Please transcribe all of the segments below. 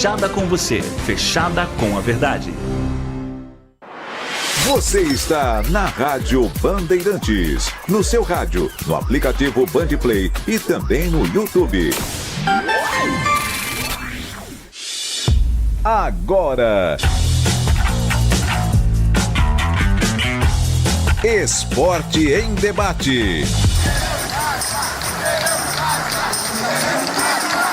Fechada com você, fechada com a verdade. Você está na Rádio Bandeirantes, no seu rádio, no aplicativo Bandplay e também no YouTube. Agora, Esporte em Debate.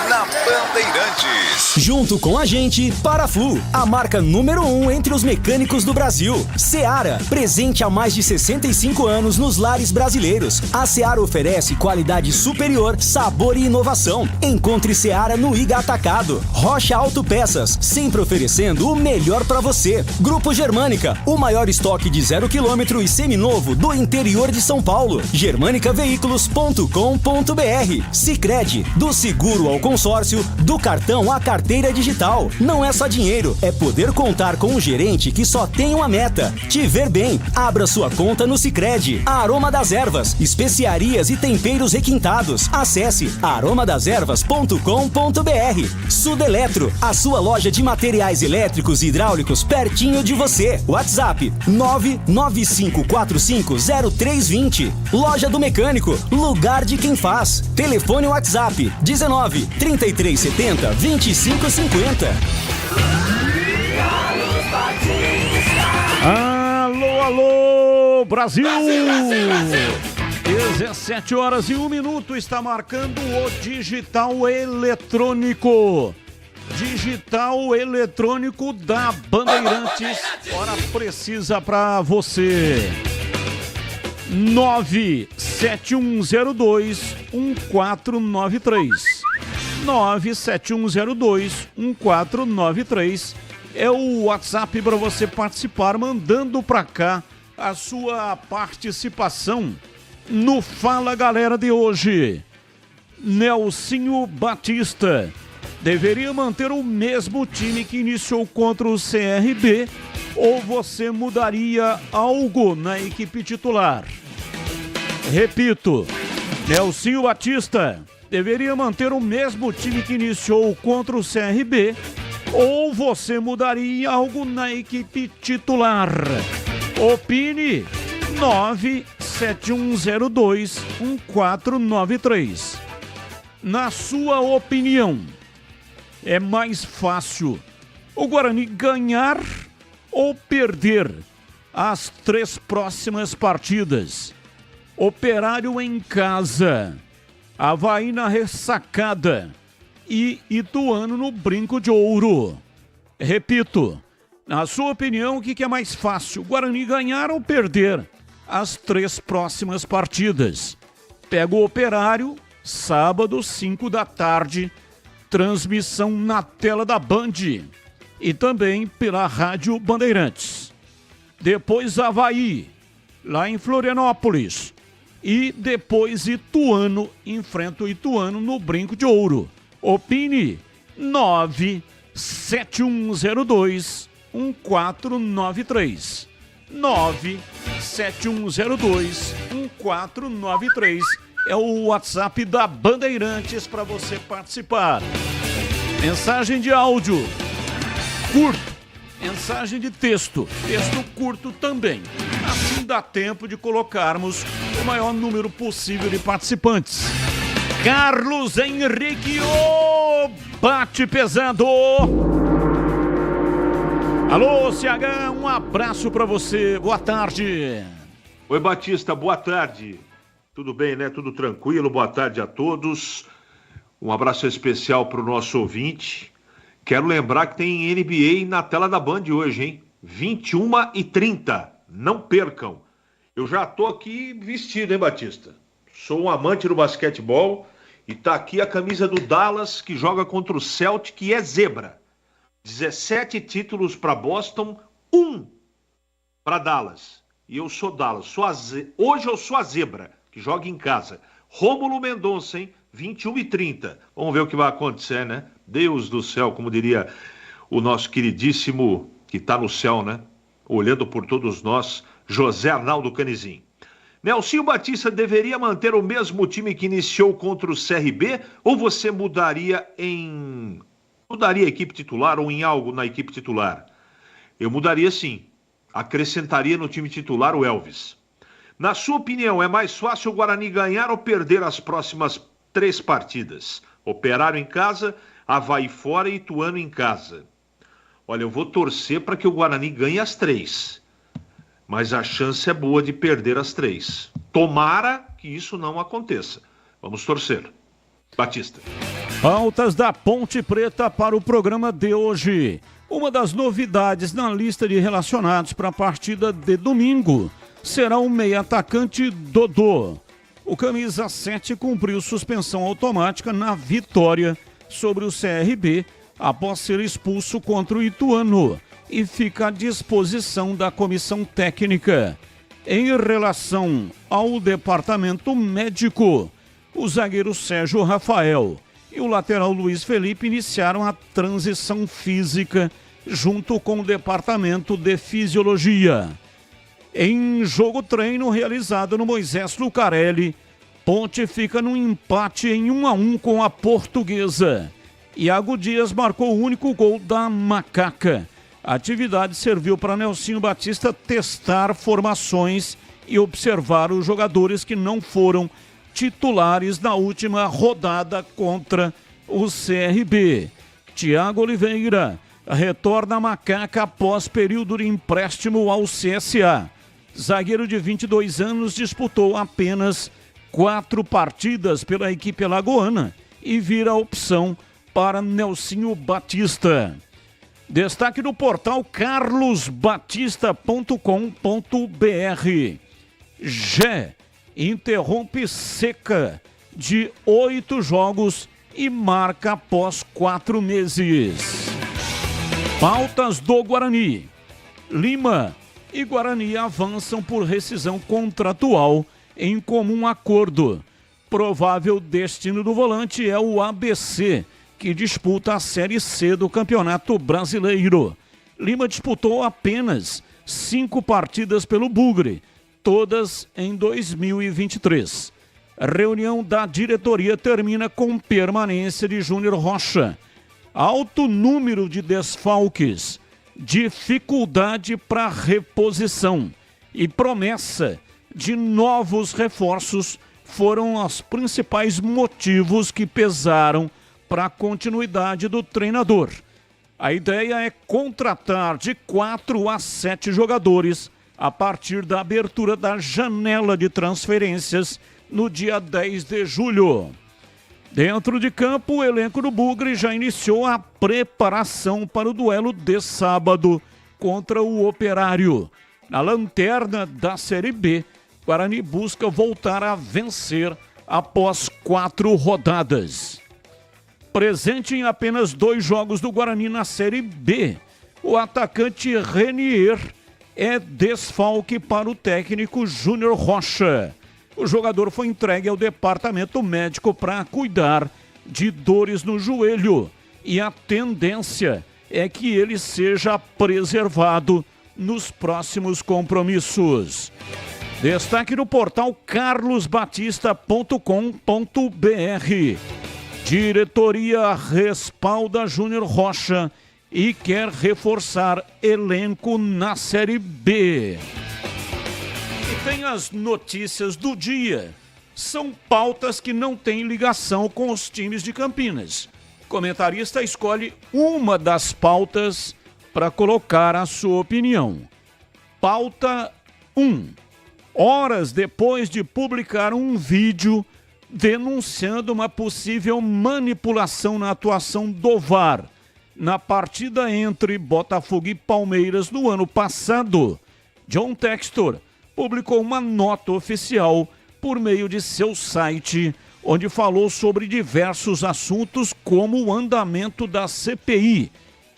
Na Bandeirantes. Junto com a gente, Paraflu, a marca número 1 entre os mecânicos do Brasil. Seara, presente há mais de 65 anos nos lares brasileiros. A Seara oferece qualidade superior, sabor e inovação. Encontre Seara no Iga Atacado. Rocha Autopeças, sempre oferecendo o melhor para você. Grupo Germânica, o maior estoque de 0 km e seminovo do interior de São Paulo. germanicaveículos.com.br. Sicredi, do seguro ao consórcio, do cartão à carteira digital. Não é só dinheiro, é poder contar com um gerente que só tem uma meta: te ver bem. Abra sua conta no Sicredi. Aroma das Ervas, especiarias e temperos requintados. Acesse aromadaservas.com.br. Sudeletro, a sua loja de materiais elétricos e hidráulicos pertinho de você. WhatsApp 995450320. Loja do Mecânico, lugar de quem faz. Telefone WhatsApp 19 3370 2550. Alô, alô, Brasil! 17 horas e 1 minuto, está marcando o digital eletrônico. Digital eletrônico da Bandeirantes. Hora precisa para você. 97102-1493. 97102-1493 é o WhatsApp para você participar, mandando para cá a sua participação no Fala Galera de hoje. Nelsinho Batista deveria manter o mesmo time que iniciou contra o CRB ou você mudaria algo na equipe titular? Repito, Nelsinho Batista deveria manter o mesmo time que iniciou contra o CRB ou você mudaria algo na equipe titular? Opine 97102-1493. Na sua opinião, é mais fácil o Guarani ganhar ou perder as 3 próximas partidas? Operário em casa, Avaí na ressacada e Ituano no brinco de ouro. Repito, na sua opinião, o que é mais fácil? Guarani ganhar ou perder as 3 próximas partidas? Pega o Operário, sábado, 5 da tarde, transmissão na tela da Band e também pela Rádio Bandeirantes. Depois Avaí, lá em Florianópolis. E depois Ituano, enfrenta o Ituano no brinco de ouro. Opine 97102-1493. 97102-1493 é o WhatsApp da Bandeirantes para você participar. Mensagem de áudio curto, mensagem de texto curto também. Assim dá tempo de colocarmos o maior número possível de participantes. Carlos Henrique, bate pesado. Alô, CH, um abraço para você, boa tarde. Oi, Batista, boa tarde. Tudo bem, né? Tudo tranquilo, boa tarde a todos. Um abraço especial para o nosso ouvinte. Quero lembrar que tem NBA na tela da Band hoje, hein? 21h30. Não percam. Eu já tô aqui vestido, hein, Batista? Sou um amante do basquetebol e tá aqui a camisa do Dallas, que joga contra o Celtic, que é zebra. 17 títulos para Boston, 1 para Dallas. E eu sou Dallas. Hoje eu sou a zebra, que joga em casa. Rômulo Mendonça, hein? 21h30. Vamos ver o que vai acontecer, né? Deus do céu, como diria o nosso queridíssimo, que tá no céu, né? Olhando por todos nós, José Arnaldo Canizinho. Nelsinho Batista deveria manter o mesmo time que iniciou contra o CRB ou você mudaria em mudaria a equipe titular ou em algo na equipe titular? Eu mudaria sim. Acrescentaria no time titular o Elvis. Na sua opinião, é mais fácil o Guarani ganhar ou perder as próximas 3 partidas? Operário em casa, Avaí fora e Ituano em casa. Olha, eu vou torcer para que o Guarani ganhe as 3. Mas a chance é boa de perder as 3. Tomara que isso não aconteça. Vamos torcer. Batista. Pautas da Ponte Preta para o programa de hoje. Uma das novidades na lista de relacionados para a partida de domingo será o meia-atacante Dodô. O camisa 7 cumpriu suspensão automática na vitória sobre o CRB após ser expulso contra o Ituano e fica à disposição da comissão técnica. Em relação ao departamento médico, o zagueiro Sérgio Rafael e o lateral Luiz Felipe iniciaram a transição física junto com o departamento de fisiologia. Em jogo-treino realizado no Moisés Lucarelli, Ponte fica num empate em 1-1 com a Portuguesa. Iago Dias marcou o único gol da Macaca. A atividade serviu para Nelsinho Batista testar formações e observar os jogadores que não foram titulares na última rodada contra o CRB. Thiago Oliveira retorna a Macaca após período de empréstimo ao CSA. Zagueiro de 22 anos disputou apenas 4 partidas pela equipe alagoana e vira opção para Nelsinho Batista. Destaque do portal carlosbatista.com.br. Gé interrompe seca de 8 jogos e marca após 4 meses. Pautas do Guarani. Lima e Guarani avançam por rescisão contratual em comum acordo. Provável destino do volante é o ABC, que disputa a Série C do Campeonato Brasileiro. Lima disputou apenas 5 partidas pelo Bugre, todas em 2023. A reunião da diretoria termina com permanência de Júnior Rocha. Alto número de desfalques, dificuldade para reposição e promessa de novos reforços foram os principais motivos que pesaram para a continuidade do treinador. A ideia é contratar de 4 a 7 jogadores a partir da abertura da janela de transferências no dia 10 de julho. Dentro de campo, o elenco do Bugre já iniciou a preparação para o duelo de sábado contra o Operário. Na lanterna da Série B, Guarani busca voltar a vencer após 4 rodadas. Presente em apenas 2 jogos do Guarani na Série B, o atacante Renier é desfalque para o técnico Júnior Rocha. O jogador foi entregue ao departamento médico para cuidar de dores no joelho e a tendência é que ele seja preservado nos próximos compromissos. Destaque do portal carlosbatista.com.br. Diretoria respalda Júnior Rocha e quer reforçar elenco na Série B. E tem as notícias do dia. São pautas que não têm ligação com os times de Campinas. O comentarista escolhe uma das pautas para colocar a sua opinião. Pauta 1. Horas depois de publicar um vídeo denunciando uma possível manipulação na atuação do VAR na partida entre Botafogo e Palmeiras no ano passado, John Textor publicou uma nota oficial por meio de seu site, onde falou sobre diversos assuntos como o andamento da CPI,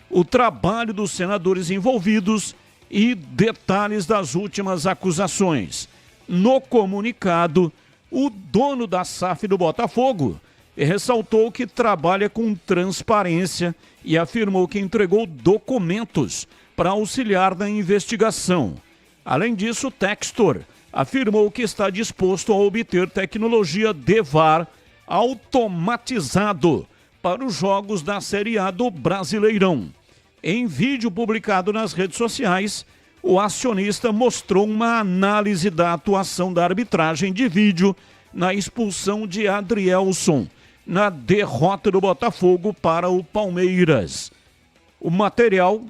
o trabalho dos senadores envolvidos e detalhes das últimas acusações. No comunicado, o dono da SAF do Botafogo ressaltou que trabalha com transparência e afirmou que entregou documentos para auxiliar na investigação. Além disso, Textor afirmou que está disposto a obter tecnologia de VAR automatizado para os jogos da Série A do Brasileirão. Em vídeo publicado nas redes sociais, o acionista mostrou uma análise da atuação da arbitragem de vídeo na expulsão de Adrielson, na derrota do Botafogo para o Palmeiras. O material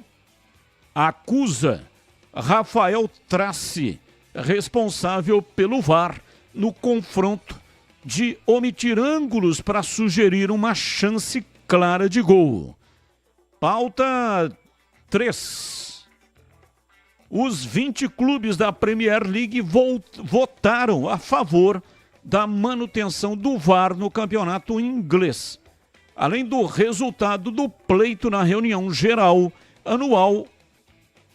acusa Rafael Trace, responsável pelo VAR, no confronto, de omitir ângulos para sugerir uma chance clara de gol. Pauta 3. Os 20 clubes da Premier League votaram a favor da manutenção do VAR no campeonato inglês. Além do resultado do pleito na reunião geral anual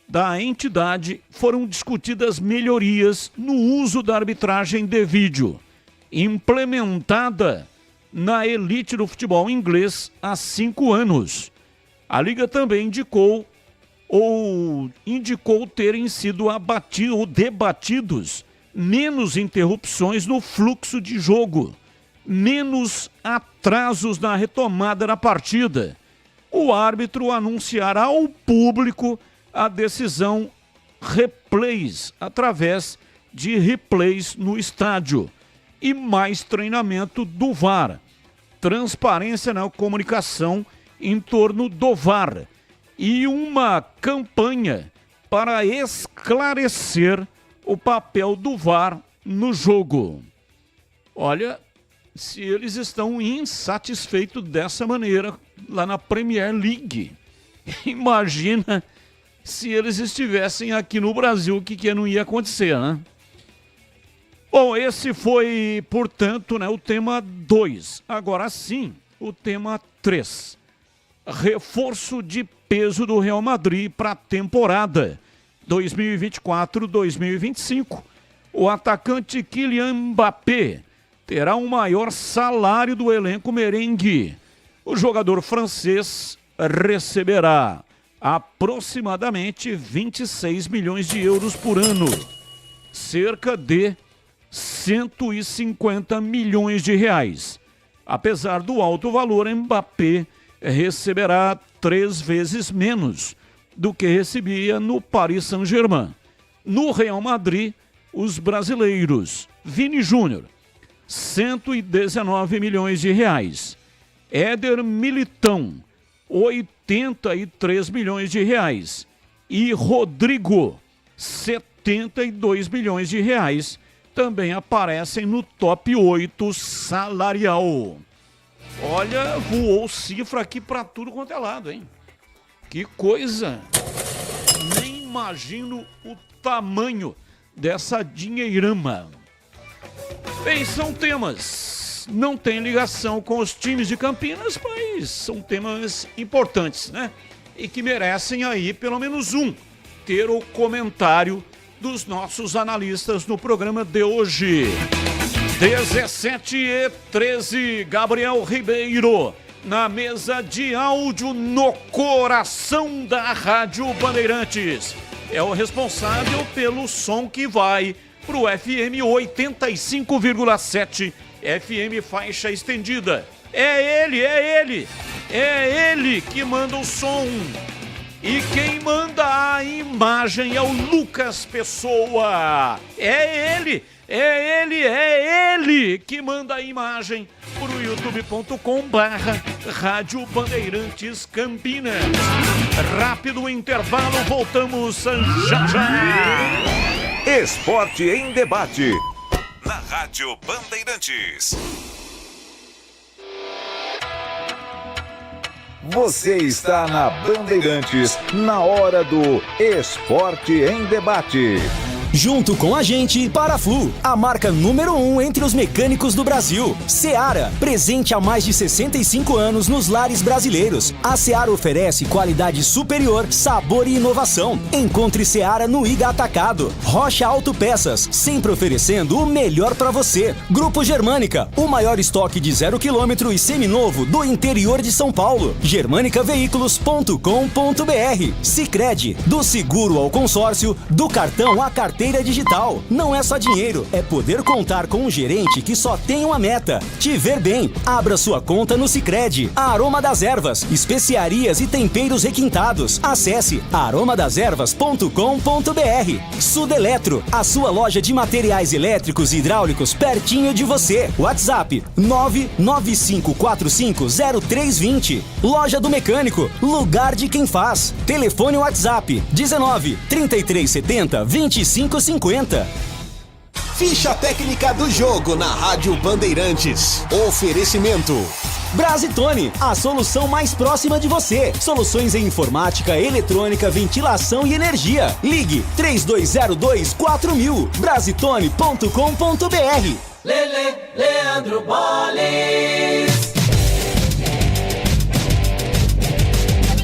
da entidade, foram discutidas melhorias no uso da arbitragem de vídeo, implementada na elite do futebol inglês há 5 anos. A Liga também indicou terem sido debatidos menos interrupções no fluxo de jogo, menos atrasos na retomada da partida. O árbitro anunciará ao público a decisão replays, através de replays no estádio, e mais treinamento do VAR, transparência na comunicação em torno do VAR e uma campanha para esclarecer o papel do VAR no jogo. Olha, se eles estão insatisfeitos dessa maneira lá na Premier League, imagina se eles estivessem aqui no Brasil, o que não ia acontecer, né? Bom, esse foi, portanto, o tema 2. Agora sim, o tema 3. Reforço de peso do Real Madrid para a temporada 2024-2025. O atacante Kylian Mbappé terá o maior salário do elenco merengue. O jogador francês receberá aproximadamente 26 milhões de euros por ano, cerca de 150 milhões de reais. Apesar do alto valor, Mbappé receberá 3 vezes menos do que recebia no Paris Saint-Germain. No Real Madrid, os brasileiros Vini Júnior, 119 milhões de reais. Éder Militão, 83 milhões de reais. E Rodrigo, 72 milhões de reais, também aparecem no top 8 salarial. Olha, voou cifra aqui para tudo quanto é lado, hein? Que coisa! Nem imagino o tamanho dessa dinheirama. Bem, são temas, não tem ligação com os times de Campinas, mas são temas importantes, né? E que merecem aí, pelo menos ter o comentário dos nossos analistas no programa de hoje. 17h13, Gabriel Ribeiro, na mesa de áudio no coração da Rádio Bandeirantes. É o responsável pelo som que vai pro FM 85,7, FM faixa estendida. É ele que manda o som. E quem manda a imagem é o Lucas Pessoa. É ele que manda a imagem pro youtube.com/Rádio Bandeirantes Campinas. Rápido intervalo, voltamos já. Esporte em debate, na Rádio Bandeirantes. Você está na Bandeirantes, na hora do Esporte em Debate. Junto com a gente, Paraflu, a marca número 1 entre os mecânicos do Brasil. Seara, presente há mais de 65 anos nos lares brasileiros. A Seara oferece qualidade superior, sabor e inovação. Encontre Seara no Iga Atacado. Rocha Autopeças, sempre oferecendo o melhor para você. Grupo Germânica, o maior estoque de 0 km e seminovo do interior de São Paulo. germanicaveículos.com.br. Sicredi, do seguro ao consórcio, do cartão à carteira Carteira digital. Não é só dinheiro, é poder contar com um gerente que só tem uma meta: te ver bem. Abra sua conta no Sicredi. Aroma das Ervas, especiarias e temperos requintados. Acesse aromadeservas.com.br. Sudeletro, a sua loja de materiais elétricos e hidráulicos pertinho de você. WhatsApp 995450320. Loja do Mecânico, lugar de quem faz. Telefone WhatsApp 19 3370 2550. Ficha técnica do jogo na Rádio Bandeirantes. Oferecimento Brasitone, a solução mais próxima de você. Soluções em informática, eletrônica, ventilação e energia. Ligue 3202-4000. Brasitone.com.br. Leandro Boles.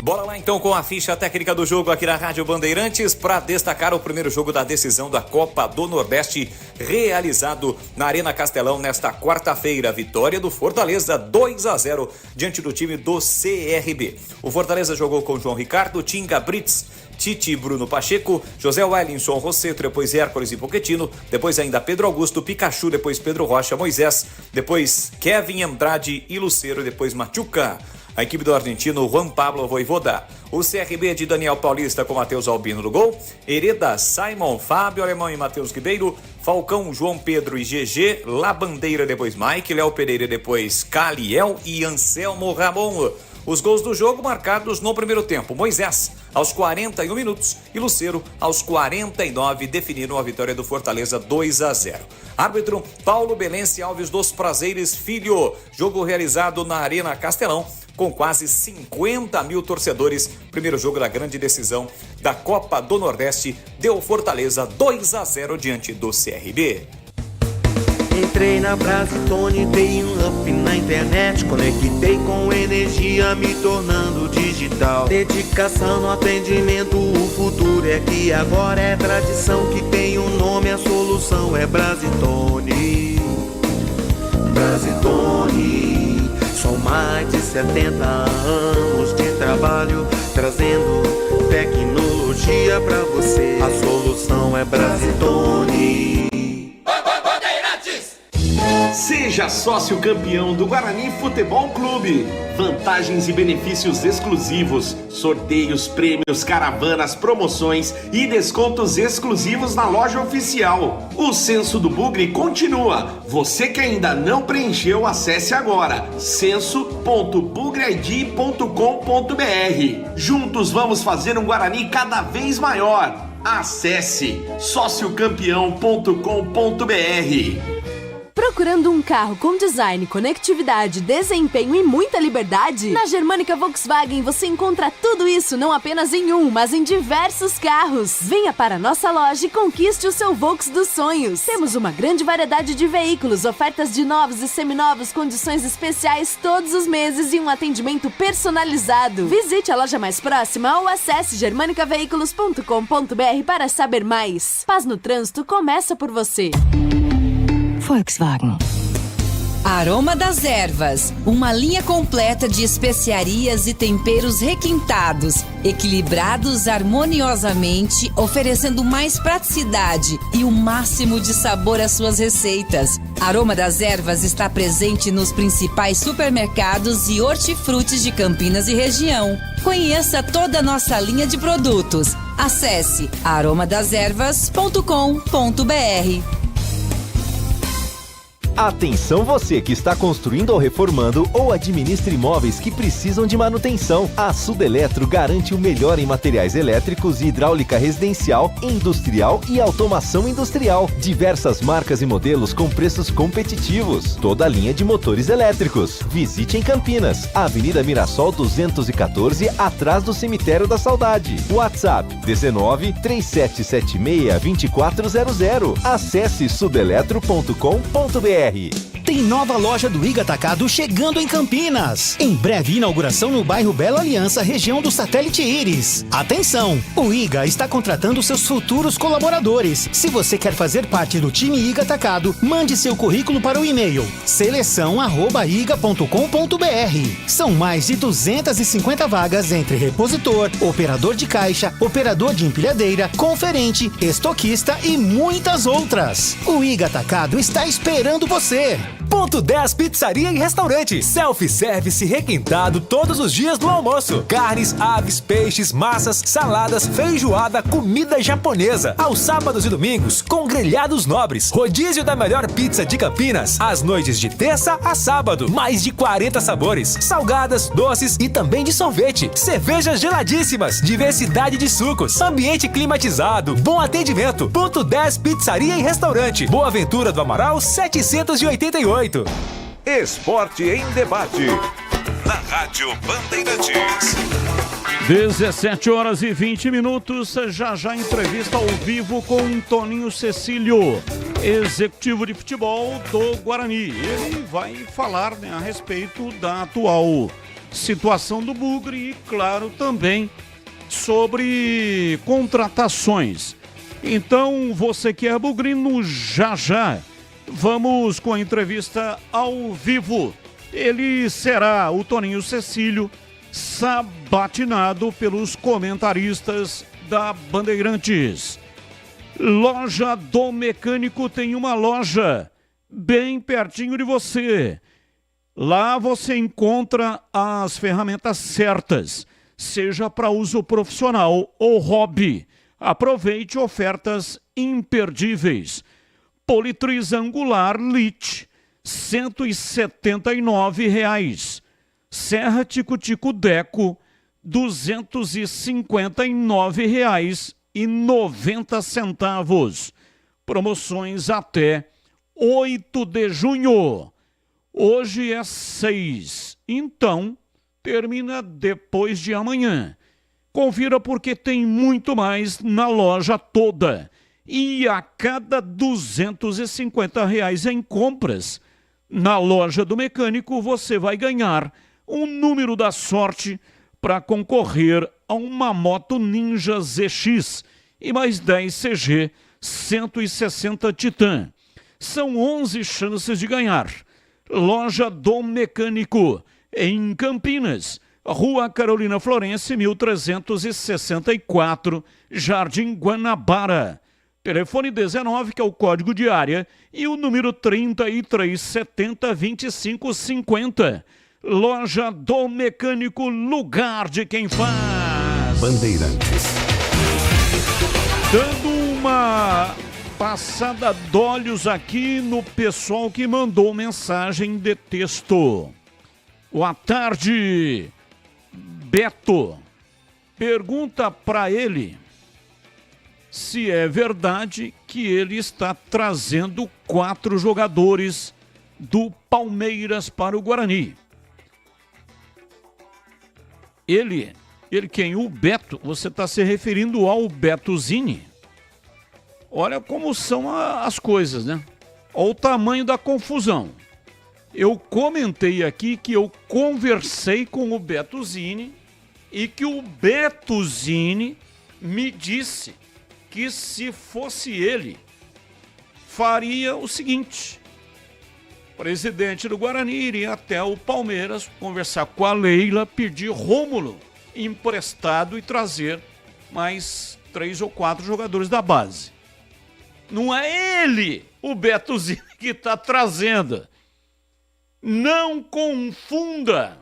Bora lá então com a ficha técnica do jogo aqui na Rádio Bandeirantes para destacar o primeiro jogo da decisão da Copa do Nordeste, realizado na Arena Castelão nesta quarta-feira. Vitória do Fortaleza 2-0 diante do time do CRB. O Fortaleza jogou com João Ricardo, Tinga, Brits, Tite, Bruno Pacheco, José Wellington, Rosseto, depois Hércules e Pochettino, depois ainda Pedro Augusto, Pikachu, depois Pedro Rocha, Moisés, depois Kevin Andrade e Lucero, depois Machuca. A equipe do argentino Juan Pablo Voivoda. O CRB de Daniel Paulista com Matheus Albino no gol. Hereda, Simon, Fábio Alemão e Matheus Ribeiro. Falcão, João Pedro e GG. Labandeira, depois Mike. Léo Pereira, depois Caliel e Anselmo Ramon. Os gols do jogo marcados no primeiro tempo. Moisés, aos 41 minutos, e Lucero, aos 49, definiram a vitória do Fortaleza 2-0. Árbitro, Paulo Belense Alves dos Prazeres Filho. Jogo realizado na Arena Castelão, com quase 50 mil torcedores. Primeiro jogo da grande decisão da Copa do Nordeste, deu Fortaleza 2-0 diante do CRB. Entrei na Brasitone, dei um up na internet, conectei com energia, me tornando digital. Dedicação no atendimento, o futuro é aqui agora, é tradição que tem um nome, a solução é Brasitone. Brasitone, são mais de 70 anos de trabalho, trazendo tecnologia pra você. A solução é Brasitone. Seja sócio campeão do Guarani Futebol Clube. Vantagens e benefícios exclusivos, sorteios, prêmios, caravanas, promoções e descontos exclusivos na loja oficial. O Censo do Bugre continua. Você que ainda não preencheu, acesse agora censo.bugreid.com.br. Juntos vamos fazer um Guarani cada vez maior. Acesse sociocampeão.com.br. Procurando um carro com design, conectividade, desempenho e muita liberdade? Na Germânica Volkswagen você encontra tudo isso não apenas em um, mas em diversos carros. Venha para a nossa loja e conquiste o seu Volks dos sonhos. Temos uma grande variedade de veículos, ofertas de novos e seminovos, condições especiais todos os meses e um atendimento personalizado. Visite a loja mais próxima ou acesse germanicaveículos.com.br para saber mais. Paz no trânsito começa por você. Volkswagen. Aroma das Ervas, uma linha completa de especiarias e temperos requintados, equilibrados harmoniosamente, oferecendo mais praticidade e o máximo de sabor às suas receitas. Aroma das Ervas está presente nos principais supermercados e hortifrutis de Campinas e região. Conheça toda a nossa linha de produtos. Acesse aromadeservas.com.br. Atenção você que está construindo ou reformando ou administra imóveis que precisam de manutenção. A Sudeletro garante o melhor em materiais elétricos e hidráulica residencial, industrial e automação industrial. Diversas marcas e modelos com preços competitivos. Toda a linha de motores elétricos. Visite em Campinas, Avenida Mirassol 214, atrás do Cemitério da Saudade. WhatsApp 19 3776 2400. Acesse sudeletro.com.br. Tem nova loja do Iga Atacado chegando em Campinas. Em breve, inauguração no bairro Bela Aliança, região do Satélite Íris. Atenção! O Iga está contratando seus futuros colaboradores. Se você quer fazer parte do time Iga Atacado, mande seu currículo para o e-mail seleção@iga.com.br. São mais de 250 vagas entre repositor, operador de caixa, operador de empilhadeira, conferente, estoquista e muitas outras. O Iga Atacado está esperando você. Ponto 10 Pizzaria e Restaurante. Self-service requintado todos os dias do almoço. Carnes, aves, peixes, massas, saladas, feijoada, comida japonesa. Aos sábados e domingos, com grelhados nobres. Rodízio da melhor pizza de Campinas. Às noites de terça a sábado. Mais de 40 sabores. Salgadas, doces e também de sorvete. Cervejas geladíssimas. Diversidade de sucos. Ambiente climatizado. Bom atendimento. Ponto 10 Pizzaria e Restaurante. Boa Ventura do Amaral, 788. Esporte em debate. Na Rádio Bandeirantes. 17 horas e 20 minutos. Já entrevista ao vivo com Toninho Cecílio, executivo de futebol do Guarani. Ele vai falar, a respeito da atual situação do Bugre e, claro, também sobre contratações. Então, você que é bugrino, já. Vamos com a entrevista ao vivo. Ele será, o Toninho Cecílio, sabatinado pelos comentaristas da Bandeirantes. Loja do Mecânico tem uma loja bem pertinho de você. Lá você encontra as ferramentas certas, seja para uso profissional ou hobby. Aproveite ofertas imperdíveis. Politriz angular Lit, R$ 179,00. Serra Tico-Tico Deco, R$ 259,90. Promoções até 8 de junho. Hoje é 6, então termina depois de amanhã. Confira porque tem muito mais na loja toda. E a cada R$ 250,00 em compras, na loja do mecânico você vai ganhar um número da sorte para concorrer a uma moto Ninja ZX e mais 10 CG 160 Titan. São 11 chances de ganhar. Loja do Mecânico, em Campinas, Rua Carolina Florense, 1364, Jardim Guanabara. Telefone 19, que é o código de área, e o número 3370-2550. Loja do Mecânico, lugar de quem faz. Bandeirantes. Dando uma passada de olhos aqui no pessoal que mandou mensagem de texto. Boa tarde, Beto. Pergunta para ele se é verdade que ele está trazendo 4 jogadores do Palmeiras para o Guarani. Ele quem? O Beto? Você está se referindo ao Beto Zini? Olha como são as coisas, né? Olha o tamanho da confusão. Eu comentei aqui que eu conversei com o Beto Zini e que o Beto Zini me disse que se fosse ele, faria o seguinte: o presidente do Guarani iria até o Palmeiras conversar com a Leila, pedir Rômulo emprestado e trazer mais 3 ou 4 jogadores da base. Não é ele, o Beto Zini, que está trazendo. Não confunda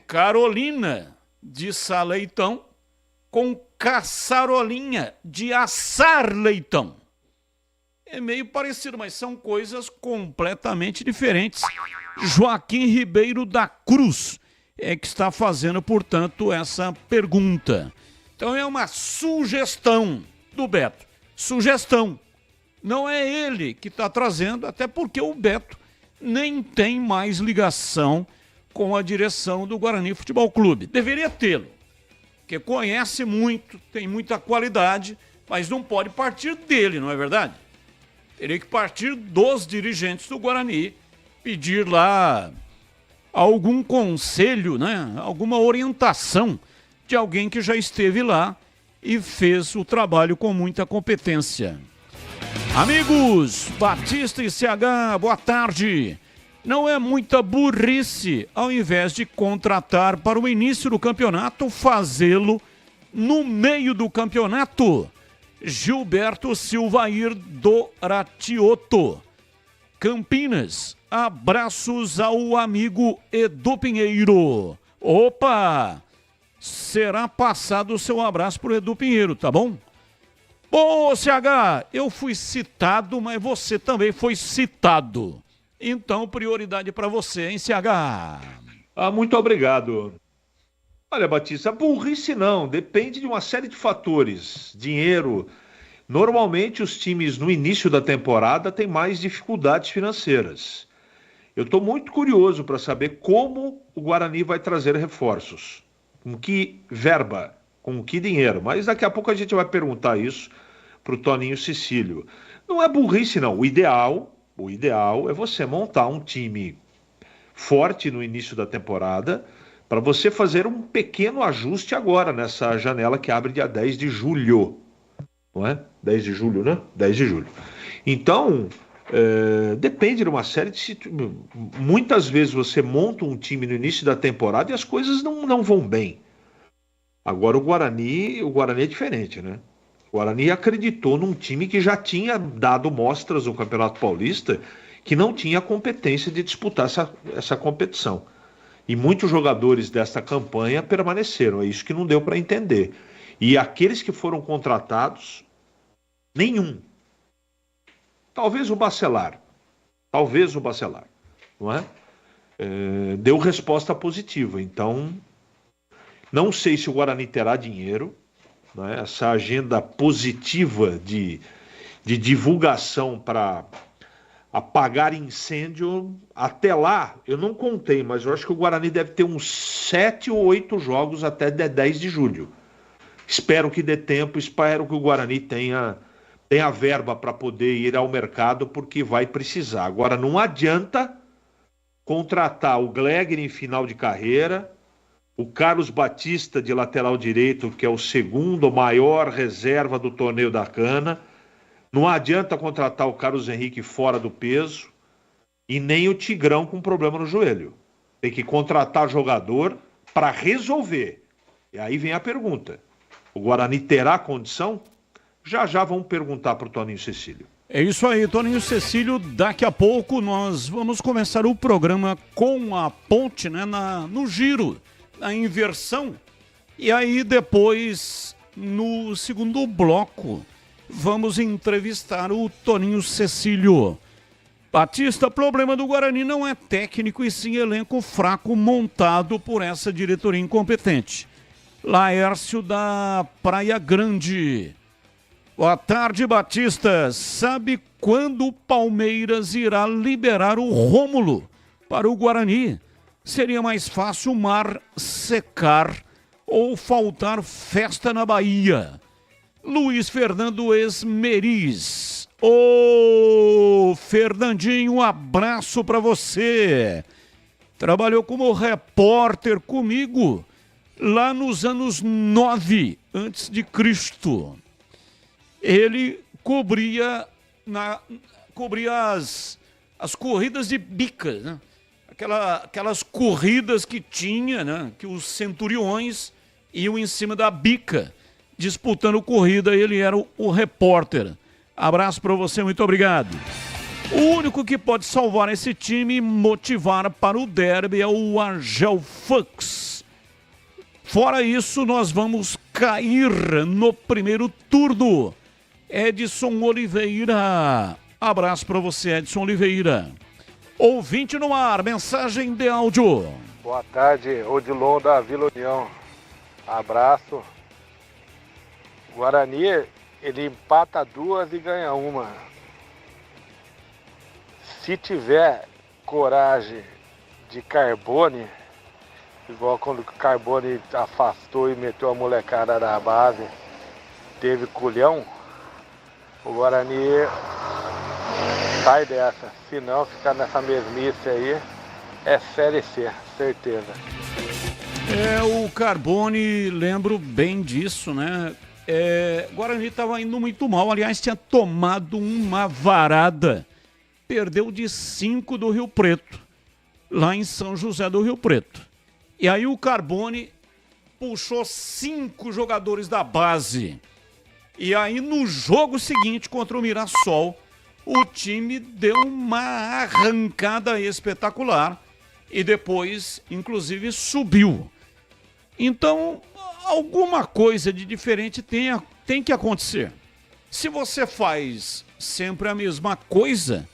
Carolina de Sá Leitão com Caçarolinha de Assar Leitão. É meio parecido, mas são coisas completamente diferentes. Joaquim Ribeiro da Cruz é que está fazendo, portanto, essa pergunta. Então é uma sugestão do Beto. Sugestão. Não é ele que está trazendo, até porque o Beto nem tem mais ligação com a direção do Guarani Futebol Clube. Deveria tê-lo, porque conhece muito, tem muita qualidade, mas não pode partir dele, não é verdade? Teria que partir dos dirigentes do Guarani, pedir lá algum conselho, né? Alguma orientação de alguém que já esteve lá e fez o trabalho com muita competência. Amigos, Batista e CH, boa tarde. Não é muita burrice, ao invés de contratar para o início do campeonato, fazê-lo no meio do campeonato. Gilberto Silvair do Ratioto, Campinas. Abraços ao amigo Edu Pinheiro. Opa! Será passado o seu abraço pro Edu Pinheiro, tá bom? Bom, CH, eu fui citado, mas você também foi citado. Então, prioridade para você, hein, CH? Muito obrigado. Olha, Batista, burrice não, depende de uma série de fatores. Dinheiro. Normalmente os times no início da temporada têm mais dificuldades financeiras. Eu estou muito curioso para saber como o Guarani vai trazer reforços. Com que verba, com que dinheiro. Mas daqui a pouco a gente vai perguntar isso para o Toninho Cecílio. Não é burrice não, o ideal é você montar um time forte no início da temporada para você fazer um pequeno ajuste agora nessa janela que abre dia 10 de julho. Não é? 10 de julho, né? 10 de julho. Então, depende de uma série de... Muitas vezes você monta um time no início da temporada e as coisas não vão bem. Agora o Guarani é diferente, né? O Guarani acreditou num time que já tinha dado mostras no Campeonato Paulista que não tinha competência de disputar essa competição. E muitos jogadores desta campanha permaneceram. É isso que não deu para entender. E aqueles que foram contratados, nenhum. Talvez o Bacelar, não é? Deu resposta positiva. Então, não sei se o Guarani terá dinheiro, né? Essa agenda positiva de divulgação para apagar incêndio, até lá, eu não contei, mas eu acho que o Guarani deve ter uns 7 ou 8 jogos até 10 de julho. Espero que dê tempo, espero que o Guarani tenha verba para poder ir ao mercado, porque vai precisar. Agora, não adianta contratar o Glegger em final de carreira, o Carlos Batista de lateral direito, que é o segundo maior reserva do torneio da Cana. Não adianta contratar o Carlos Henrique fora do peso e nem o Tigrão com problema no joelho. Tem que contratar jogador para resolver. E aí vem a pergunta. O Guarani terá condição? Já vamos perguntar para o Toninho Cecílio. É isso aí, Toninho Cecílio. Daqui a pouco nós vamos começar o programa com a ponte, né, no giro, na inversão. E aí depois, no segundo bloco, vamos entrevistar o Toninho Cecílio. Batista, problema do Guarani não é técnico e sim elenco fraco montado por essa diretoria incompetente. Laércio da Praia Grande. Boa tarde, Batista. Sabe quando o Palmeiras irá liberar o Rômulo para o Guarani? Seria mais fácil o mar secar ou faltar festa na Bahia. Luiz Fernando Esmeriz. Ô, Fernandinho, um abraço para você. Trabalhou como repórter comigo lá nos anos 9 antes de Cristo. Ele cobria as corridas de bicas, né? Aquelas corridas que tinha, né? Que os centuriões iam em cima da bica, disputando corrida, ele era o repórter. Abraço para você, muito obrigado. O único que pode salvar esse time e motivar para o derby é o Argel Fux. Fora isso, nós vamos cair no primeiro turno. Edson Oliveira. Abraço para você, Edson Oliveira. Ouvinte no ar, mensagem de áudio. Boa tarde, Odilon da Vila União. Abraço. Guarani, ele empata 2 e ganha 1. Se tiver coragem de Carbone, igual quando o Carbone afastou e meteu a molecada da base, teve culhão, o Guarani sai dessa. Se não, ficar nessa mesmice aí, é Série C, certeza. O Carbone, lembro bem disso, né? Guarani estava indo muito mal, aliás, tinha tomado uma varada. Perdeu de 5 do Rio Preto, lá em São José do Rio Preto. E aí o Carbone puxou 5 jogadores da base. E aí no jogo seguinte contra o Mirassol, o time deu uma arrancada espetacular e depois, inclusive, subiu. Então, alguma coisa de diferente tem que acontecer. Se você faz sempre a mesma coisa,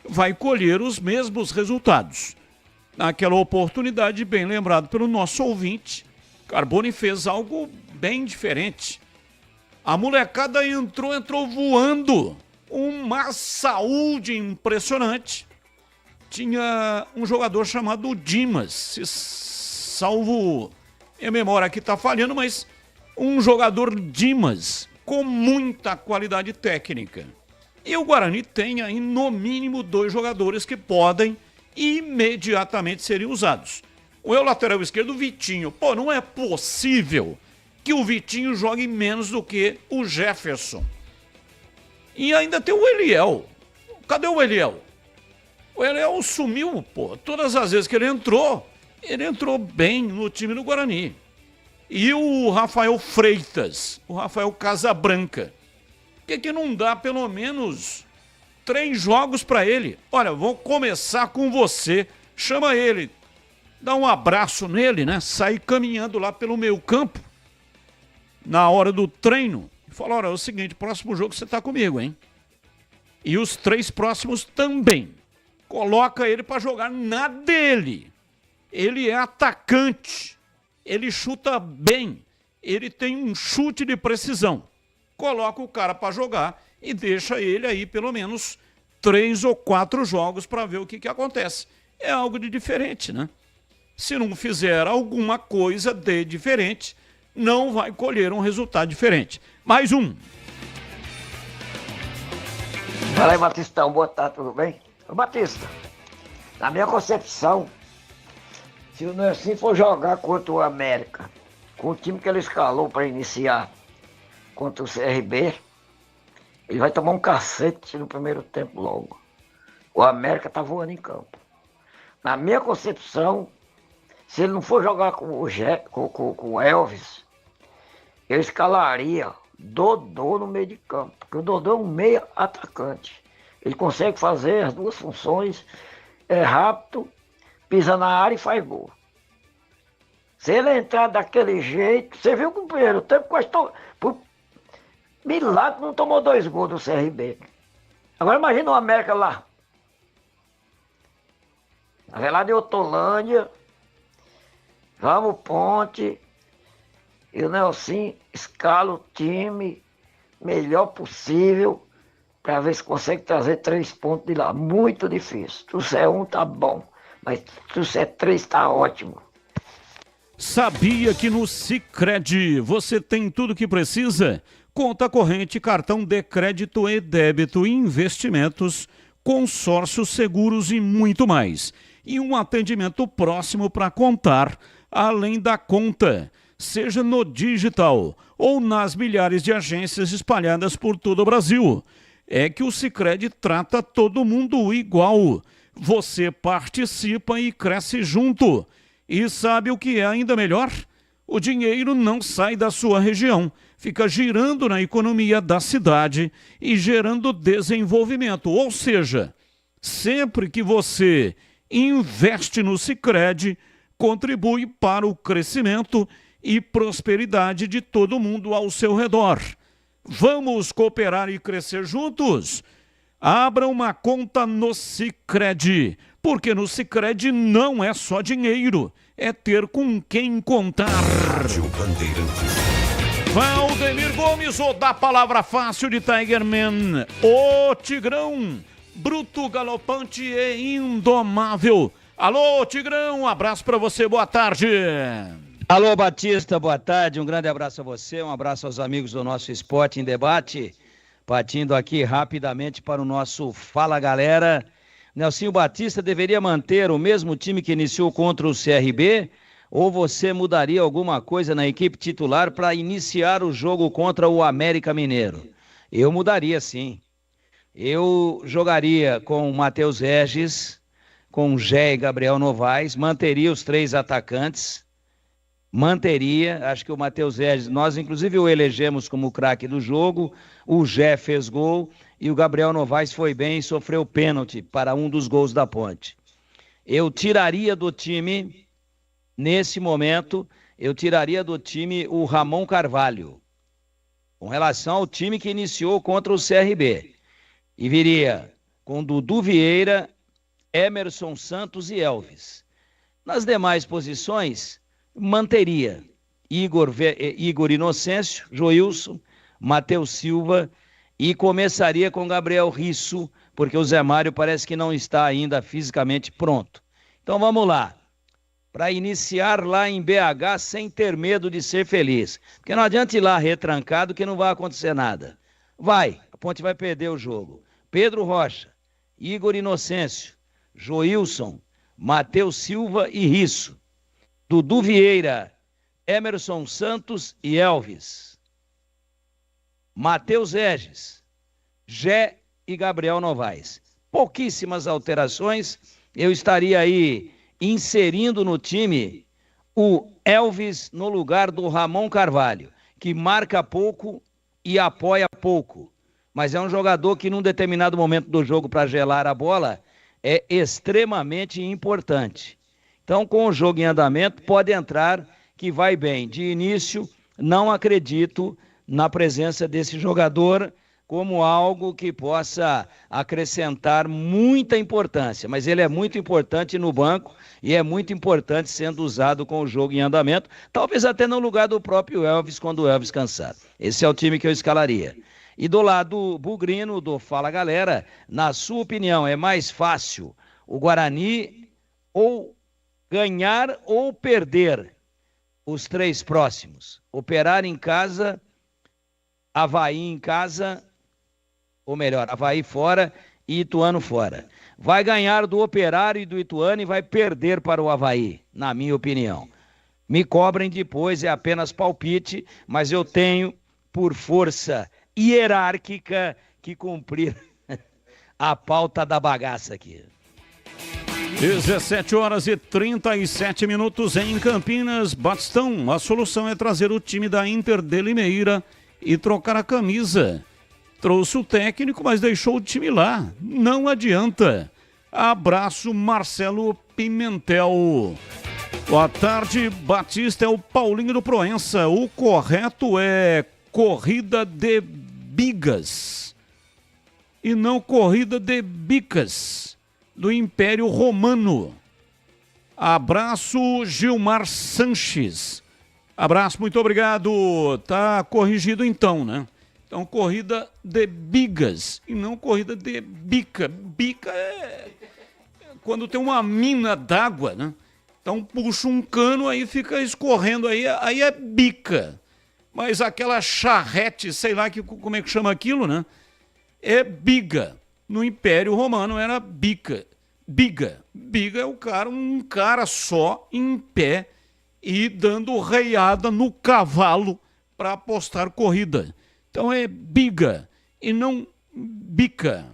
vai colher os mesmos resultados. Naquela oportunidade, bem lembrado pelo nosso ouvinte, Carbone fez algo bem diferente. A molecada entrou voando. Uma saúde impressionante. Tinha um jogador chamado Dimas, se salvo a memória que está falhando, mas um jogador Dimas com muita qualidade técnica. E o Guarani tem aí no mínimo 2 jogadores que podem imediatamente serem usados. O lateral esquerdo, Vitinho. Pô, não é possível que o Vitinho jogue menos do que o Jefferson. E ainda tem o Eliel. Cadê o Eliel? O Eliel sumiu, pô. Todas as vezes que ele entrou bem no time do Guarani. E o Rafael Freitas, o Rafael Casabranca. Por que não dá pelo menos 3 jogos para ele? Olha, vou começar com você. Chama ele, dá um abraço nele, né? Sai caminhando lá pelo meio campo, na hora do treino. E fala, olha, é o seguinte, próximo jogo você tá comigo, hein? E os 3 próximos também. Coloca ele para jogar na dele. Ele é atacante. Ele chuta bem. Ele tem um chute de precisão. Coloca o cara para jogar e deixa ele aí pelo menos 3 ou 4 jogos para ver o que acontece. É algo de diferente, né? Se não fizer alguma coisa de diferente, não vai colher um resultado diferente. Mais um. Fala aí, Batistão. Boa tarde, tudo bem? Ô, Batista, na minha concepção, se o Nelson for jogar contra o América, com o time que ele escalou para iniciar contra o CRB, ele vai tomar um cacete no primeiro tempo logo. O América tá voando em campo. Na minha concepção, se ele não for jogar com o Elvis, eu escalaria Dodô no meio de campo, porque o Dodô é um meia atacante. Ele consegue fazer as 2 funções, é rápido, pisa na área e faz gol. Se ele entrar daquele jeito, você viu que no primeiro tempo quase por milagre não tomou 2 gols do CRB. Agora imagina o América lá. Lá de Hortolândia, vamos Ponte, e o Nelson escala o time melhor possível para ver se consegue trazer 3 pontos de lá. Muito difícil. Trouxer 1 tá bom, mas trouxer 3 tá ótimo. Sabia que no Sicredi você tem tudo que precisa? Conta corrente, cartão de crédito e débito, investimentos, consórcios, seguros e muito mais. E um atendimento próximo para contar, além da conta, seja no digital ou nas milhares de agências espalhadas por todo o Brasil. É que o Sicredi trata todo mundo igual. Você participa e cresce junto. E sabe o que é ainda melhor? O dinheiro não sai da sua região, fica girando na economia da cidade e gerando desenvolvimento. Ou seja, sempre que você investe no Sicredi, contribui para o crescimento e prosperidade de todo mundo ao seu redor. Vamos cooperar e crescer juntos? Abra uma conta no Sicredi, porque no Sicredi não é só dinheiro, é ter com quem contar. Rádio Bandeirantes. Valdemir Gomes, o da palavra fácil de Tigerman, o Tigrão, bruto, galopante e indomável. Alô, Tigrão, um abraço pra você, boa tarde. Alô, Batista, boa tarde, um grande abraço a você, um abraço aos amigos do nosso Esporte em Debate. Partindo aqui rapidamente para o nosso Fala Galera. Nelsinho Batista deveria manter o mesmo time que iniciou contra o CRB? Ou você mudaria alguma coisa na equipe titular para iniciar o jogo contra o América Mineiro? Eu mudaria, sim. Eu jogaria com o Matheus Regis, com o Gé e Gabriel Novaes, manteria os 3 atacantes, acho que o Matheus Regis, nós inclusive o elegemos como craque do jogo, o Gé fez gol e o Gabriel Novaes foi bem e sofreu pênalti para um dos gols da Ponte. Eu tiraria do time, nesse momento, o Ramon Carvalho, com relação ao time que iniciou contra o CRB. E viria com Dudu Vieira, Emerson Santos e Elvis. Nas demais posições, manteria Igor Inocêncio, Joilson, Matheus Silva e começaria com Gabriel Risso, porque o Zé Mário parece que não está ainda fisicamente pronto. Então vamos lá, para iniciar lá em BH sem ter medo de ser feliz. Porque não adianta ir lá retrancado que não vai acontecer nada. A Ponte vai perder o jogo. Pedro Rocha, Igor Inocêncio, Joilson, Matheus Silva e Risso. Dudu Vieira, Emerson Santos e Elvis. Matheus Regis, Gé e Gabriel Novaes. Pouquíssimas alterações. Eu estaria aí inserindo no time o Elvis no lugar do Ramon Carvalho, que marca pouco e apoia pouco. Mas é um jogador que num determinado momento do jogo para gelar a bola é extremamente importante. Então, com o jogo em andamento, pode entrar que vai bem. De início, não acredito na presença desse jogador como algo que possa acrescentar muita importância. Mas ele é muito importante no banco e é muito importante sendo usado com o jogo em andamento, talvez até no lugar do próprio Elvis, quando o Elvis cansar. Esse é o time que eu escalaria. E do lado bugrino, do Fala Galera, na sua opinião, é mais fácil o Guarani ou ganhar ou perder os 3 próximos? Operar em casa, Avaí em casa, ou melhor, Avaí fora e Ituano fora. Vai ganhar do Operário e do Ituano e vai perder para o Avaí, na minha opinião. Me cobrem depois, é apenas palpite, mas eu tenho, por força hierárquica, que cumprir a pauta da bagaça aqui. 17h37 em Campinas. Batistão, a solução é trazer o time da Inter de Limeira e trocar a camisa. Trouxe o técnico, mas deixou o time lá. Não adianta. Abraço, Marcelo Pimentel. Boa tarde, Batista, é o Paulinho do Proença. O correto é corrida de bigas e não corrida de bicas do Império Romano. Abraço, Gilmar Sanches. Abraço, muito obrigado. Tá corrigido então, né? Então, corrida de bigas e não corrida de bica. Bica é quando tem uma mina d'água, né? Então, puxa um cano, aí fica escorrendo, aí é bica. Mas aquela charrete, sei lá como é que chama aquilo, né? É biga. No Império Romano era bica. Biga. Biga é um cara só em pé e dando reiada no cavalo para apostar corrida. Então é biga e não bica.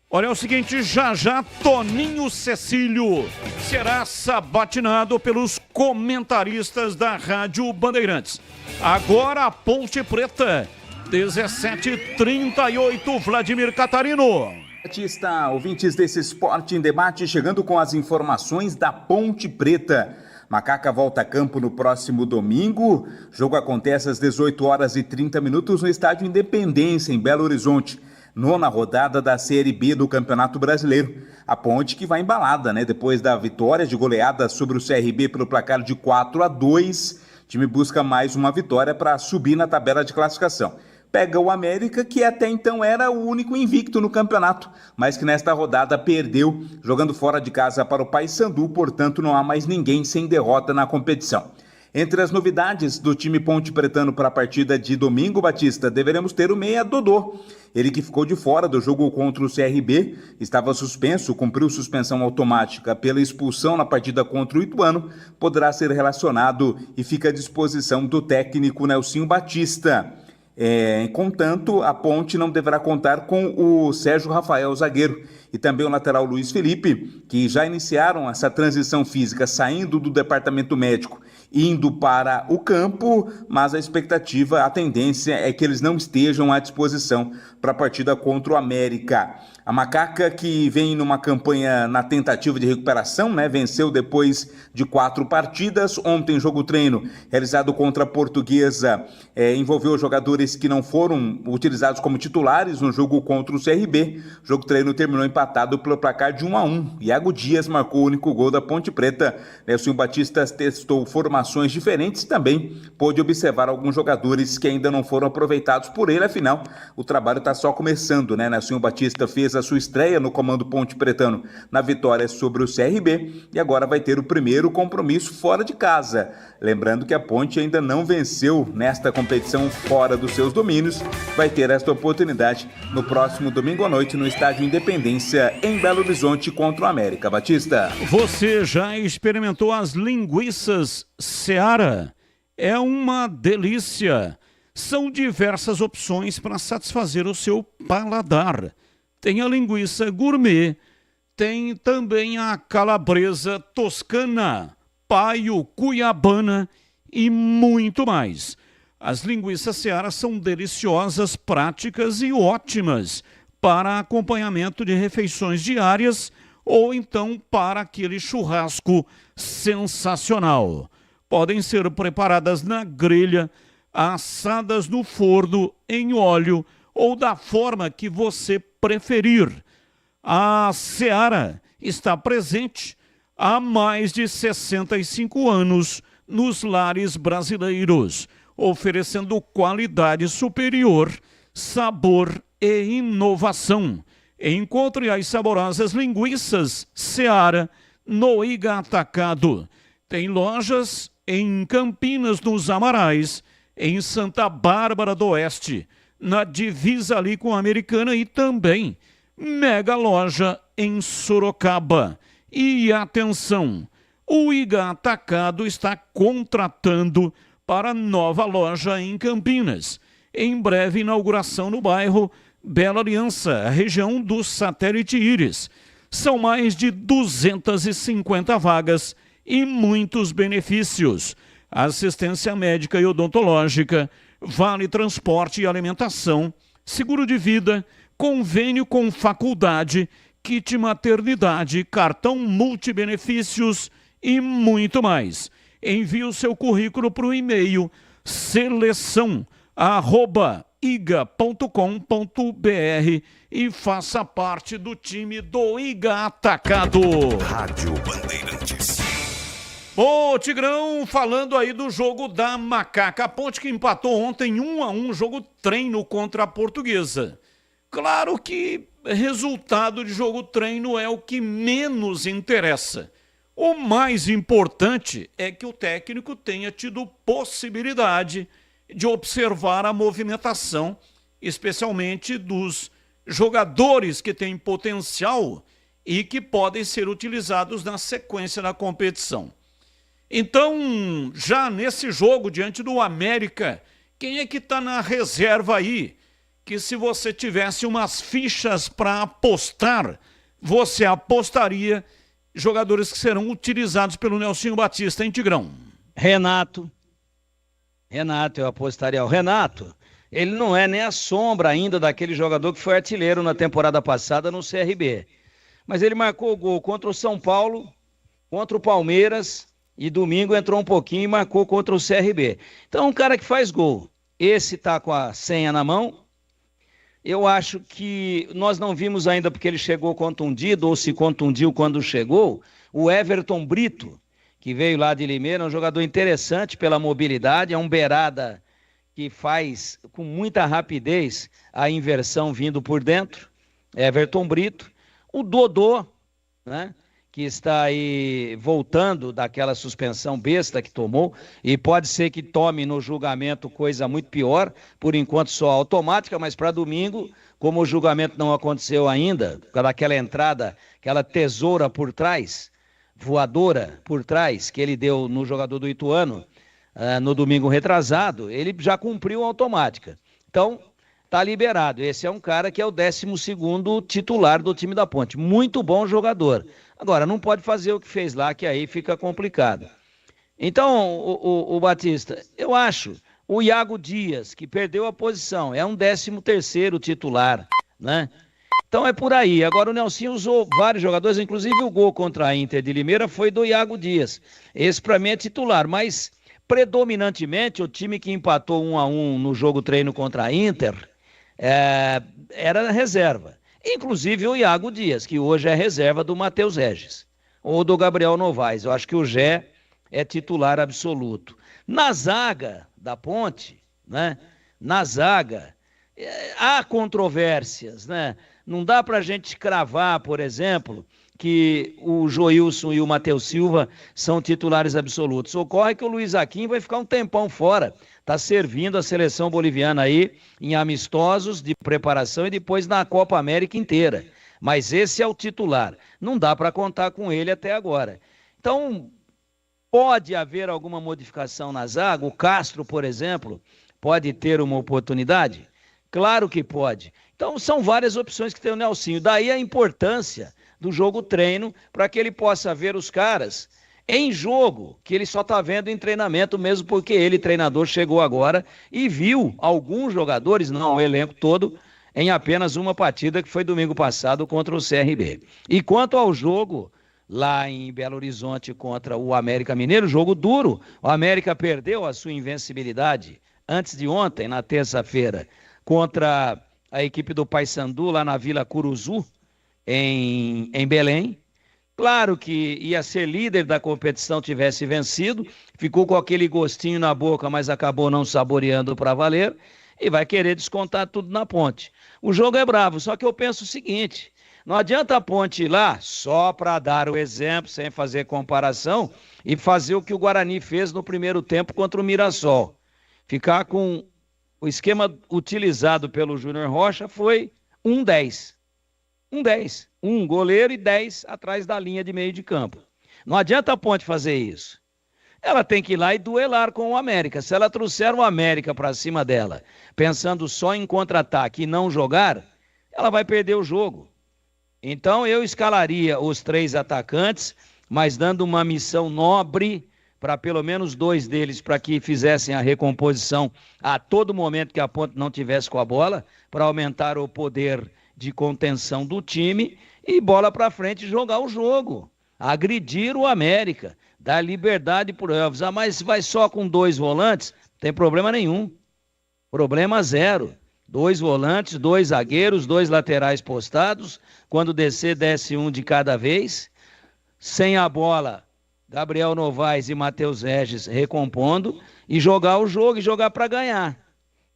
Olha, é o seguinte, já Toninho Cecílio será sabatinado pelos comentaristas da Rádio Bandeirantes. Agora a Ponte Preta, 17h38, Vladimir Catarino. Batista, ouvintes desse Esporte em Debate, chegando com as informações da Ponte Preta. Macaca volta a campo no próximo domingo. O jogo acontece às 18h30 no Estádio Independência, em Belo Horizonte. 9ª rodada da Série B do Campeonato Brasileiro. A Ponte que vai embalada, né? Depois da vitória de goleada sobre o CRB pelo placar de 4-2, o time busca mais uma vitória para subir na tabela de classificação. Pega o América, que até então era o único invicto no campeonato, mas que nesta rodada perdeu, jogando fora de casa para o Paysandu, portanto não há mais ninguém sem derrota na competição. Entre as novidades do time Ponte Pretano para a partida de domingo, Batista, deveremos ter o meia Dodô. Ele que ficou de fora do jogo contra o CRB, estava suspenso, cumpriu suspensão automática pela expulsão na partida contra o Ituano, poderá ser relacionado e fica à disposição do técnico Nelsinho Batista. Contanto, a Ponte não deverá contar com o Sérgio Rafael, zagueiro, e também o lateral Luiz Felipe, que já iniciaram essa transição física, saindo do departamento médico, indo para o campo, mas a expectativa, a tendência é que eles não estejam à disposição para a partida contra o América. A Macaca, que vem numa campanha na tentativa de recuperação, né? Venceu depois de 4 partidas. Ontem, jogo treino realizado contra a Portuguesa envolveu jogadores que não foram utilizados como titulares no jogo contra o CRB. O jogo treino terminou empatado pelo placar de 1-1. Iago Dias marcou o único gol da Ponte Preta. Nelson Batista testou formações diferentes e também pôde observar alguns jogadores que ainda não foram aproveitados por ele. Afinal, o trabalho está só começando, né? Nelson Batista fez a sua estreia no comando Ponte Pretano na vitória sobre o CRB e agora vai ter o primeiro compromisso fora de casa. Lembrando que a Ponte ainda não venceu nesta competição fora dos seus domínios, vai ter esta oportunidade no próximo domingo à noite no Estádio Independência em Belo Horizonte contra o América. Batista. Você já experimentou as linguiças Seara? É uma delícia. São diversas opções para satisfazer o seu paladar. Tem a linguiça gourmet, tem também a calabresa toscana, paio, cuiabana e muito mais. As linguiças Seara são deliciosas, práticas e ótimas para acompanhamento de refeições diárias ou então para aquele churrasco sensacional. Podem ser preparadas na grelha, assadas no forno, em óleo ou da forma que você preferir. A Seara está presente há mais de 65 anos nos lares brasileiros, oferecendo qualidade superior, sabor e inovação. Encontre as saborosas linguiças Seara no Iga Atacado. Tem lojas em Campinas, nos Amarais, em Santa Bárbara do Oeste, na divisa ali com a Americana e também mega loja em Sorocaba. E atenção, o Iga Atacado está contratando para nova loja em Campinas. Em breve inauguração no bairro Bela Aliança, região do Satélite Íris. São mais de 250 vagas e muitos benefícios. Assistência médica e odontológica, vale transporte e alimentação, seguro de vida, convênio com faculdade, kit maternidade, cartão multibenefícios e muito mais. Envie o seu currículo para o e-mail seleção@iga.com.br e faça parte do time do Iga Atacado. Rádio Bandeirantes. Ô, Tigrão, falando aí do jogo da Macaca, a Ponte que empatou ontem 1-1, jogo treino contra a Portuguesa. Claro que resultado de jogo treino é o que menos interessa. O mais importante é que o técnico tenha tido possibilidade de observar a movimentação, especialmente dos jogadores que têm potencial e que podem ser utilizados na sequência da competição. Então, já nesse jogo, diante do América, quem é que está na reserva aí? Que se você tivesse umas fichas para apostar, você apostaria jogadores que serão utilizados pelo Nelsinho Batista, hein, Tigrão? Renato, eu apostaria. O Renato, ele não é nem a sombra ainda daquele jogador que foi artilheiro na temporada passada no CRB. Mas ele marcou o gol contra o São Paulo, contra o Palmeiras, e domingo entrou um pouquinho e marcou contra o CRB. Então, um cara que faz gol, esse tá com a senha na mão. Eu acho que nós não vimos ainda porque ele chegou contundido ou se contundiu quando chegou, o Everton Brito, que veio lá de Limeira, é um jogador interessante pela mobilidade, é um beirada que faz com muita rapidez a inversão vindo por dentro, Everton Brito. O Dodô, né, que está aí voltando daquela suspensão besta que tomou, e pode ser que tome no julgamento coisa muito pior, por enquanto só automática, mas para domingo, como o julgamento não aconteceu ainda, daquela entrada, aquela tesoura por trás, voadora por trás, que ele deu no jogador do Ituano, no domingo retrasado, ele já cumpriu a automática. Então, tá liberado. Esse é um cara que é o 12º titular do time da Ponte. Muito bom jogador. Agora, não pode fazer o que fez lá, que aí fica complicado. Então, o Batista, eu acho, o Iago Dias, que perdeu a posição, é um 13º titular, né? Então é por aí. Agora o Nelsinho usou vários jogadores, inclusive o gol contra a Inter de Limeira foi do Iago Dias. Esse para mim é titular, mas predominantemente o time que empatou 1-1 no jogo treino contra a Inter era reserva. Inclusive o Iago Dias, que hoje é reserva do Matheus Regis, ou do Gabriel Novaes. Eu acho que o Gé é titular absoluto. Na zaga da Ponte, né? Na zaga, há controvérsias, né? Não dá pra gente cravar, por exemplo, que o Joilson e o Matheus Silva são titulares absolutos. Ocorre que o Luiz Aquim vai ficar um tempão fora. Está servindo a seleção boliviana aí em amistosos de preparação e depois na Copa América inteira. Mas esse é o titular. Não dá para contar com ele até agora. Então, pode haver alguma modificação na zaga? O Castro, por exemplo, pode ter uma oportunidade? Claro que pode. Então, são várias opções que tem o Nelsinho. Daí a importância do jogo treino para que ele possa ver os caras em jogo, que ele só está vendo em treinamento mesmo, porque ele, treinador, chegou agora e viu alguns jogadores, não o elenco todo, em apenas uma partida que foi domingo passado contra o CRB. E quanto ao jogo lá em Belo Horizonte contra o América Mineiro, jogo duro, o América perdeu a sua invencibilidade antes de ontem, na terça-feira, contra a equipe do Paysandu lá na Vila Curuzu, em Belém. Claro que ia ser líder da competição tivesse vencido, ficou com aquele gostinho na boca, mas acabou não saboreando para valer, e vai querer descontar tudo na Ponte. O jogo é bravo, só que eu penso o seguinte, não adianta a Ponte ir lá só para dar o exemplo, sem fazer comparação, e fazer o que o Guarani fez no primeiro tempo contra o Mirassol. Ficar com o esquema utilizado pelo Júnior Rocha foi 1-10. 10. Um goleiro e 10 atrás da linha de meio de campo. Não adianta a Ponte fazer isso. Ela tem que ir lá e duelar com o América. Se ela trouxer o América para cima dela, pensando só em contra-ataque e não jogar, ela vai perder o jogo. Então eu escalaria os 3 atacantes, mas dando uma missão nobre para pelo menos 2 deles, para que fizessem a recomposição a todo momento que a Ponte não tivesse com a bola, para aumentar o poder de contenção do time e bola para frente e jogar o jogo. Agredir o América, dar liberdade para o Elvis. Mas vai só com 2 volantes? Não tem problema nenhum. Problema zero. 2 volantes, 2 zagueiros, 2 laterais postados. Quando descer, desce um de cada vez. Sem a bola, Gabriel Novaes e Matheus Regis recompondo e jogar o jogo e jogar para ganhar.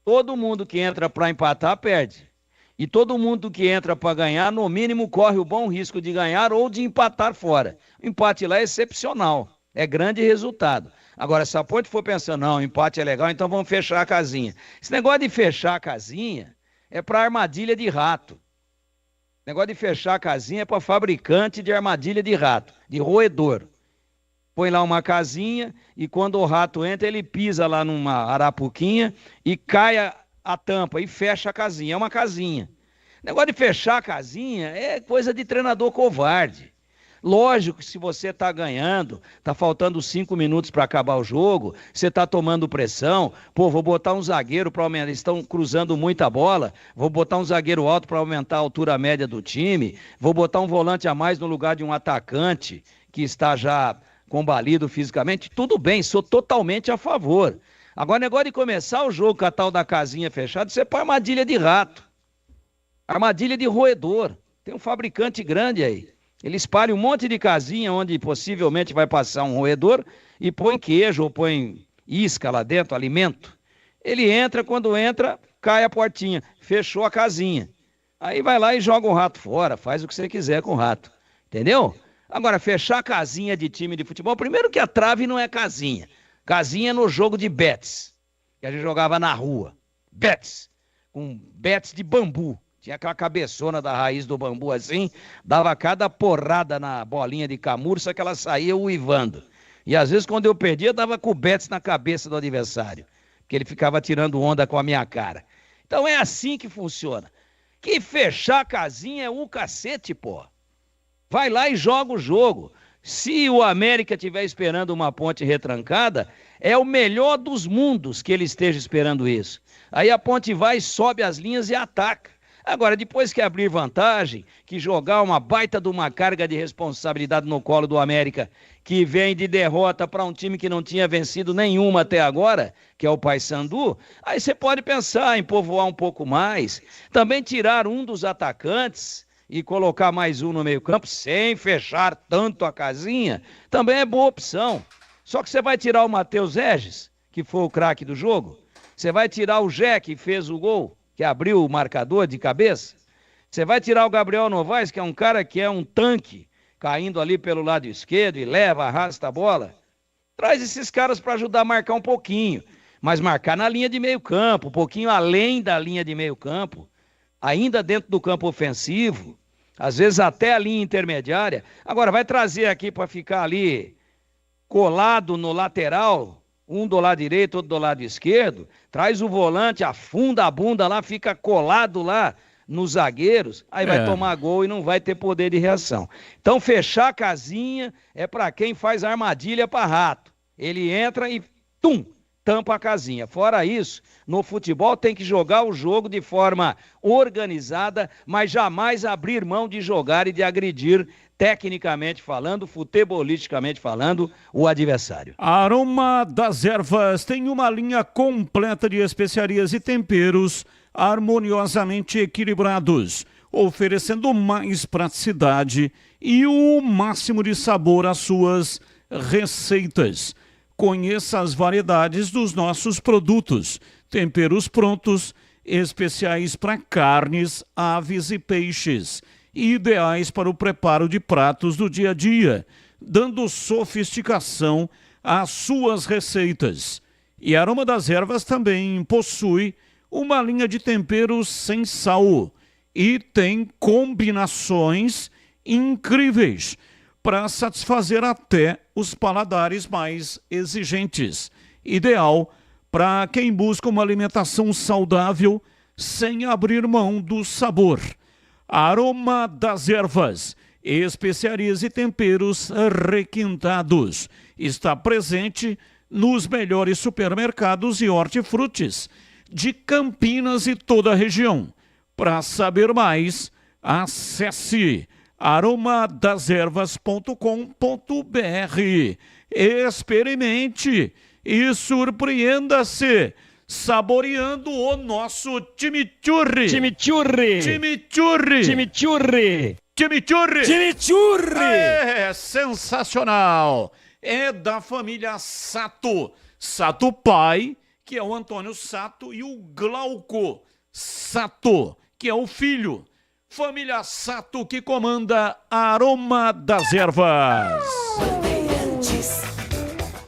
Todo mundo que entra para empatar perde. E todo mundo que entra para ganhar, no mínimo, corre o bom risco de ganhar ou de empatar fora. O empate lá é excepcional, é grande resultado. Agora, se a Ponte for pensando, não, o empate é legal, então vamos fechar a casinha. Esse negócio de fechar a casinha é para armadilha de rato. O negócio de fechar a casinha é para fabricante de armadilha de rato, de roedor. Põe lá uma casinha e quando o rato entra, ele pisa lá numa arapuquinha e cai a tampa e fecha a casinha. É uma casinha. Negócio de fechar a casinha é coisa de treinador covarde. Lógico que se você está ganhando, está faltando 5 minutos para acabar o jogo, você está tomando pressão, vou botar um zagueiro para aumentar, eles estão cruzando muita bola, vou botar um zagueiro alto para aumentar a altura média do time, vou botar um volante a mais no lugar de um atacante que está já combalido fisicamente, tudo bem, sou totalmente a favor. Agora, negócio de começar o jogo com a tal da casinha fechada, você põe armadilha de rato, armadilha de roedor. Tem um fabricante grande aí. Ele espalha um monte de casinha onde possivelmente vai passar um roedor e põe queijo ou põe isca lá dentro, alimento. Ele entra, quando entra, cai a portinha, fechou a casinha. Aí vai lá e joga o rato fora, faz o que você quiser com o rato. Entendeu? Agora, fechar casinha de time de futebol, primeiro que a trave não é casinha. Casinha é no jogo de bets, que a gente jogava na rua. Bets, com bets de bambu. Tinha aquela cabeçona da raiz do bambu assim, dava cada porrada na bolinha de camurça que ela saía uivando. E às vezes quando eu perdia, dava com o bets na cabeça do adversário, porque ele ficava tirando onda com a minha cara. Então é assim que funciona. Que fechar a casinha é um cacete, pô. Vai lá e joga o jogo. Se o América estiver esperando uma ponte retrancada, é o melhor dos mundos que ele esteja esperando isso. Aí a ponte vai, sobe as linhas e ataca. Agora, depois que abrir vantagem, que jogar uma baita de uma carga de responsabilidade no colo do América, que vem de derrota para um time que não tinha vencido nenhuma até agora, que é o Paysandu, aí você pode pensar em povoar um pouco mais, também tirar um dos atacantes e colocar mais um no meio-campo, sem fechar tanto a casinha, também é boa opção. Só que você vai tirar o Matheus Regis, que foi o craque do jogo, você vai tirar o Jé, que fez o gol, que abriu o marcador de cabeça, você vai tirar o Gabriel Novaes, que é um cara que é um tanque, caindo ali pelo lado esquerdo e leva, arrasta a bola. Traz esses caras para ajudar a marcar um pouquinho, mas marcar na linha de meio campo, um pouquinho além da linha de meio campo, ainda dentro do campo ofensivo, às vezes até a linha intermediária. Agora vai trazer aqui para ficar ali colado no lateral, um do lado direito, outro do lado esquerdo, traz o volante, afunda a bunda lá, fica colado lá nos zagueiros, aí vai tomar gol e não vai ter poder de reação. Então fechar a casinha é para quem faz armadilha para rato. Ele entra e tampa a casinha. Fora isso, no futebol tem que jogar o jogo de forma organizada, mas jamais abrir mão de jogar e de agredir, tecnicamente falando, futebolisticamente falando, o adversário. A Aroma das Ervas tem uma linha completa de especiarias e temperos harmoniosamente equilibrados, oferecendo mais praticidade e o máximo de sabor às suas receitas. Conheça as variedades dos nossos produtos, temperos prontos, especiais para carnes, aves e peixes, ideais para o preparo de pratos do dia a dia, dando sofisticação às suas receitas. E a Aroma das Ervas também possui uma linha de temperos sem sal e tem combinações incríveis para satisfazer até os paladares mais exigentes. Ideal para quem busca uma alimentação saudável sem abrir mão do sabor. Aroma das Ervas, especiarias e temperos requintados. Está presente nos melhores supermercados e hortifrutis de Campinas e toda a região. Para saber mais, acesse aromadeservas.com.br. Experimente e surpreenda-se saboreando o nosso chimichurri. Chimichurri. Chimichurri. Chimichurri. Chimichurri. Chimichurri. É sensacional. É da família Sato. Sato pai, que é o Antônio Sato, e o Glauco Sato, que é o filho. Família Sato que comanda a Aroma das Ervas.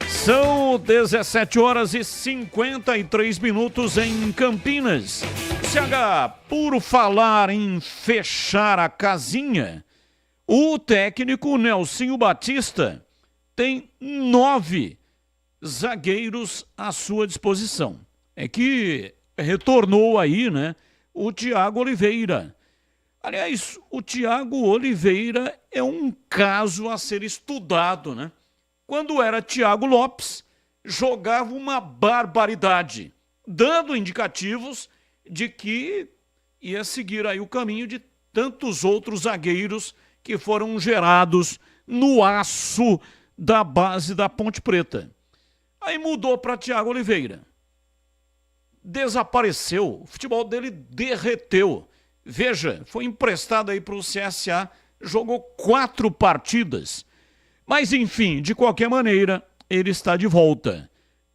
São 17 horas e 53 minutos em Campinas. CH, por falar em fechar a casinha, o técnico Nelsinho Batista tem 9 zagueiros à sua disposição. É que retornou aí, né, o Thiago Oliveira. Aliás, o Thiago Oliveira é um caso a ser estudado, né? Quando era Thiago Lopes, jogava uma barbaridade, dando indicativos de que ia seguir aí o caminho de tantos outros zagueiros que foram gerados no aço da base da Ponte Preta. Aí mudou para Thiago Oliveira. Desapareceu, o futebol dele derreteu. Veja, foi emprestado aí para o CSA, jogou 4 partidas. Mas enfim, de qualquer maneira, ele está de volta.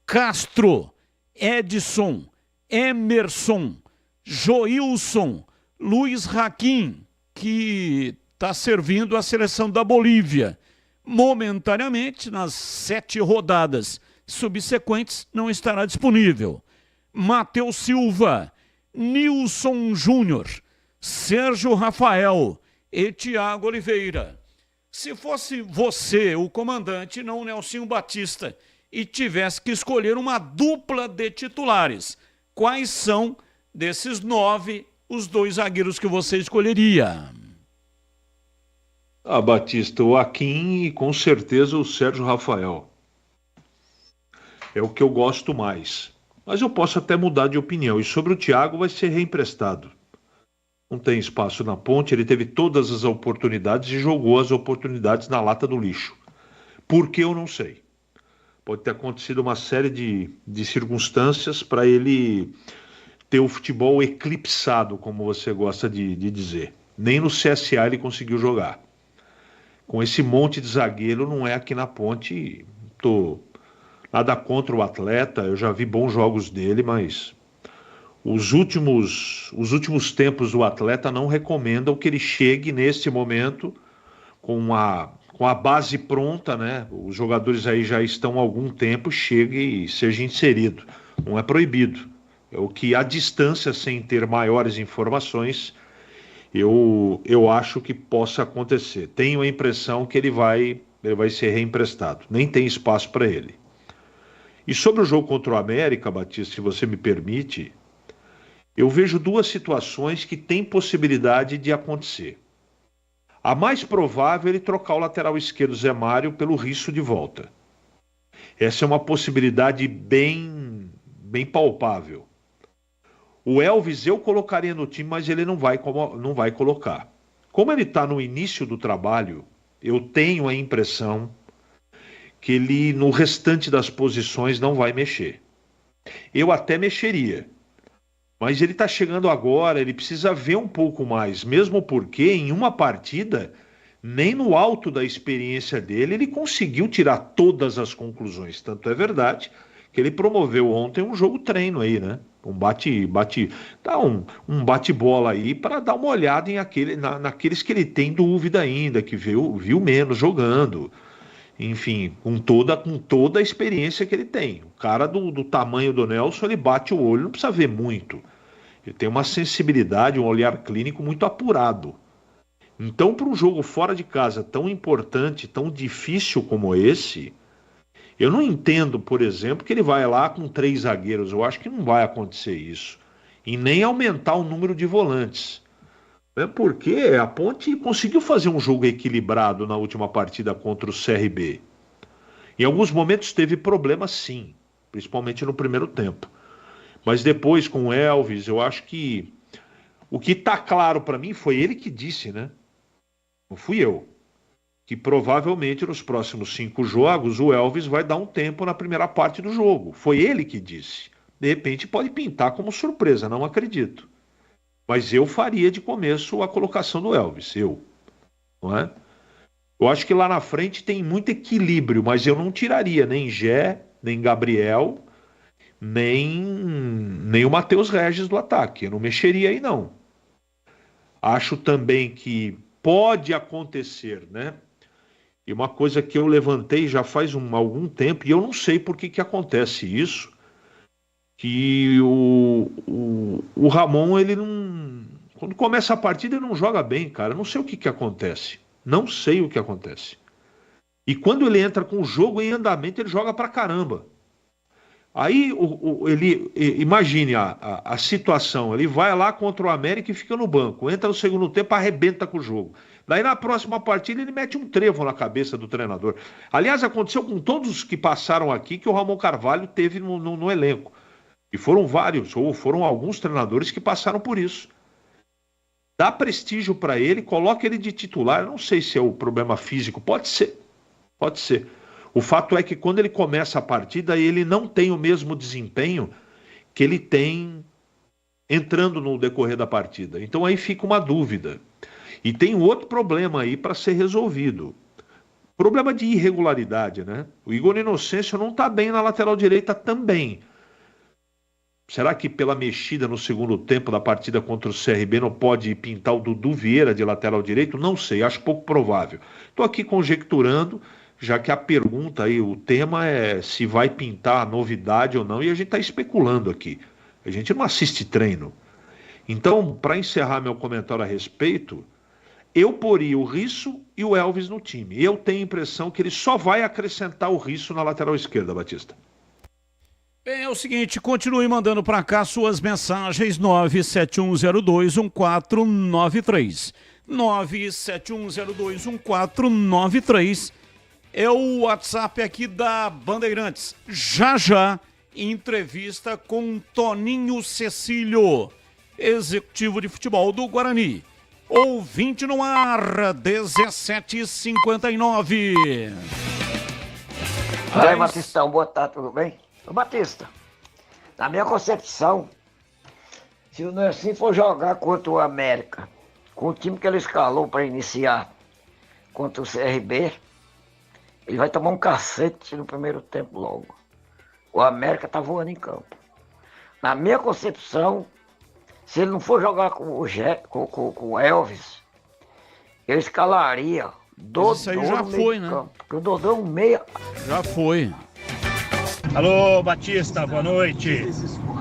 Castro, Edson, Emerson, Joilson, Luiz Raquim, que está servindo a seleção da Bolívia. Momentaneamente, nas 7 rodadas subsequentes, não estará disponível. Matheus Silva, Nilson Júnior, Sérgio Rafael e Thiago Oliveira. Se fosse você, o comandante, não o Nelsinho Batista, e tivesse que escolher uma dupla de titulares, quais são, desses 9, os 2 zagueiros que você escolheria? Batista, o Akin e com certeza o Sérgio Rafael. É o que eu gosto mais. Mas eu posso até mudar de opinião. E sobre o Thiago, vai ser reemprestado. Não tem espaço na ponte, ele teve todas as oportunidades e jogou as oportunidades na lata do lixo. Por que eu não sei? Pode ter acontecido uma série de circunstâncias para ele ter o futebol eclipsado, como você gosta de dizer. Nem no CSA ele conseguiu jogar. Com esse monte de zagueiro, não é aqui na ponte. Nada contra o atleta, eu já vi bons jogos dele, mas os últimos tempos do atleta não recomendam que ele chegue neste momento com a base pronta, né? Os jogadores aí já estão há algum tempo, chegue e seja inserido. Não é proibido. É o que, à distância, sem ter maiores informações, eu acho que possa acontecer. Tenho a impressão que ele vai ser reemprestado. Nem tem espaço para ele. E sobre o jogo contra o América, Batista, se você me permite, eu vejo 2 situações que têm possibilidade de acontecer. A mais provável é ele trocar o lateral esquerdo Zé Mário pelo Risso de volta. Essa é uma possibilidade bem palpável. O Elvis eu colocaria no time, mas ele não vai colocar. Como ele está no início do trabalho, eu tenho a impressão que ele, no restante das posições, não vai mexer. Eu até mexeria. Mas ele está chegando agora, ele precisa ver um pouco mais. Mesmo porque, em uma partida, nem no alto da experiência dele, ele conseguiu tirar todas as conclusões. Tanto é verdade que ele promoveu ontem um jogo treino aí, né? Um bate-bola aí para dar uma olhada naqueles que ele tem dúvida ainda, que viu menos jogando. Enfim, com toda a experiência que ele tem. O cara do tamanho do Nelson, ele bate o olho, não precisa ver muito. Ele tem uma sensibilidade, um olhar clínico muito apurado. Então, para um jogo fora de casa tão importante, tão difícil como esse, eu não entendo, por exemplo, que ele vai lá com 3 zagueiros. Eu acho que não vai acontecer isso. E nem aumentar o número de volantes. Porque a Ponte conseguiu fazer um jogo equilibrado na última partida contra o CRB. Em alguns momentos teve problemas, sim, principalmente no primeiro tempo. Mas depois, com o Elvis, eu acho que o que está claro para mim foi ele que disse, né? Não fui eu. Que provavelmente nos próximos 5 jogos o Elvis vai dar um tempo na primeira parte do jogo. Foi ele que disse. De repente pode pintar como surpresa, não acredito. Mas eu faria de começo a colocação do Elvis, não é? Eu acho que lá na frente tem muito equilíbrio, mas eu não tiraria nem Gé, nem Gabriel, nem o Matheus Regis do ataque. Eu não mexeria aí, não. Acho também que pode acontecer, né? E uma coisa que eu levantei já faz algum tempo, e eu não sei por que acontece isso, que o Ramon, ele não... Quando começa a partida, ele não joga bem, cara. Eu não sei o que acontece. Não sei o que acontece. E quando ele entra com o jogo em andamento, ele joga pra caramba. Aí, imagine a situação. Ele vai lá contra o América e fica no banco. Entra no segundo tempo, arrebenta com o jogo. Daí, na próxima partida, ele mete um trevo na cabeça do treinador. Aliás, aconteceu com todos os que passaram aqui, que o Ramon Carvalho teve no elenco. E foram vários, ou foram alguns treinadores que passaram por isso. Dá prestígio para ele, coloca ele de titular. Eu não sei se é o problema físico, pode ser. O fato é que quando ele começa a partida, ele não tem o mesmo desempenho que ele tem entrando no decorrer da partida. Então aí fica uma dúvida. E tem outro problema aí para ser resolvido. Problema de irregularidade, né? O Igor Inocêncio não está bem na lateral direita também. Será que pela mexida no segundo tempo da partida contra o CRB não pode pintar o Dudu Vieira de lateral direito? Não sei, acho pouco provável. Estou aqui conjecturando, já que a pergunta aí, o tema é se vai pintar a novidade ou não, e a gente está especulando aqui. A gente não assiste treino. Então, para encerrar meu comentário a respeito, eu poria o Risso e o Elvis no time. Eu tenho a impressão que ele só vai acrescentar o Risso na lateral esquerda, Batista. Bem, é o seguinte, continue mandando para cá suas mensagens, 971021493. 971021493 é o WhatsApp aqui da Bandeirantes. Já, entrevista com Toninho Cecílio, executivo de futebol do Guarani. Ouvinte no ar, 17h59. E aí, Batistão, boa tarde, tudo bem? Ô Batista, na minha concepção, se o Nelson for jogar contra o América, com o time que ele escalou para iniciar contra o CRB, ele vai tomar um cacete no primeiro tempo logo. O América tá voando em campo. Na minha concepção, se ele não for jogar com o Elvis, eu escalaria Dodô. Isso aí já foi, né? Porque o Dodô é um meia. Já foi. Alô, Batista, boa noite.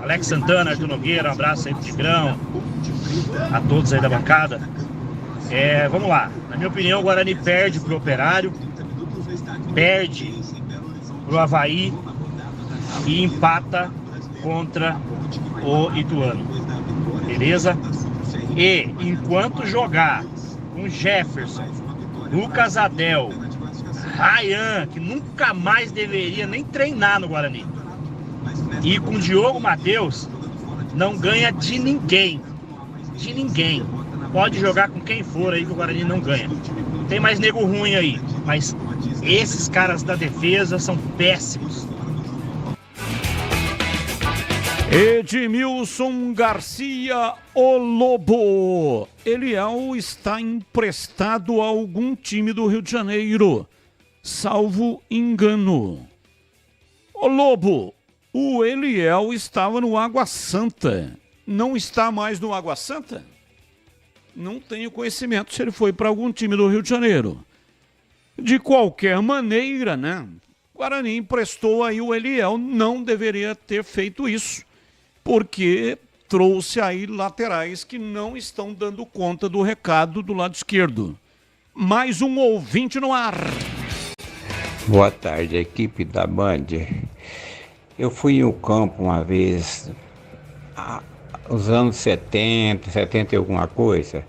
Alex Santana, Arthur Nogueira, um abraço aí pro Tigrão, a todos aí da bancada. Vamos lá. Na minha opinião, o Guarani perde pro Operário, perde pro Avaí e empata contra o Ituano. Beleza? E enquanto jogar com Jefferson, Lucas Adel, Ryan, que nunca mais deveria nem treinar no Guarani, e com Diogo Matheus, não ganha de ninguém. De ninguém. Pode jogar com quem for aí que o Guarani não ganha. Tem mais nego ruim aí, mas esses caras da defesa são péssimos. Edmilson Garcia, o Lobo. Eliel está emprestado a algum time do Rio de Janeiro, salvo engano. O Lobo, o Eliel estava no Água Santa. Não está mais no Água Santa? Não tenho conhecimento se ele foi para algum time do Rio de Janeiro. De qualquer maneira, né? O Guarani emprestou aí o Eliel, não deveria ter feito isso, porque trouxe aí laterais que não estão dando conta do recado do lado esquerdo. Mais um ouvinte no ar. Boa tarde, equipe da Band. Eu fui no campo uma vez, nos anos 70 e alguma coisa,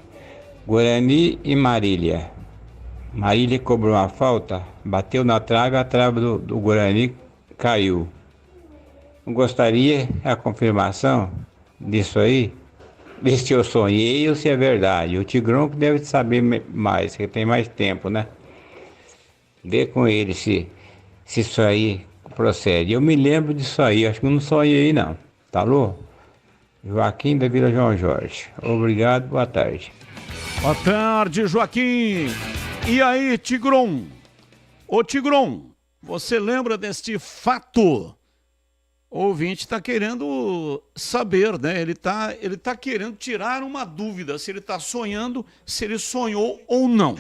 Guarani e Marília. Marília cobrou uma falta, bateu na trave, a trave do Guarani caiu. Gostaria a confirmação disso aí, ver se eu sonhei ou se é verdade. O Tigrão que deve saber mais, que tem mais tempo, né? Vê com ele se isso aí procede. Eu me lembro disso aí, acho que eu não sonhei não. Tá alô? Joaquim da Vila João Jorge. Obrigado, boa tarde. Boa tarde, Joaquim. E aí, Tigron? Ô, Tigron, você lembra deste fato? O ouvinte está querendo saber, né? Ele tá querendo tirar uma dúvida, se ele está sonhando, se ele sonhou ou não.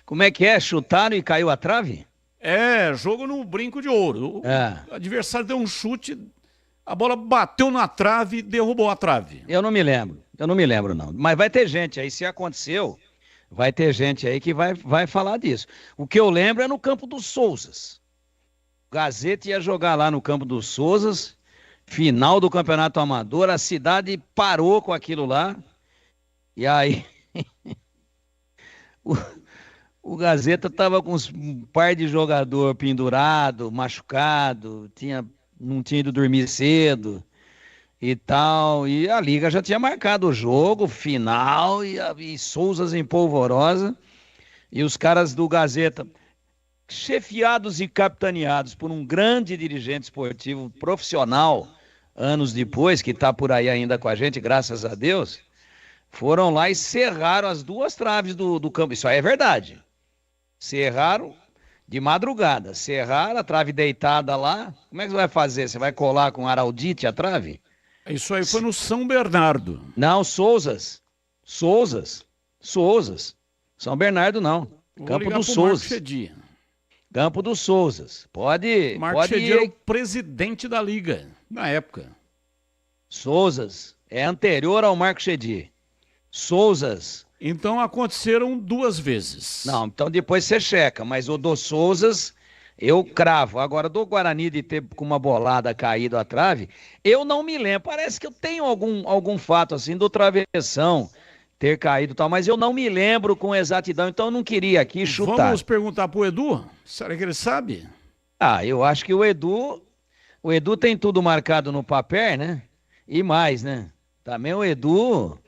Como é que é? Chutaram e caiu a trave? Jogo no brinco de ouro. O adversário deu um chute, a bola bateu na trave e derrubou a trave. Eu não me lembro não. Mas vai ter gente aí, se aconteceu, vai ter gente aí que vai falar disso. O que eu lembro é no campo dos Souzas. Gazeta ia jogar lá no campo dos Souzas, final do Campeonato Amador, a cidade parou com aquilo lá, e aí o Gazeta tava com um par de jogador pendurado, machucado, não tinha ido dormir cedo e tal, e a Liga já tinha marcado o jogo, final, e Souzas em polvorosa, e os caras do Gazeta, chefiados e capitaneados por um grande dirigente esportivo profissional, anos depois, que está por aí ainda com a gente, graças a Deus, foram lá e cerraram as duas traves do campo. Isso aí é verdade. Cerraram de madrugada, cerraram a trave deitada lá. Como é que você vai fazer? Você vai colar com araldite a trave? Isso aí foi no São Bernardo. Não, Souzas. São Bernardo não. Campo dos Souzas. Campo dos Souzas. Pode Marco era o presidente da liga na época. Souzas. É anterior ao Marco Chedi. Souzas. Então aconteceram 2 vezes. Não, então depois você checa. Mas o do Souzas, eu cravo. Agora, do Guarani de ter com uma bolada caído à trave, eu não me lembro. Parece que eu tenho algum fato assim do travessão ter caído e tal, mas eu não me lembro com exatidão, então eu não queria aqui chutar. Vamos perguntar pro Edu? Será que ele sabe? Eu acho que o Edu tem tudo marcado no papel, né? E mais, né? Também o Edu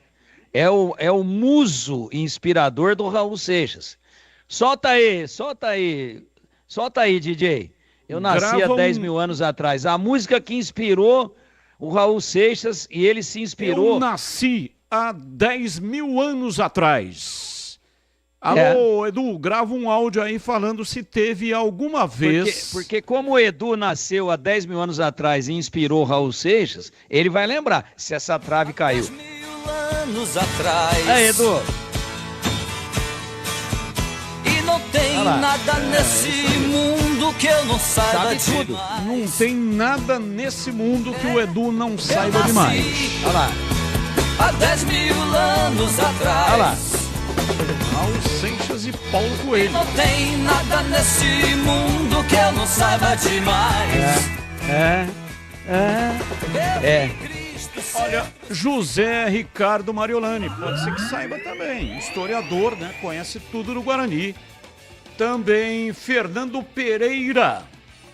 é o muso inspirador do Raul Seixas. Solta aí, DJ. Eu nasci há 10 mil anos atrás. A música que inspirou o Raul Seixas e ele se inspirou... Eu nasci há 10 mil anos atrás. Alô, Edu, grava um áudio aí falando se teve alguma vez... Porque como o Edu nasceu há 10 mil anos atrás e inspirou Raul Seixas, ele vai lembrar se essa trave caiu. 10 mil anos atrás. Aí, Edu. E não tem nada nesse mundo que eu não saiba demais. Não tem nada nesse mundo que o Edu não saiba demais. Olha lá. Há 10 mil anos atrás. Olha lá. Raul Seixas e Paulo Coelho. Não tem nada nesse mundo que eu não saiba demais. Olha, José Ricardo Mariolani, pode ser que saiba também. Historiador, né? Conhece tudo do Guarani. Também Fernando Pereira,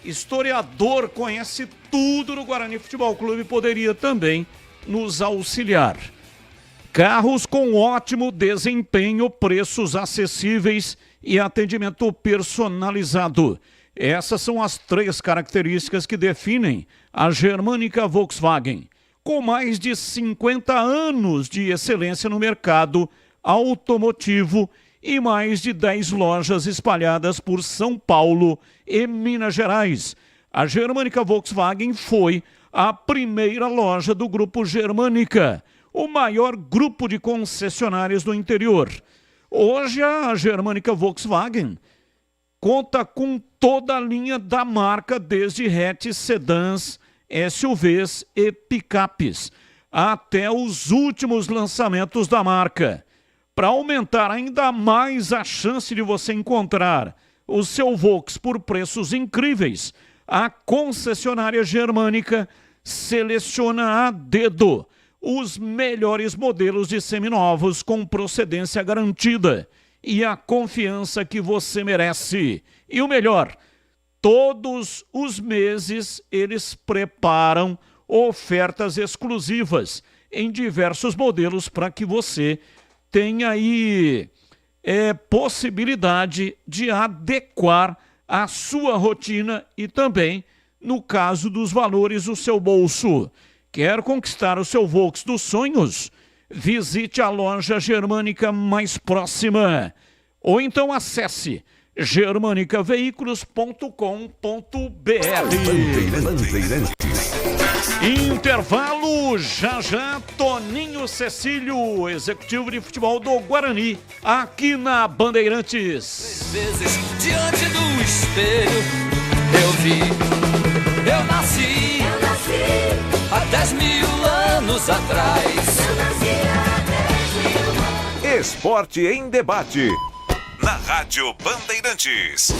historiador, conhece tudo do Guarani Futebol Clube, poderia também nos auxiliar. Carros com ótimo desempenho, preços acessíveis e atendimento personalizado. Essas são as 3 características que definem a Germânica Volkswagen. Com mais de 50 anos de excelência no mercado automotivo e mais de 10 lojas espalhadas por São Paulo e Minas Gerais. A Germânica Volkswagen foi a primeira loja do Grupo Germânica, o maior grupo de concessionárias do interior. Hoje a Germânica Volkswagen conta com toda a linha da marca, desde hatches, sedãs, SUVs e picapes, até os últimos lançamentos da marca. Para aumentar ainda mais a chance de você encontrar o seu Volks por preços incríveis, a concessionária Germânica seleciona a dedo os melhores modelos de seminovos com procedência garantida e a confiança que você merece. E o melhor, todos os meses eles preparam ofertas exclusivas em diversos modelos para que você tenha aí possibilidade de adequar a sua rotina e também, no caso dos valores, o seu bolso. Quer conquistar o seu Volks dos sonhos? Visite a loja Germânica mais próxima. Ou então acesse germanicaveículos.com.br. Intervalo, já, Toninho Cecílio, executivo de futebol do Guarani, aqui na Bandeirantes. 3 vezes diante do espelho eu vi, eu nasci há 10 mil anos atrás. Esporte em debate, na Rádio Bandeirantes.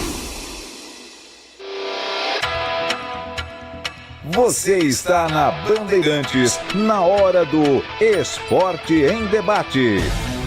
Você está na Bandeirantes, na hora do Esporte em Debate.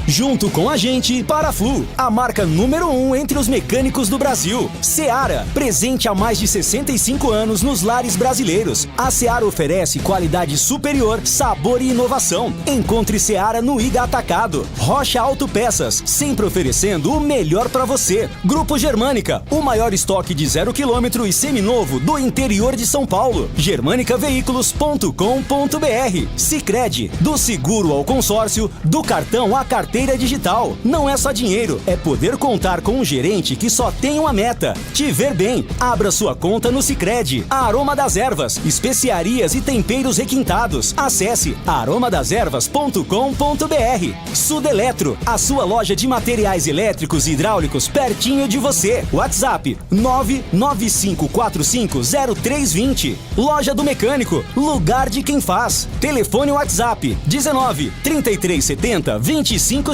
Junto com a gente, Paraflu, a marca número 1 entre os mecânicos do Brasil. Seara, presente há mais de 65 anos nos lares brasileiros. A Seara oferece qualidade superior, sabor e inovação. Encontre Seara no Iga Atacado. Rocha Autopeças, sempre oferecendo o melhor para você. Grupo Germânica, o maior estoque de 0 km e seminovo do interior de São Paulo. germanicaveículos.com.br. Sicredi, do seguro ao consórcio, do cartão à carteira carteira digital. Não é só dinheiro, é poder contar com um gerente que só tem uma meta: te ver bem. Abra sua conta no Sicredi. Aroma das Ervas, especiarias e temperos requintados. Acesse aromadeservas.com.br. Sudeletro, a sua loja de materiais elétricos e hidráulicos pertinho de você. WhatsApp 995450320. Loja do Mecânico, lugar de quem faz. Telefone WhatsApp 19 3370 2550.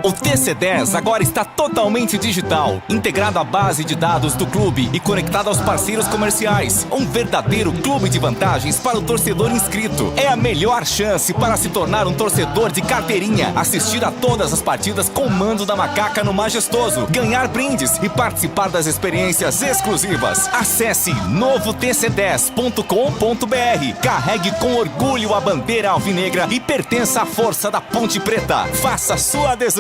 O TC10 agora está totalmente digital, integrado à base de dados do clube e conectado aos parceiros comerciais. Um verdadeiro clube de vantagens para o torcedor inscrito. É a melhor chance para se tornar um torcedor de carteirinha, assistir a todas as partidas com o mando da Macaca no Majestoso, ganhar brindes e participar das experiências exclusivas. Acesse novotc10.com.br. Carregue com orgulho a bandeira alvinegra e pertença à força da Ponte Preta. Faça sua adesão.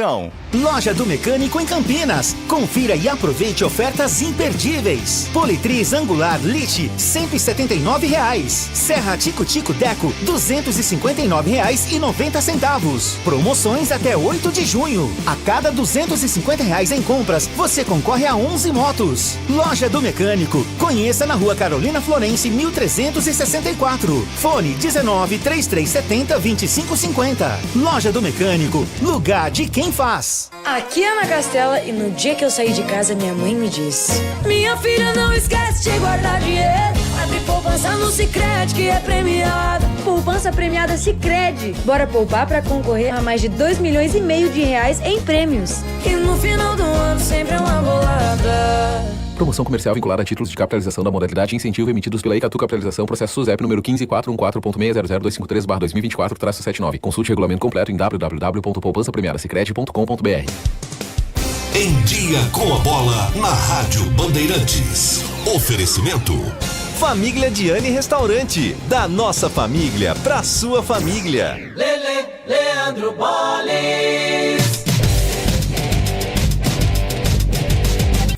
Loja do Mecânico em Campinas. Confira e aproveite ofertas imperdíveis. Politriz Angular Liche, R$ 179,00. Serra Tico-Tico Deco, R$ 259,90. Promoções até 8 de junho. A cada R$ 250,00 em compras, você concorre a 11 motos. Loja do Mecânico. Conheça na Rua Carolina Florence, 1364. Fone 19 3370 2550. Loja do Mecânico. Lugar de quem faz. Aqui é Ana Castela e no dia que eu saí de casa minha mãe me disse: minha filha, não esquece de guardar dinheiro. Abre poupança no Sicredi que é premiado. Poupança premiada Sicredi. Bora poupar pra concorrer a mais de 2,5 milhões de reais em prêmios. E no final do ano sempre é uma bolada. Promoção comercial vinculada a títulos de capitalização da modalidade incentivo emitidos pela Icatu Capitalização, processo SUSEP número 15414.600.253/2024-79. Consulte o regulamento completo em www.poupançapremiadasicredi.com.br. Em Dia com a Bola, na Rádio Bandeirantes. Oferecimento Família Diani Restaurante. Da nossa família pra sua família. Leandro Boles.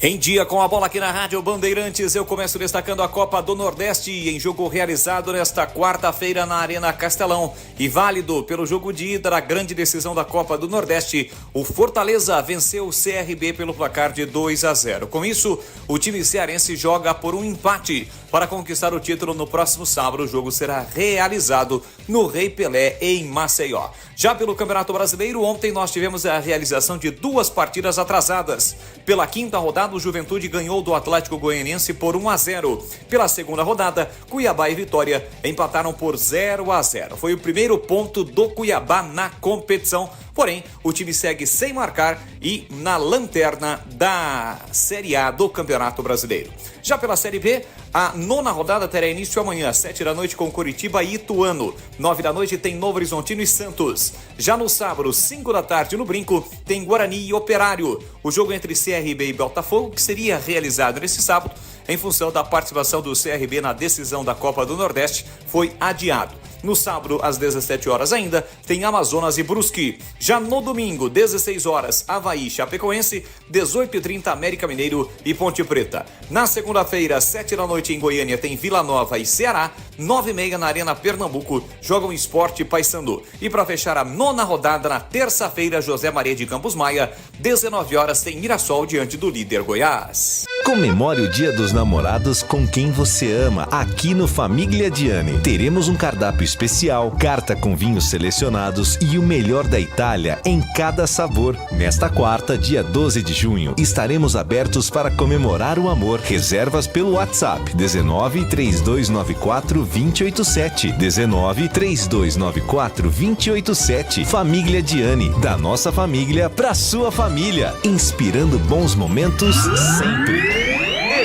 Em Dia com a Bola aqui na Rádio Bandeirantes, eu começo destacando a Copa do Nordeste em jogo realizado nesta quarta-feira na Arena Castelão e válido pelo jogo de ida da grande decisão da Copa do Nordeste. O Fortaleza venceu o CRB pelo placar de 2-0. Com isso, o time cearense joga por um empate para conquistar o título no próximo sábado. O jogo será realizado no Rei Pelé em Maceió. Já pelo Campeonato Brasileiro, ontem nós tivemos a realização de 2 partidas atrasadas. Pela quinta rodada, o Juventude ganhou do Atlético Goianiense por 1-0. Pela segunda rodada, Cuiabá e Vitória empataram por 0-0. Foi o primeiro ponto do Cuiabá na competição. Porém, o time segue sem marcar e na lanterna da Série A do Campeonato Brasileiro. Já pela Série B, a 9ª rodada terá início amanhã, às 7 da noite, com Coritiba e Ituano. 9 da noite tem Novo Horizontino e Santos. Já no sábado, 5 da tarde, no Brinco, tem Guarani e Operário. O jogo entre CRB e Botafogo, que seria realizado nesse sábado, em função da participação do CRB na decisão da Copa do Nordeste, foi adiado. No sábado, às 17 horas ainda, tem Amazonas e Brusque. Já no domingo, 16 horas, Avaí e Chapecoense, 18h30, América Mineiro e Ponte Preta. Na segunda-feira, 7 da noite, em Goiânia, tem Vila Nova e Ceará. 9h30 na Arena Pernambuco, jogam Sport e Paysandu. E para fechar a 9ª rodada, na terça-feira, José Maria de Campos Maia, 19 horas, tem Mirassol diante do líder Goiás. Comemore o Dia dos Namorados com quem você ama, aqui no Família Diani. Teremos um cardápio especial, carta com vinhos selecionados e o melhor da Itália em cada sabor. Nesta quarta, dia 12 de junho, estaremos abertos para comemorar o amor. Reservas pelo WhatsApp 19 3294 287. 19 3294 287. Família Diani, da nossa família pra sua família. Inspirando bons momentos sempre.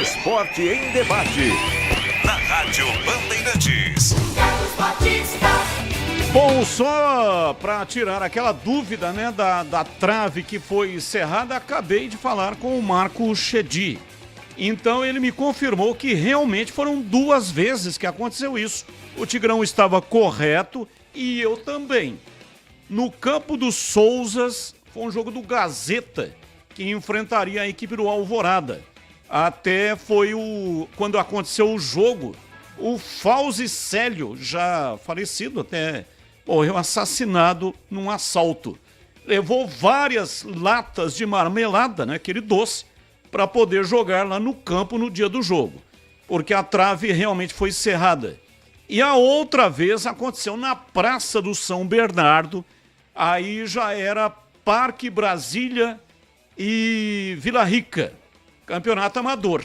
Esporte em debate. Na Rádio Bandeirantes. Bom, só para tirar aquela dúvida, né, da trave que foi cerrada, acabei de falar com o Marco Chedi. Então ele me confirmou que realmente foram 2 vezes que aconteceu isso. O Tigrão estava correto e eu também. No campo dos Souzas, foi um jogo do Gazeta que enfrentaria a equipe do Alvorada. Até foi quando aconteceu o jogo, o Fauzi Célio, já falecido até morreu assassinado num assalto. Levou várias latas de marmelada, né, aquele doce, para poder jogar lá no campo no dia do jogo, porque a trave realmente foi cerrada. E a outra vez aconteceu na Praça do São Bernardo, aí já era Parque Brasília e Vila Rica, campeonato amador.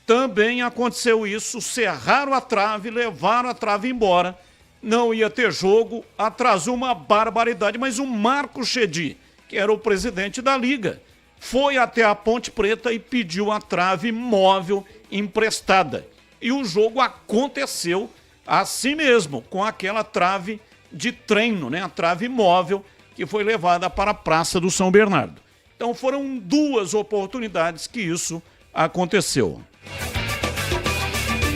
Também aconteceu isso, cerraram a trave, levaram a trave embora, não ia ter jogo, atrasou uma barbaridade, mas o Marco Chedi, que era o presidente da Liga, foi até a Ponte Preta e pediu a trave móvel emprestada. E o jogo aconteceu assim mesmo, com aquela trave de treino, né? A trave móvel que foi levada para a Praça do São Bernardo. Então foram 2 oportunidades que isso aconteceu.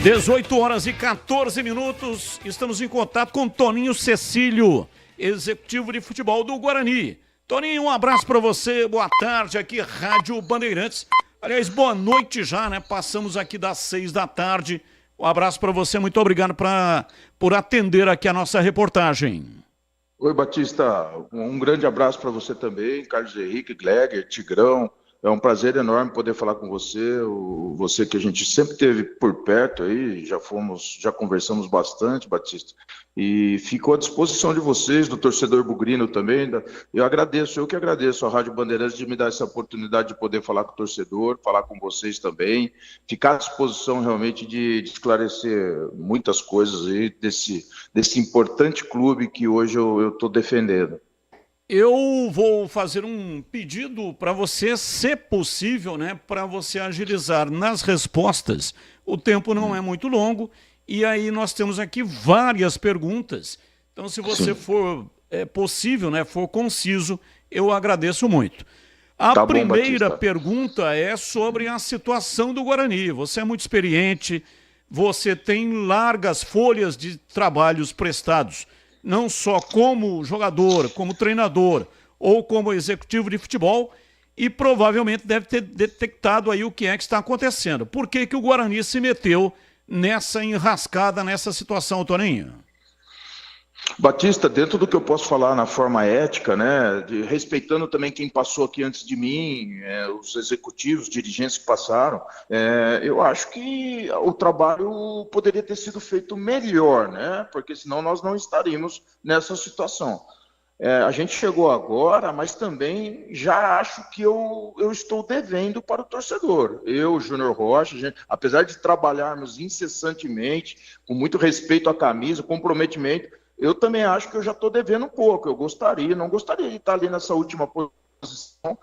18h14, estamos em contato com Toninho Cecílio, executivo de futebol do Guarani. Toninho, um abraço para você, boa tarde, aqui Rádio Bandeirantes. Aliás, boa noite já, né? Passamos aqui das 6 da tarde. Um abraço para você, muito obrigado por atender aqui a nossa reportagem. Oi, Batista, um grande abraço para você também, Carlos Henrique, Gleger, Tigrão. É um prazer enorme poder falar com você, você que a gente sempre teve por perto aí, já conversamos bastante, Batista, e fico à disposição de vocês, do torcedor bugrino também. Eu que agradeço a Rádio Bandeirantes de me dar essa oportunidade de poder falar com o torcedor, falar com vocês também, ficar à disposição realmente de esclarecer muitas coisas aí desse importante clube que hoje eu estou defendendo. Eu vou fazer um pedido para você, se possível, né, para você agilizar nas respostas. O tempo não é muito longo e aí nós temos aqui várias perguntas. Então, se você for possível, né, for conciso, eu agradeço muito. A primeira pergunta é sobre a situação do Guarani. Você é muito experiente, você tem largas folhas de trabalhos prestados, não só como jogador, como treinador ou como executivo de futebol, e provavelmente deve ter detectado aí o que é que está acontecendo. Por que que o Guarani se meteu nessa enrascada, nessa situação, Toninho? Batista, dentro do que eu posso falar na forma ética, né, respeitando também quem passou aqui antes de mim, os executivos, dirigentes que passaram, eu acho que o trabalho poderia ter sido feito melhor, né, porque senão nós não estaríamos nessa situação. A gente chegou agora, mas também já acho que eu estou devendo para o torcedor. Eu, Júnior Rocha, apesar de trabalharmos incessantemente, com muito respeito à camisa, comprometimento, eu também acho que eu já estou devendo um pouco. Eu não gostaria de estar ali nessa última posição.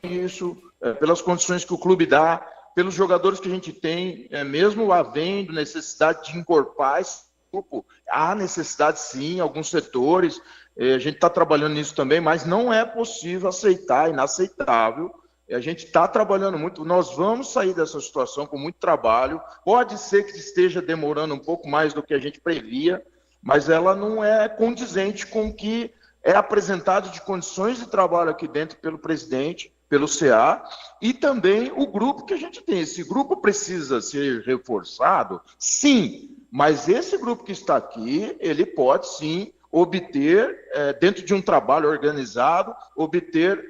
Isso, pelas condições que o clube dá, pelos jogadores que a gente tem, mesmo havendo necessidade de encorpar esse grupo, há necessidade sim, em alguns setores, a gente está trabalhando nisso também, mas não é possível aceitar, inaceitável. A gente está trabalhando muito, nós vamos sair dessa situação com muito trabalho. Pode ser que esteja demorando um pouco mais do que a gente previa, mas ela não é condizente com o que é apresentado de condições de trabalho aqui dentro pelo presidente, pelo CA, e também o grupo que a gente tem. Esse grupo precisa ser reforçado? Sim, mas esse grupo que está aqui, ele pode sim obter, dentro de um trabalho organizado, obter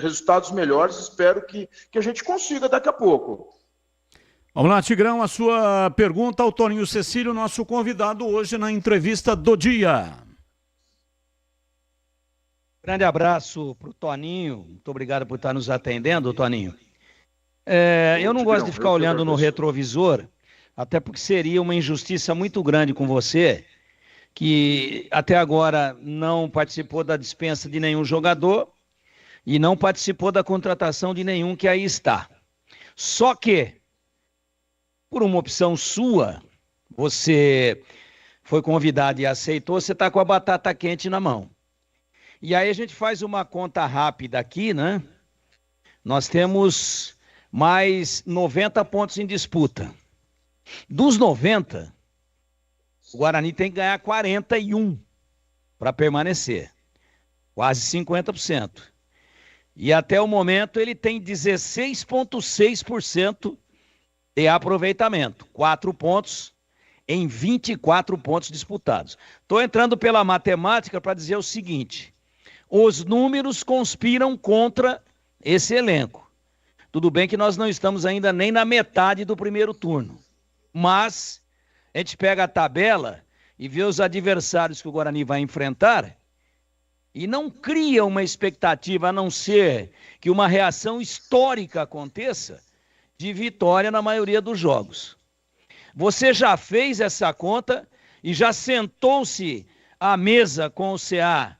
resultados melhores. Espero que a gente consiga daqui a pouco. Vamos lá, Tigrão, a sua pergunta ao Toninho Cecílio, nosso convidado hoje na entrevista do dia. Grande abraço para o Toninho, muito obrigado por estar nos atendendo, Toninho. Eu não gosto de ficar olhando no retrovisor, até porque seria uma injustiça muito grande com você, que até agora não participou da dispensa de nenhum jogador e não participou da contratação de nenhum que aí está. Só que, por uma opção sua, você foi convidado e aceitou, você está com a batata quente na mão. E aí a gente faz uma conta rápida aqui, né? Nós temos mais 90 pontos em disputa. Dos 90... o Guarani tem que ganhar 41 para permanecer, quase 50%. E até o momento ele tem 16,6% de aproveitamento, 4 pontos em 24 pontos disputados. Estou entrando pela matemática para dizer o seguinte: os números conspiram contra esse elenco. Tudo bem que nós não estamos ainda nem na metade do primeiro turno, mas a gente pega a tabela e vê os adversários que o Guarani vai enfrentar e não cria uma expectativa, a não ser que uma reação histórica aconteça, de vitória na maioria dos jogos. Você já fez essa conta e já sentou-se à mesa com o CA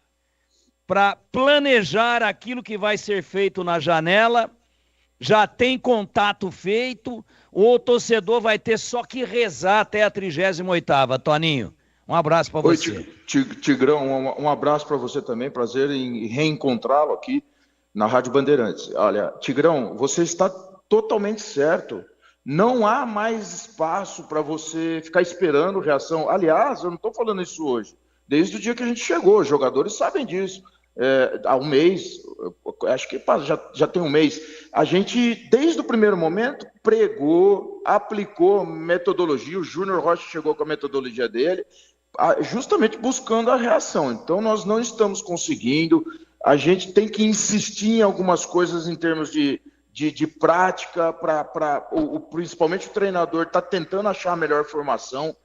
para planejar aquilo que vai ser feito na janela? Já tem contato feito? Ou o torcedor vai ter só que rezar até a 38ª, Toninho? Um abraço para você. Oi, Tigrão, um abraço para você também. Prazer em reencontrá-lo aqui na Rádio Bandeirantes. Olha, Tigrão, você está totalmente certo. Não há mais espaço para você ficar esperando reação. Aliás, eu não estou falando isso hoje. Desde o dia que a gente chegou, os jogadores sabem disso. Há um mês, acho que já tem um mês, a gente, desde o primeiro momento, pregou, aplicou metodologia. O Júnior Rocha chegou com a metodologia dele, justamente buscando a reação. Então, nós não estamos conseguindo. A gente tem que insistir em algumas coisas em termos de prática, principalmente o treinador está tentando achar a melhor formação.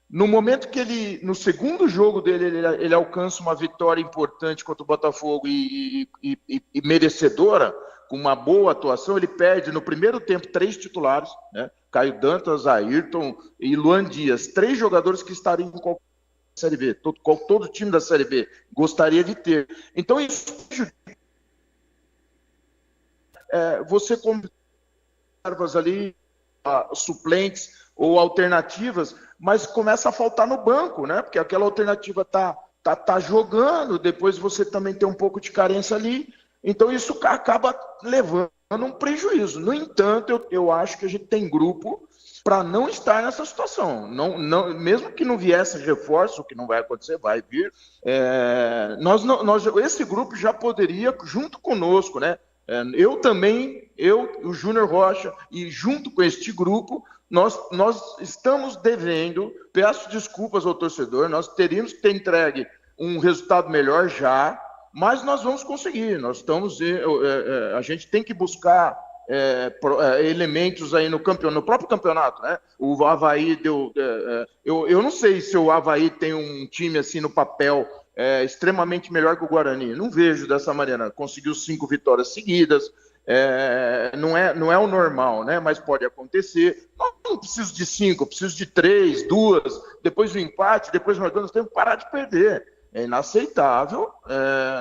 No momento que ele, no segundo jogo dele, ele alcança uma vitória importante contra o Botafogo e merecedora, com uma boa atuação, ele perde no primeiro tempo 3 titulares, né? Caio Dantas, Ayrton e Luan Dias, 3 jogadores que estariam em qualquer Série B, todo time da Série B gostaria de ter. Então isso você com reservas ali, suplentes ou alternativas, mas começa a faltar no banco, né? Porque aquela alternativa tá jogando, depois você também tem um pouco de carência ali, então isso acaba levando um prejuízo. No entanto, eu acho que a gente tem grupo para não estar nessa situação. Não, mesmo que não viesse reforço, o que não vai acontecer, vai vir, esse grupo já poderia, junto conosco, né? O Júnior Rocha, e junto com este grupo, nós estamos devendo, peço desculpas ao torcedor, nós teríamos que ter entregue um resultado melhor já, mas nós vamos conseguir. A gente tem que buscar elementos aí no próprio campeonato, né? O Avaí deu... eu não sei se o Avaí tem um time assim no papel extremamente melhor que o Guarani. Não vejo dessa maneira. Conseguiu 5 vitórias seguidas. Não é o normal, né? Mas pode acontecer. Não preciso de 5, preciso de 3, 2, depois do empate, depois nós temos que parar de perder. É inaceitável.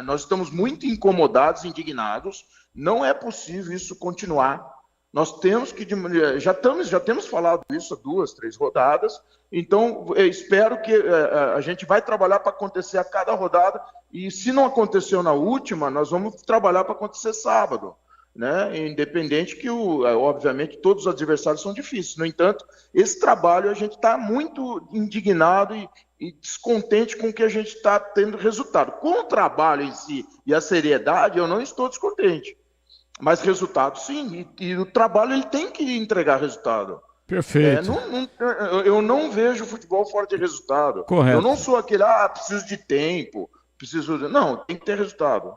Nós estamos muito incomodados, indignados. Não é possível isso continuar. Nós temos que diminuir. Já temos falado isso há 2, 3 rodadas. Então, espero que a gente vai trabalhar para acontecer a cada rodada. E se não aconteceu na última, nós vamos trabalhar para acontecer sábado, né? Independente que, obviamente, todos os adversários são difíceis. No entanto, esse trabalho a gente está muito indignado e descontente com o que a gente está tendo resultado. Com o trabalho em si e a seriedade, eu não estou descontente. Mas resultado, sim. E o trabalho ele tem que entregar resultado. Perfeito. Eu não vejo futebol fora de resultado. Correto. Eu não sou aquele, preciso de tempo, Não, tem que ter resultado.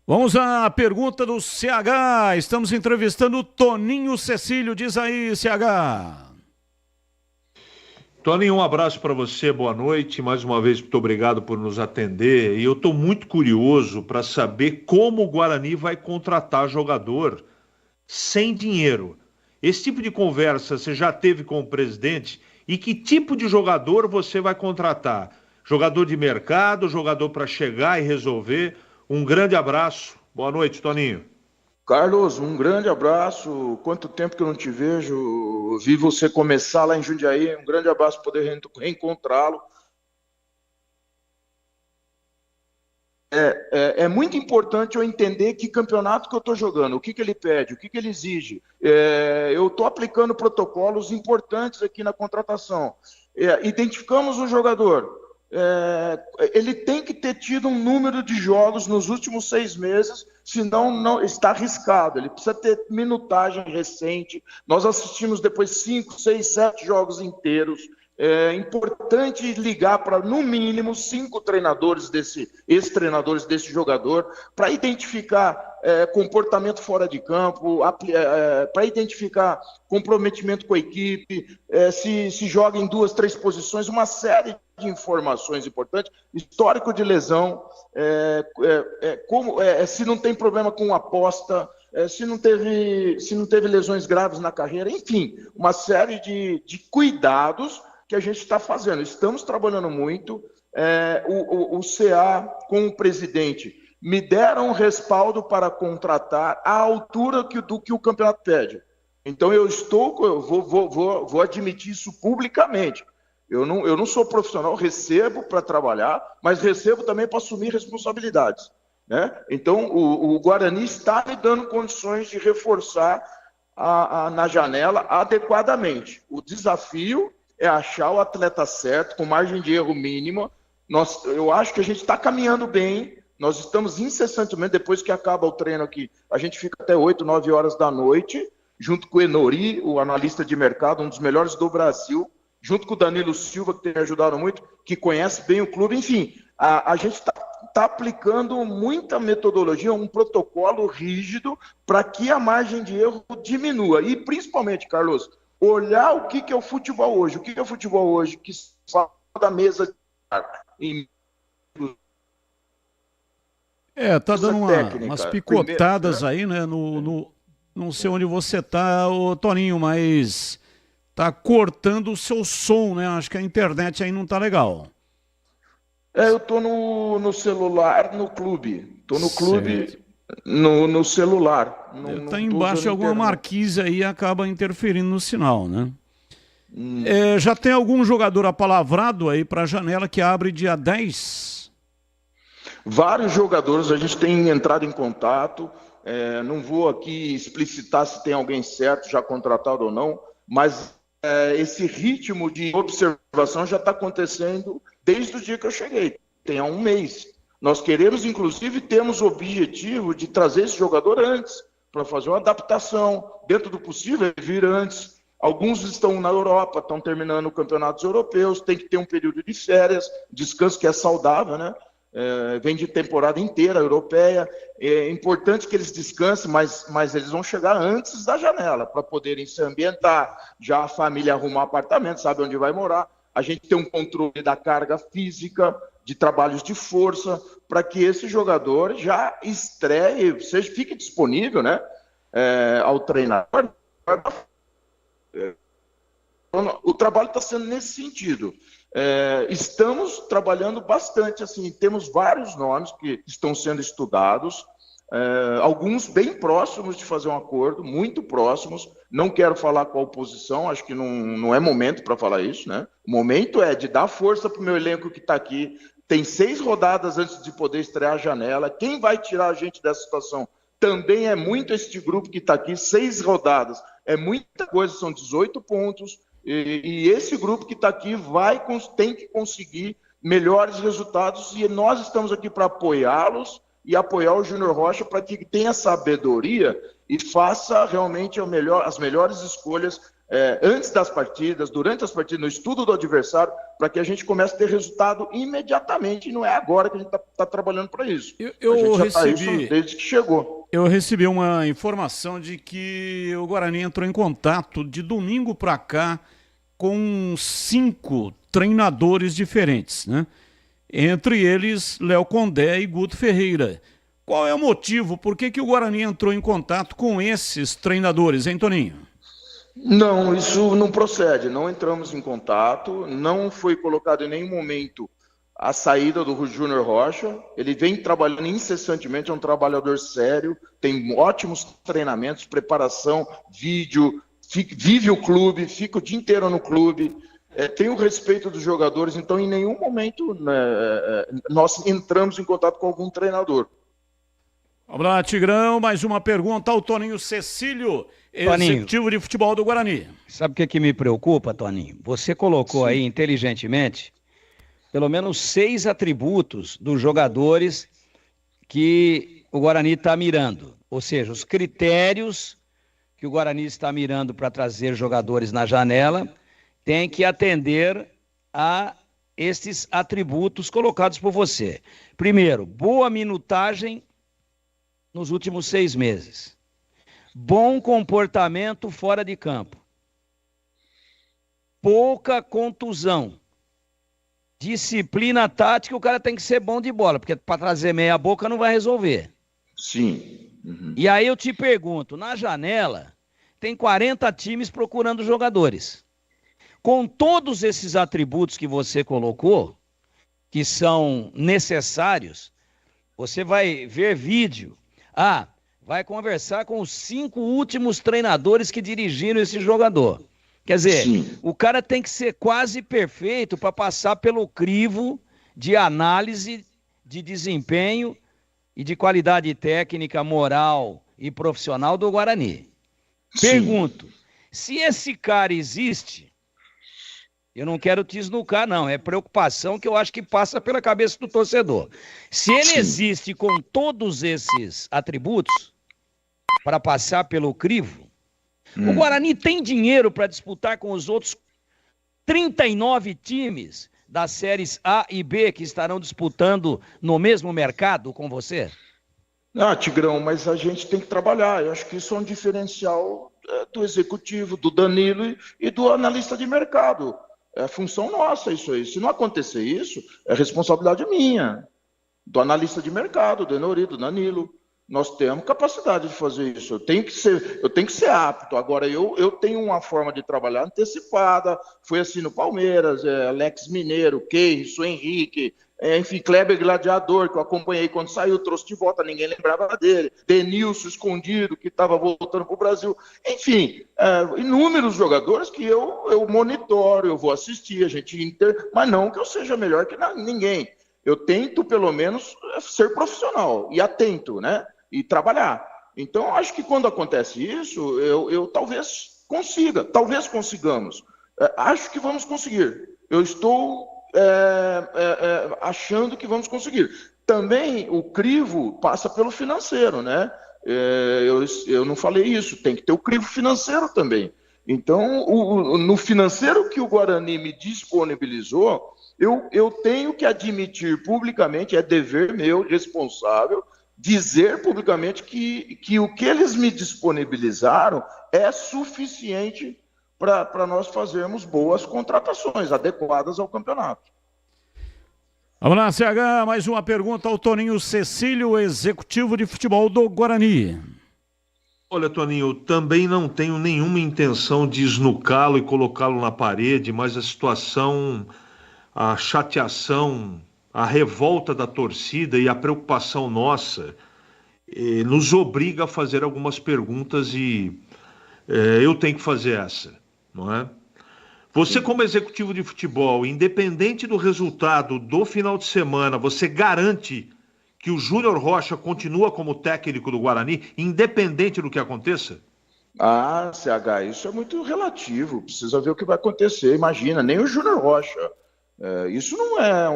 Vamos à pergunta do CH. Estamos entrevistando o Toninho Cecílio. Diz aí, CH. Toninho, um abraço para você, boa noite. Mais uma vez, muito obrigado por nos atender. E eu estou muito curioso para saber como o Guarani vai contratar jogador sem dinheiro. Esse tipo de conversa você já teve com o presidente? E que tipo de jogador você vai contratar? Jogador de mercado, jogador para chegar e resolver? Um grande abraço. Boa noite, Toninho. Carlos, um grande abraço. Quanto tempo que eu não te vejo. Vi você começar lá em Jundiaí. Um grande abraço, poder reencontrá-lo. É muito importante eu entender que campeonato que eu estou jogando, o que ele pede, o que ele exige. Eu estou aplicando protocolos importantes aqui na contratação. Identificamos um jogador. ele tem que ter tido um número de jogos nos últimos 6 meses, senão não está arriscado. Ele precisa ter minutagem recente. Nós assistimos depois 5, 6, 7 jogos inteiros. É importante ligar para, no mínimo, 5 treinadores ex-treinadores desse jogador, para identificar comportamento fora de campo, para identificar comprometimento com a equipe, se joga em 2, 3 posições, uma série de informações importantes, histórico de lesão, se não tem problema com aposta, se não teve lesões graves na carreira, enfim, uma série de cuidados que a gente está fazendo. Estamos trabalhando muito. O CA, com o presidente, me deram um respaldo para contratar à altura do que o campeonato pede. Então eu vou admitir isso publicamente. Eu não sou profissional, recebo para trabalhar, mas recebo também para assumir responsabilidades, né? Então o Guarani está me dando condições de reforçar na janela adequadamente. O desafio é achar o atleta certo, com margem de erro mínima. Eu acho que a gente está caminhando bem. Nós estamos incessantemente, depois que acaba o treino aqui, a gente fica até 8, 9 horas da noite, junto com o Enori, o analista de mercado, um dos melhores do Brasil, junto com o Danilo Silva, que tem me ajudado muito, que conhece bem o clube. Enfim, a gente está aplicando muita metodologia, um protocolo rígido para que a margem de erro diminua. E, principalmente, Carlos, olhar o que é o futebol hoje. O que é o futebol hoje? Que se fala da mesa de... tá dando umas picotadas aí, né? Não sei onde você tá, ô Toninho, mas tá cortando o seu som, né? Acho que a internet aí não tá legal. Eu tô no celular, no clube. Tô no clube, no celular. Tá embaixo de alguma marquise aí e acaba interferindo no sinal, né? Já tem algum jogador apalavrado aí para a janela que abre dia 10? Vários jogadores, a gente tem entrado em contato. Não vou aqui explicitar se tem alguém certo, já contratado ou não, mas esse ritmo de observação já está acontecendo desde o dia que eu cheguei. Tem há 1 mês. Nós queremos, inclusive, temos o objetivo de trazer esse jogador antes, para fazer uma adaptação, dentro do possível, vir antes. Alguns estão na Europa, estão terminando campeonatos europeus, tem que ter um período de férias, descanso que é saudável, né? Vem de temporada inteira europeia. É importante que eles descansem, mas eles vão chegar antes da janela, para poderem se ambientar, já a família arrumar apartamento, sabe onde vai morar. A gente tem um controle da carga física, de trabalhos de força, para que esse jogador já estreie, fique disponível, né, ao treinador. O trabalho está sendo nesse sentido. Estamos trabalhando bastante, assim, temos vários nomes que estão sendo estudados, alguns bem próximos de fazer um acordo, muito próximos. Não quero falar com a oposição, acho que não é momento para falar isso, né? O momento é de dar força para o meu elenco que está aqui. Tem 6 rodadas antes de poder estrear a janela. Quem vai tirar a gente dessa situação também é muito este grupo que está aqui. 6 rodadas é muita coisa, são 18 pontos. E esse grupo que está aqui tem que conseguir melhores resultados, e nós estamos aqui para apoiá-los e apoiar o Júnior Rocha para que tenha sabedoria e faça realmente as melhores escolhas antes das partidas, durante as partidas, no estudo do adversário, para que a gente comece a ter resultado imediatamente, e não é agora que a gente está trabalhando para isso. A gente já está isso desde que chegou. Eu recebi uma informação de que o Guarani entrou em contato de domingo para cá com 5 treinadores diferentes, né? Entre eles, Léo Condé e Guto Ferreira. Qual é o motivo? Por que o Guarani entrou em contato com esses treinadores, hein, Toninho? Não, isso não procede. Não entramos em contato, não foi colocado em nenhum momento a saída do Júnior Rocha. Ele vem trabalhando incessantemente, é um trabalhador sério, tem ótimos treinamentos, preparação, vídeo, vive o clube, fica o dia inteiro no clube, tem o respeito dos jogadores, então em nenhum momento nós entramos em contato com algum treinador. Vamos lá, Tigrão, mais uma pergunta ao Toninho Cecílio, executivo de futebol do Guarani. Sabe o que me preocupa, Toninho? Você colocou aí inteligentemente pelo menos 6 atributos dos jogadores que o Guarani está mirando. Ou seja, os critérios que o Guarani está mirando para trazer jogadores na janela tem que atender a esses atributos colocados por você. Primeiro, boa minutagem nos últimos 6 meses. Bom comportamento fora de campo. Pouca contusão. Disciplina tática, o cara tem que ser bom de bola, porque para trazer meia boca não vai resolver. Sim. E aí eu te pergunto, na janela tem 40 times procurando jogadores. Com todos esses atributos que você colocou, que são necessários, você vai ver vídeo. Vai conversar com os 5 últimos treinadores que dirigiram esse jogador. Quer dizer, o cara tem que ser quase perfeito para passar pelo crivo de análise de desempenho e de qualidade técnica, moral e profissional do Guarani. Pergunto, se esse cara existe, eu não quero te esnucar, não, é preocupação que eu acho que passa pela cabeça do torcedor. Se ele existe com todos esses atributos para passar pelo crivo, o Guarani tem dinheiro para disputar com os outros 39 times das séries A e B que estarão disputando no mesmo mercado com você? Tigrão, mas a gente tem que trabalhar. Eu acho que isso é um diferencial do executivo, do Danilo e do analista de mercado. É função nossa isso aí. Se não acontecer isso, é responsabilidade minha, do analista de mercado, do Enori, do Danilo. Nós temos capacidade de fazer isso. Eu tenho que ser apto. Agora, eu tenho uma forma de trabalhar antecipada. Foi assim no Palmeiras, Alex Mineiro, Keyson, Henrique, enfim, Kleber Gladiador, que eu acompanhei quando saiu, trouxe de volta, ninguém lembrava dele. Denilson escondido, que estava voltando para o Brasil. Enfim, inúmeros jogadores que eu monitoro, eu vou assistir, mas não que eu seja melhor que ninguém. Eu tento, pelo menos, ser profissional e atento, né? E trabalhar. Então, acho que quando acontece isso, eu talvez consiga, talvez consigamos. Acho que vamos conseguir. Eu estou achando que vamos conseguir. Também o crivo passa pelo financeiro, né? Eu não falei isso, tem que ter o crivo financeiro também. Então, no financeiro que o Guarani me disponibilizou, eu tenho que admitir publicamente, é dever meu, responsável, dizer publicamente que o que eles me disponibilizaram é suficiente para nós fazermos boas contratações, adequadas ao campeonato. Vamos lá, CH, mais uma pergunta ao Toninho Cecílio, executivo de futebol do Guarani. Olha, Toninho, também não tenho nenhuma intenção de esnucá-lo e colocá-lo na parede, mas a situação, a chateação, a revolta da torcida e a preocupação nossa nos obriga a fazer algumas perguntas e eu tenho que fazer essa, não é? Você, como executivo de futebol, independente do resultado do final de semana, você garante que o Júnior Rocha continua como técnico do Guarani, independente do que aconteça? CH, isso é muito relativo, precisa ver o que vai acontecer. Imagina, nem o Júnior Rocha. Isso não é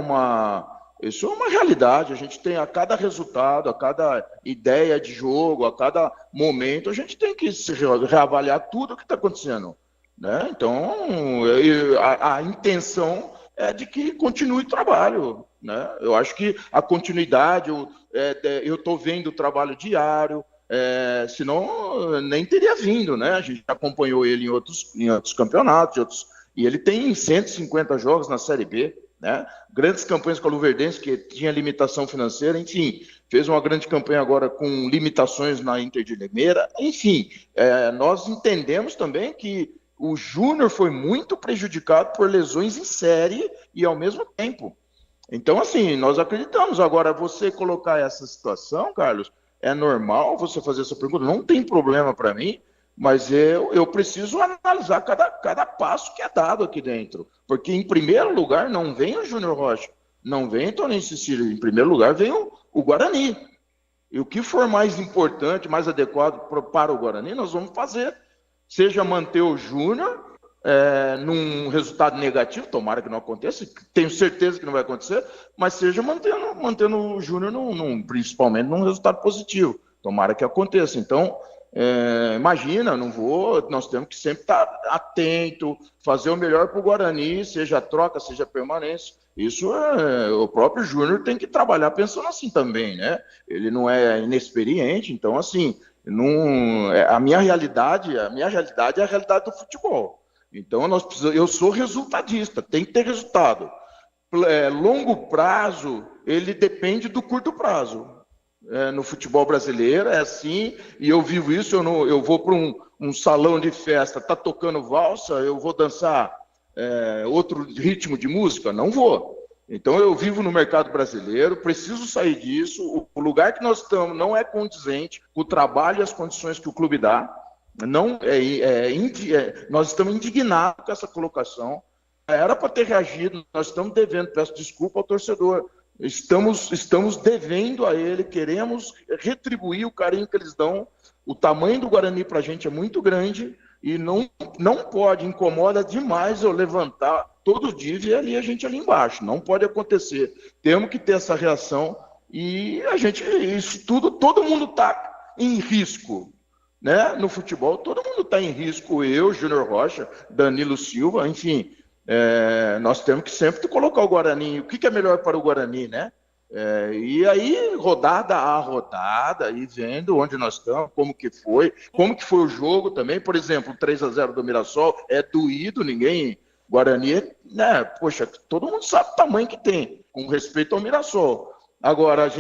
isso é uma realidade. A gente tem a cada resultado, a cada ideia de jogo, a cada momento, a gente tem que reavaliar tudo o que está acontecendo, né? Então, a intenção é de que continue o trabalho, né? Eu acho que a continuidade, eu estou vendo o trabalho diário, senão nem teria vindo, né? A gente acompanhou ele em outros campeonatos, e ele tem 150 jogos na Série B, né? Grandes campanhas com a Luverdense, que tinha limitação financeira, enfim, fez uma grande campanha agora com limitações na Inter de Limeira, enfim, nós entendemos também que o Júnior foi muito prejudicado por lesões em série e ao mesmo tempo. Então, assim, nós acreditamos. Agora, você colocar essa situação, Carlos, é normal você fazer essa pergunta, não tem problema para mim, mas eu preciso analisar cada passo que é dado aqui dentro. Porque, em primeiro lugar, não vem o Júnior Rocha, não vem o Toninho Cecílio, em primeiro lugar vem o Guarani. E o que for mais importante, mais adequado para o Guarani, nós vamos fazer. Seja manter o Júnior, num resultado negativo, tomara que não aconteça, tenho certeza que não vai acontecer, mas seja mantendo o Júnior principalmente num resultado positivo, tomara que aconteça. Então, imagina, nós temos que sempre estar atento, fazer o melhor para o Guarani, seja troca, seja permanência. Isso o próprio Júnior tem que trabalhar pensando assim também, né? Ele não é inexperiente, então assim, a minha realidade é a realidade do futebol. Então eu sou resultadista, tem que ter resultado. Longo prazo, ele depende do curto prazo. No futebol brasileiro é assim, e eu vivo isso. Eu vou para um salão de festa, tá tocando valsa, eu vou dançar outro ritmo de música? Não vou. Então eu vivo no mercado brasileiro, preciso sair disso. O lugar que nós estamos não é condizente com o trabalho e as condições que o clube dá. Nós estamos indignados com essa colocação. Era para ter reagido, nós estamos devendo, peço desculpa ao torcedor. Estamos devendo a ele, queremos retribuir o carinho que eles dão. O tamanho do Guarani para a gente é muito grande e não pode, incomoda demais eu levantar todo dia e ver a gente ali embaixo. Não pode acontecer. Temos que ter essa reação e todo mundo está em risco. Né? No futebol, todo mundo está em risco. Eu, Júnior Rocha, Danilo Silva, enfim, nós temos que sempre colocar o Guarani. O que é melhor para o Guarani, né? E aí, rodada a rodada, e vendo onde nós estamos, como que foi o jogo também. Por exemplo, o 3-0 do Mirassol é doído, ninguém... Guarani, né? Poxa, todo mundo sabe o tamanho que tem, com respeito ao Mirassol. Agora,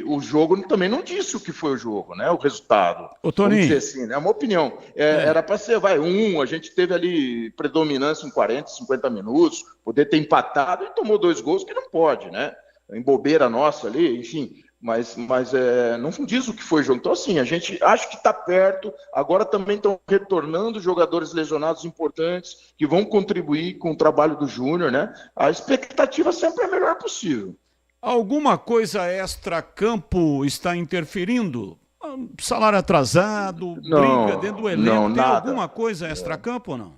o jogo também não disse o que foi o jogo, né? O resultado. Ô, Toninho. Vamos dizer assim, né? É uma opinião. Era para ser, a gente teve ali predominância em 40, 50 minutos, poder ter empatado e tomou 2 gols que não pode, né? Em bobeira nossa ali, enfim. Mas não diz o que foi o jogo. Então, assim, a gente acha que está perto. Agora também estão retornando jogadores lesionados importantes que vão contribuir com o trabalho do Júnior, né? A expectativa sempre é a melhor possível. Alguma coisa extra-campo está interferindo? Salário atrasado, briga dentro do elenco, tem nada. Alguma coisa extra-campo ou não?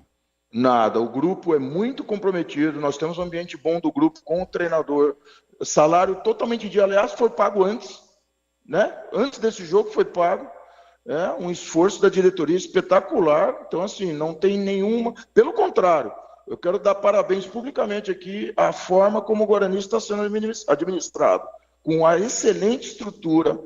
Nada, o grupo é muito comprometido, nós temos um ambiente bom do grupo com o treinador, salário totalmente em dia, aliás, foi pago antes, né? Antes desse jogo foi pago, um esforço da diretoria espetacular, então assim, não tem nenhuma, pelo contrário, eu quero dar parabéns publicamente aqui à forma como o Guarani está sendo administrado, com a excelente estrutura,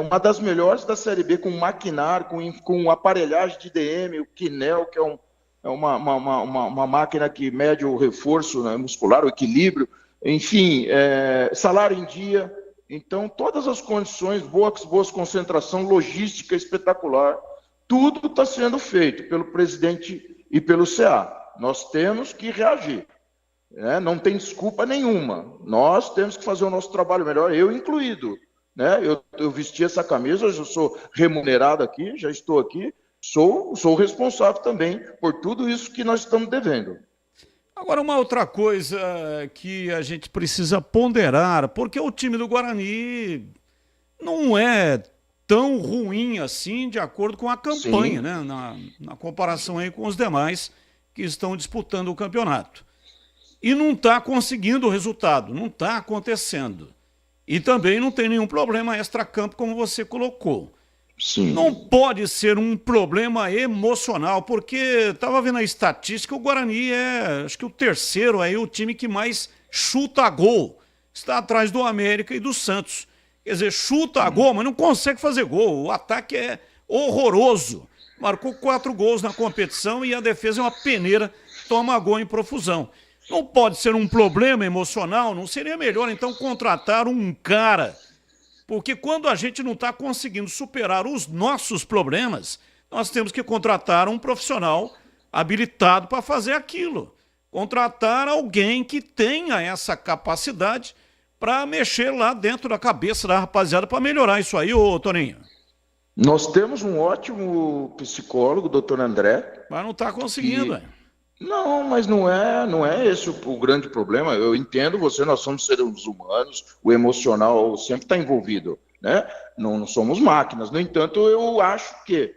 uma das melhores da Série B, com maquinário, com aparelhagem de DM, o Quinel, que é uma máquina que mede o reforço, né, muscular, o equilíbrio, enfim, salário em dia. Então, todas as condições, boas concentração, logística espetacular, tudo está sendo feito pelo presidente e pelo CA. Nós temos que reagir, né? Não tem desculpa nenhuma. Nós temos que fazer o nosso trabalho melhor, eu incluído, né? Eu vesti essa camisa, eu sou remunerado aqui, já estou aqui, sou responsável também por tudo isso que nós estamos devendo. Agora, uma outra coisa que a gente precisa ponderar, porque o time do Guarani não é tão ruim assim de acordo com a campanha, né? Na comparação aí com os demais que estão disputando o campeonato. E não está conseguindo o resultado, não está acontecendo. E também não tem nenhum problema extra-campo, como você colocou. Sim. Não pode ser um problema emocional, porque estava vendo a estatística, o Guarani acho que o terceiro aí, o time que mais chuta a gol. Está atrás do América e do Santos. Quer dizer, chuta a gol, mas não consegue fazer gol. O ataque é horroroso. Marcou 4 gols na competição e a defesa é uma peneira, toma gol em profusão. Não pode ser um problema emocional, não seria melhor então contratar um cara? Porque quando a gente não está conseguindo superar os nossos problemas, nós temos que contratar um profissional habilitado para fazer aquilo. Contratar alguém que tenha essa capacidade para mexer lá dentro da cabeça da rapaziada para melhorar isso aí, ô Toninho. Nós temos um ótimo psicólogo, doutor André. Mas não está conseguindo, Não, mas não é esse o grande problema. Eu entendo você, nós somos seres humanos, o emocional sempre está envolvido, né? Não somos máquinas. No entanto, eu acho que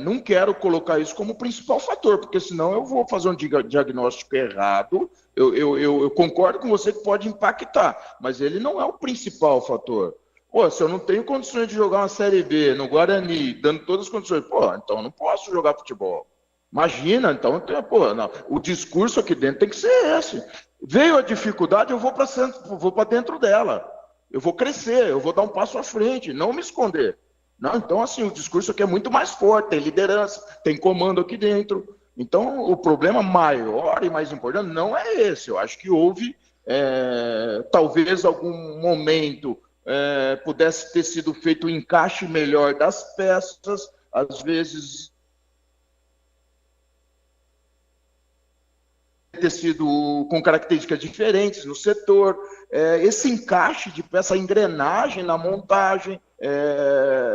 Não quero colocar isso como principal fator, porque senão eu vou fazer um diagnóstico errado. Eu concordo com você que pode impactar, mas ele não é o principal fator. Pô, se eu não tenho condições de jogar uma Série B no Guarani, dando todas as condições, então eu não posso jogar futebol. Imagina, então, o discurso aqui dentro tem que ser esse. Veio a dificuldade, eu vou para dentro dela. Eu vou crescer, eu vou dar um passo à frente, não me esconder. Não, então, assim, o discurso aqui é muito mais forte, tem liderança, tem comando aqui dentro. Então, o problema maior e mais importante não é esse. Eu acho que houve, talvez, algum momento pudesse ter sido feito um encaixe melhor das peças, às vezes ter sido com características diferentes no setor, esse encaixe de peça, engrenagem na montagem,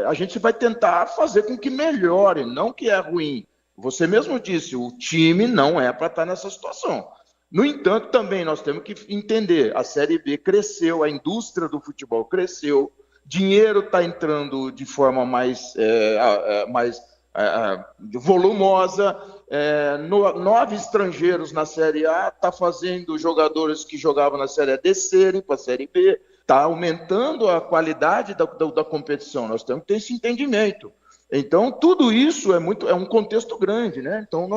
a gente vai tentar fazer com que melhore, não que é ruim. Você mesmo disse, o time não é para estar nessa situação. No entanto, também nós temos que entender, a Série B cresceu, a indústria do futebol cresceu, dinheiro está entrando de forma mais volumosa, 9 estrangeiros na Série A, está fazendo jogadores que jogavam na Série A descerem para a Série B, está aumentando a qualidade da competição, nós temos que ter esse entendimento. Então, tudo isso é um contexto grande, né? Então,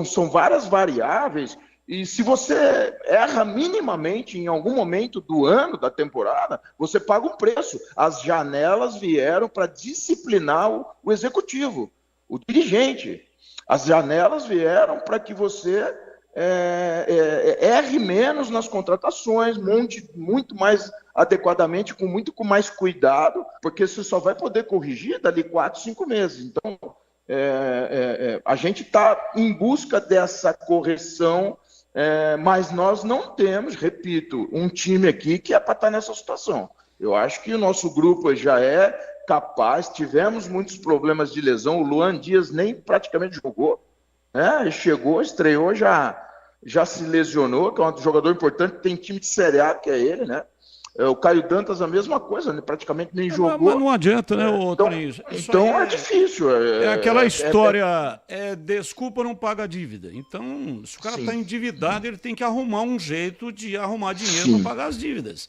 são várias variáveis, e se você erra minimamente em algum momento do ano, da temporada, você paga um preço. As janelas vieram para disciplinar o executivo, o dirigente. As janelas vieram para que você erre menos nas contratações, monte muito mais adequadamente, com mais cuidado, porque você só vai poder corrigir dali 4, 5 meses. Então, a gente está em busca dessa correção, mas nós não temos, repito, um time aqui que é para estar nessa situação. Eu acho que o nosso grupo já é capaz, tivemos muitos problemas de lesão, o Luan Dias nem praticamente jogou, né? Ele chegou, estreou, já se lesionou, que é um jogador importante, tem time de Série A, que é ele, né? O Caio Dantas, a mesma coisa, né? Praticamente nem jogou. Mas não adianta, né, Toninho? Então é difícil. É aquela história, desculpa não paga a dívida. Então, se o cara está endividado, ele tem que arrumar um jeito de arrumar dinheiro para pagar as dívidas.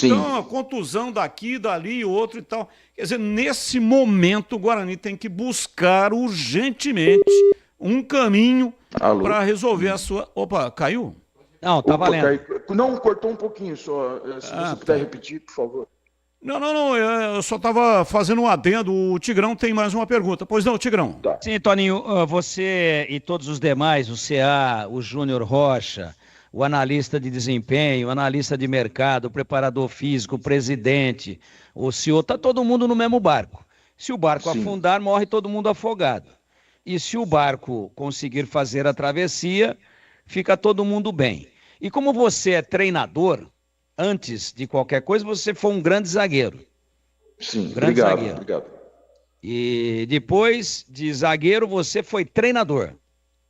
Então, a contusão daqui, dali, outro e tal. Quer dizer, nesse momento, o Guarani tem que buscar urgentemente um caminho para resolver a sua... Opa, caiu? Não, tá valendo. Não, cortou um pouquinho só. Se você puder repetir, por favor. Não, eu só estava fazendo um adendo. O Tigrão tem mais uma pergunta. Pois não, Tigrão? Tá. Sim, Toninho, você e todos os demais, o CA, o Júnior Rocha, o analista de desempenho, o analista de mercado, o preparador físico, o presidente, o senhor, está todo mundo no mesmo barco. Se o barco afundar, morre todo mundo afogado. E se o barco conseguir fazer a travessia, fica todo mundo bem. E como você é treinador, antes de qualquer coisa, você foi um grande zagueiro. Sim, obrigado. E depois de zagueiro, você foi treinador.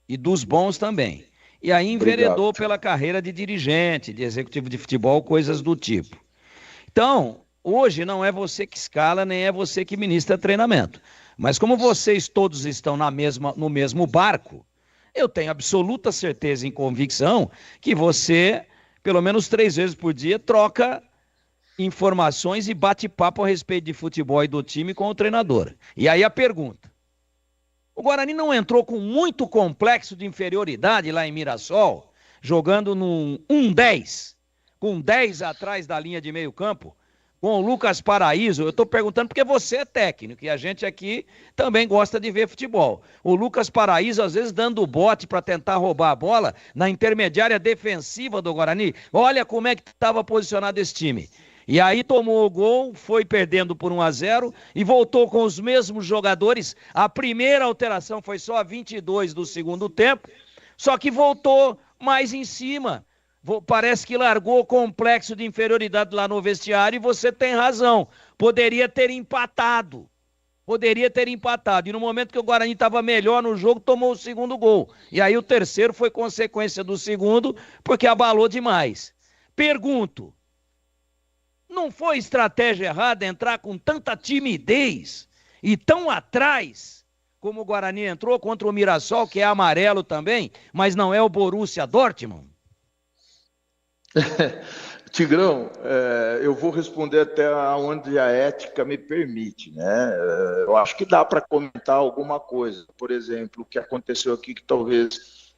E dos bons também. E aí enveredou pela carreira de dirigente, de executivo de futebol, coisas do tipo. Então, hoje não é você que escala, nem é você que ministra treinamento. Mas como vocês todos estão no mesmo barco, eu tenho absoluta certeza e convicção que você, pelo menos 3 vezes por dia, troca informações e bate papo a respeito de futebol e do time com o treinador. E aí a pergunta. O Guarani não entrou com muito complexo de inferioridade lá em Mirassol, jogando num 1-10, com 10 atrás da linha de meio campo, com o Lucas Paraíso. Eu estou perguntando porque você é técnico e a gente aqui também gosta de ver futebol. O Lucas Paraíso, às vezes, dando o bote para tentar roubar a bola na intermediária defensiva do Guarani. Olha como é que estava posicionado esse time. E aí tomou o gol, foi perdendo por 1-0 e voltou com os mesmos jogadores. A primeira alteração foi só a 22 do segundo tempo, só que voltou mais em cima. Parece que largou o complexo de inferioridade lá no vestiário e você tem razão. Poderia ter empatado. E no momento que o Guarani estava melhor no jogo, tomou o segundo gol. E aí o terceiro foi consequência do segundo, porque abalou demais. Pergunto. Não foi estratégia errada entrar com tanta timidez e tão atrás como o Guarani entrou contra o Mirassol, que é amarelo também, mas não é o Borussia Dortmund? Tigrão, eu vou responder até onde a ética me permite, né? Eu acho que dá para comentar alguma coisa. Por exemplo, o que aconteceu aqui que talvez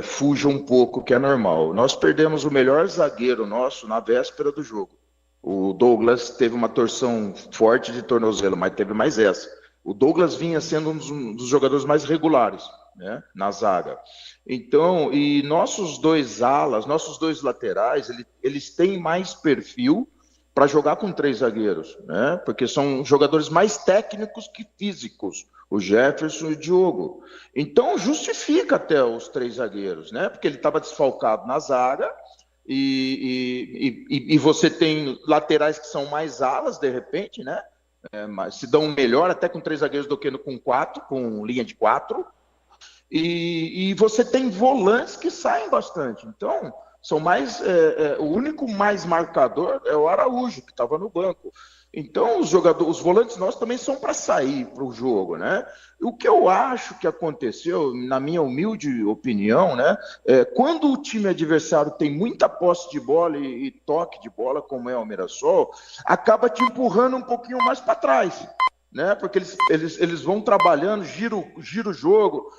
fuja um pouco, que é normal. Nós perdemos o melhor zagueiro nosso na véspera do jogo. O Douglas teve uma torção forte de tornozelo, mas teve mais essa. O Douglas vinha sendo um dos jogadores mais regulares, né, na zaga. Então, e nossos dois alas, nossos dois laterais, eles têm mais perfil para jogar com 3 zagueiros, né? Porque são jogadores mais técnicos que físicos, o Jefferson e o Diogo. Então, justifica até os 3 zagueiros, né? Porque ele estava desfalcado na zaga e você tem laterais que são mais alas, de repente, né? Mas se dão melhor até com 3 zagueiros do que com 4, com linha de 4. E você tem volantes que saem bastante. Então, são mais. O único mais marcador é o Araújo, que estava no banco. Então, os volantes nossos também são para sair para o jogo, né? O que eu acho que aconteceu, na minha humilde opinião, né? Quando o time adversário tem muita posse de bola e toque de bola, como é o Mirassol, acaba te empurrando um pouquinho mais para trás, né? Porque eles vão trabalhando, gira o jogo.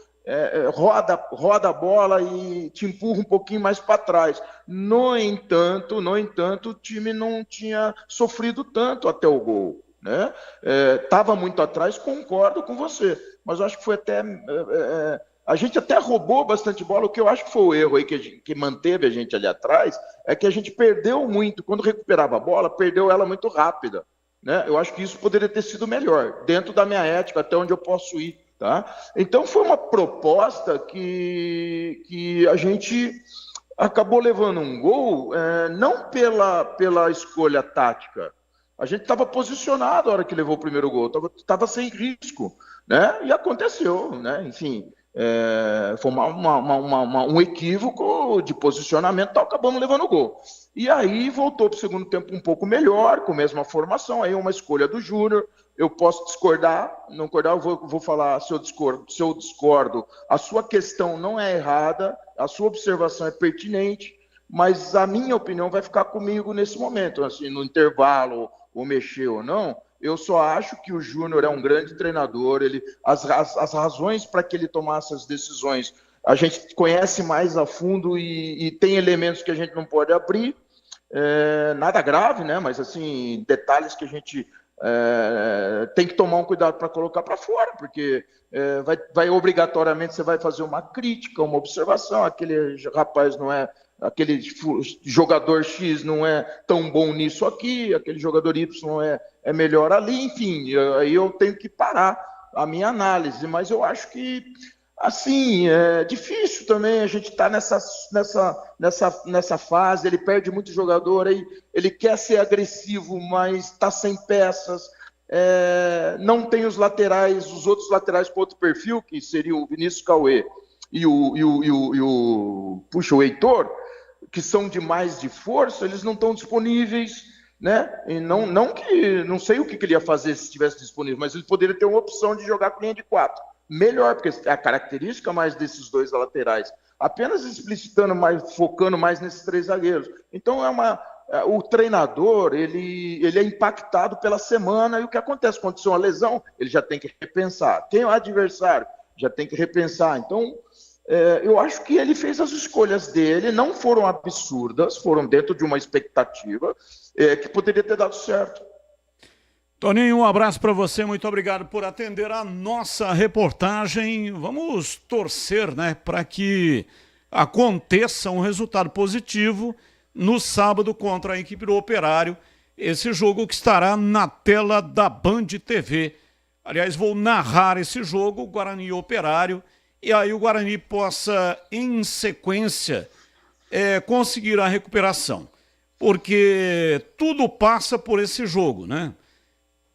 Roda a bola e te empurra um pouquinho mais para trás. No entanto, o time não tinha sofrido tanto até o gol, né? Tava muito atrás, concordo com você, mas eu acho que foi até a gente até roubou bastante bola. O que eu acho que foi o erro aí que manteve a gente ali atrás é que a gente perdeu muito quando recuperava a bola, perdeu ela muito rápida, né? Eu acho que isso poderia ter sido melhor dentro da minha ética, até onde eu posso ir. Tá? Então foi uma proposta que a gente acabou levando um gol, não pela escolha tática. A gente estava posicionado na hora que levou o primeiro gol, estava sem risco, né? E aconteceu, né? Enfim, foi um equívoco de posicionamento, acabamos levando o gol. E aí voltou para o segundo tempo um pouco melhor, com a mesma formação, aí uma escolha do Júnior. Eu posso discordar, não concordar, eu vou falar se eu discordo. A sua questão não é errada, a sua observação é pertinente, mas a minha opinião vai ficar comigo nesse momento, assim, no intervalo, ou mexer ou não. Eu só acho que o Júnior é um grande treinador, as razões para que ele tomasse as decisões, a gente conhece mais a fundo e tem elementos que a gente não pode abrir, nada grave, né? Mas assim, detalhes que a gente tem que tomar um cuidado para colocar para fora, porque vai obrigatoriamente você vai fazer uma crítica, uma observação. Aquele rapaz não é, aquele jogador X não é tão bom nisso aqui, aquele jogador Y é melhor ali, enfim, aí eu tenho que parar a minha análise, mas eu acho que assim, é difícil também a gente estar nessa fase. Ele perde muito jogador, aí ele quer ser agressivo, mas está sem peças, não tem os outros laterais com outro perfil, que seria o Vinícius Cauê e o Heitor, que são de mais de força, eles não estão disponíveis, né? E não sei o que ele ia fazer se estivesse disponível, mas ele poderia ter uma opção de jogar com linha de 4. Melhor, porque é a característica mais desses dois laterais, apenas explicitando mais, focando mais nesses 3 zagueiros. Então o treinador, ele é impactado pela semana, e o que acontece? Quando aconteceu uma lesão, ele já tem que repensar. Quem é o adversário? Já tem que repensar. Então, eu acho que ele fez as escolhas dele, não foram absurdas, foram dentro de uma expectativa que poderia ter dado certo. Toninho, um abraço para você, muito obrigado por atender a nossa reportagem. Vamos torcer, né, para que aconteça um resultado positivo no sábado contra a equipe do Operário, esse jogo que estará na tela da Band TV. Aliás, vou narrar esse jogo, Guarani e Operário, e aí o Guarani possa, em sequência, conseguir a recuperação. Porque tudo passa por esse jogo, né?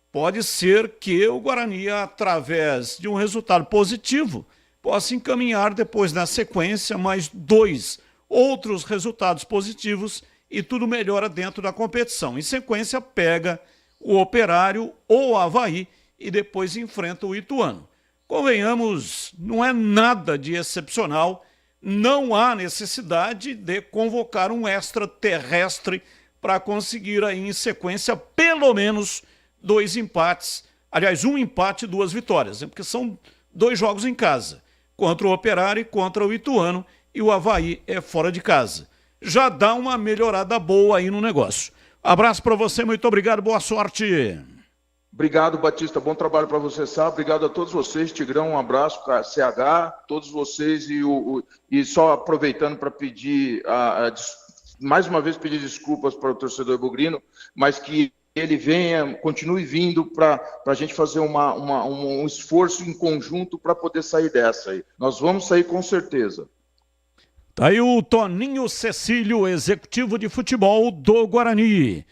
Pode ser que o Guarani, através de um resultado positivo, possa encaminhar depois, na sequência, mais 2 outros resultados positivos e tudo melhora dentro da competição. Em sequência, pega o Operário ou o Avaí e depois enfrenta o Ituano. convenhamos, não é nada de excepcional. Não há necessidade de convocar um extraterrestre para conseguir aí em sequência pelo menos 2 empates. Aliás, 1 empate e 2 vitórias, porque são 2 jogos em casa, contra o Operário e contra o Ituano, e o Avaí é fora de casa. Já dá uma melhorada boa aí no negócio. Abraço para você, muito obrigado, boa sorte. Obrigado, Batista, bom trabalho para você, Sá. Obrigado a todos vocês, Tigrão, um abraço, CH, todos vocês, e só aproveitando para pedir, mais uma vez pedir desculpas para o torcedor bugrino, mas que ele venha, continue vindo para a gente fazer um esforço em conjunto para poder sair dessa aí. Nós vamos sair com certeza. Tá aí o Toninho Cecílio, executivo de futebol do Guarani.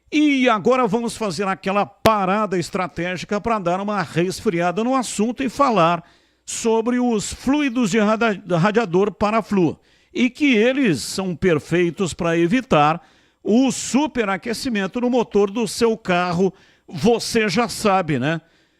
E agora vamos fazer aquela parada estratégica para dar uma resfriada no assunto e falar sobre os fluidos de radiador Paraflu. E que eles são perfeitos para evitar o superaquecimento no motor do seu carro, você já sabe, né?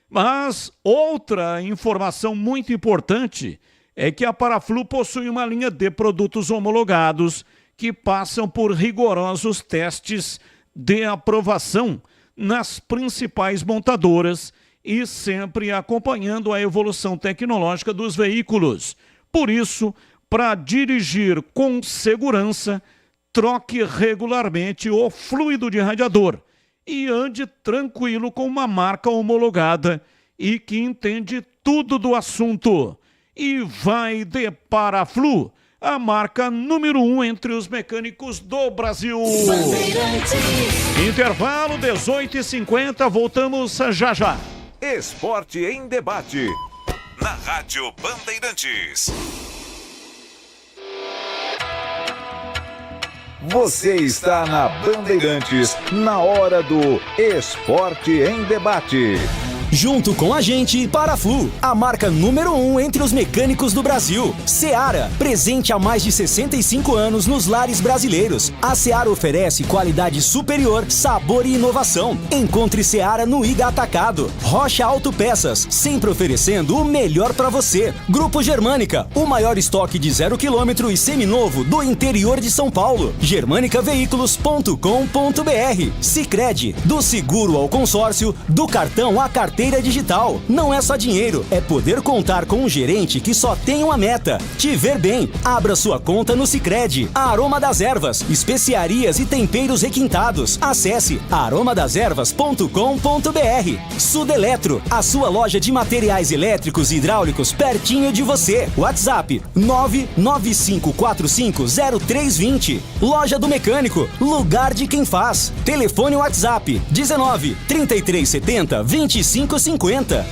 Mas outra informação muito importante é que a Paraflu possui uma linha de produtos homologados que passam por rigorosos testes de aprovação nas principais montadoras e sempre acompanhando a evolução tecnológica dos veículos. Por isso, para dirigir com segurança, troque regularmente o fluido de radiador e ande tranquilo com uma marca homologada e que entende tudo do assunto. E vai de Paraflu, a marca número 1 entre os mecânicos do Brasil. Intervalo 18h50, voltamos já já. Esporte em debate, na Rádio Bandeirantes. Você está na Bandeirantes, na hora do Esporte em Debate. Junto com a gente, Paraflu, a marca número 1 entre os mecânicos do Brasil. Seara, presente há mais de 65 anos nos lares brasileiros. A Seara oferece qualidade superior, sabor e inovação. Encontre Seara no Iga Atacado. Rocha Autopeças, sempre oferecendo o melhor para você. Grupo Germânica, o maior estoque de 0 km e seminovo do interior de São Paulo. germanicaveículos.com.br. Sicredi, do seguro ao consórcio, do cartão à carteira digital. Não é só dinheiro, é poder contar com um gerente que só tem uma meta: te ver bem. Abra sua conta no Sicredi. Aroma das Ervas, especiarias e temperos requintados. Acesse aromadeservas.com.br. Sudeletro, a sua loja de materiais elétricos e hidráulicos pertinho de você. WhatsApp 995450320. Loja do Mecânico, lugar de quem faz. Telefone WhatsApp 19 3370 2550.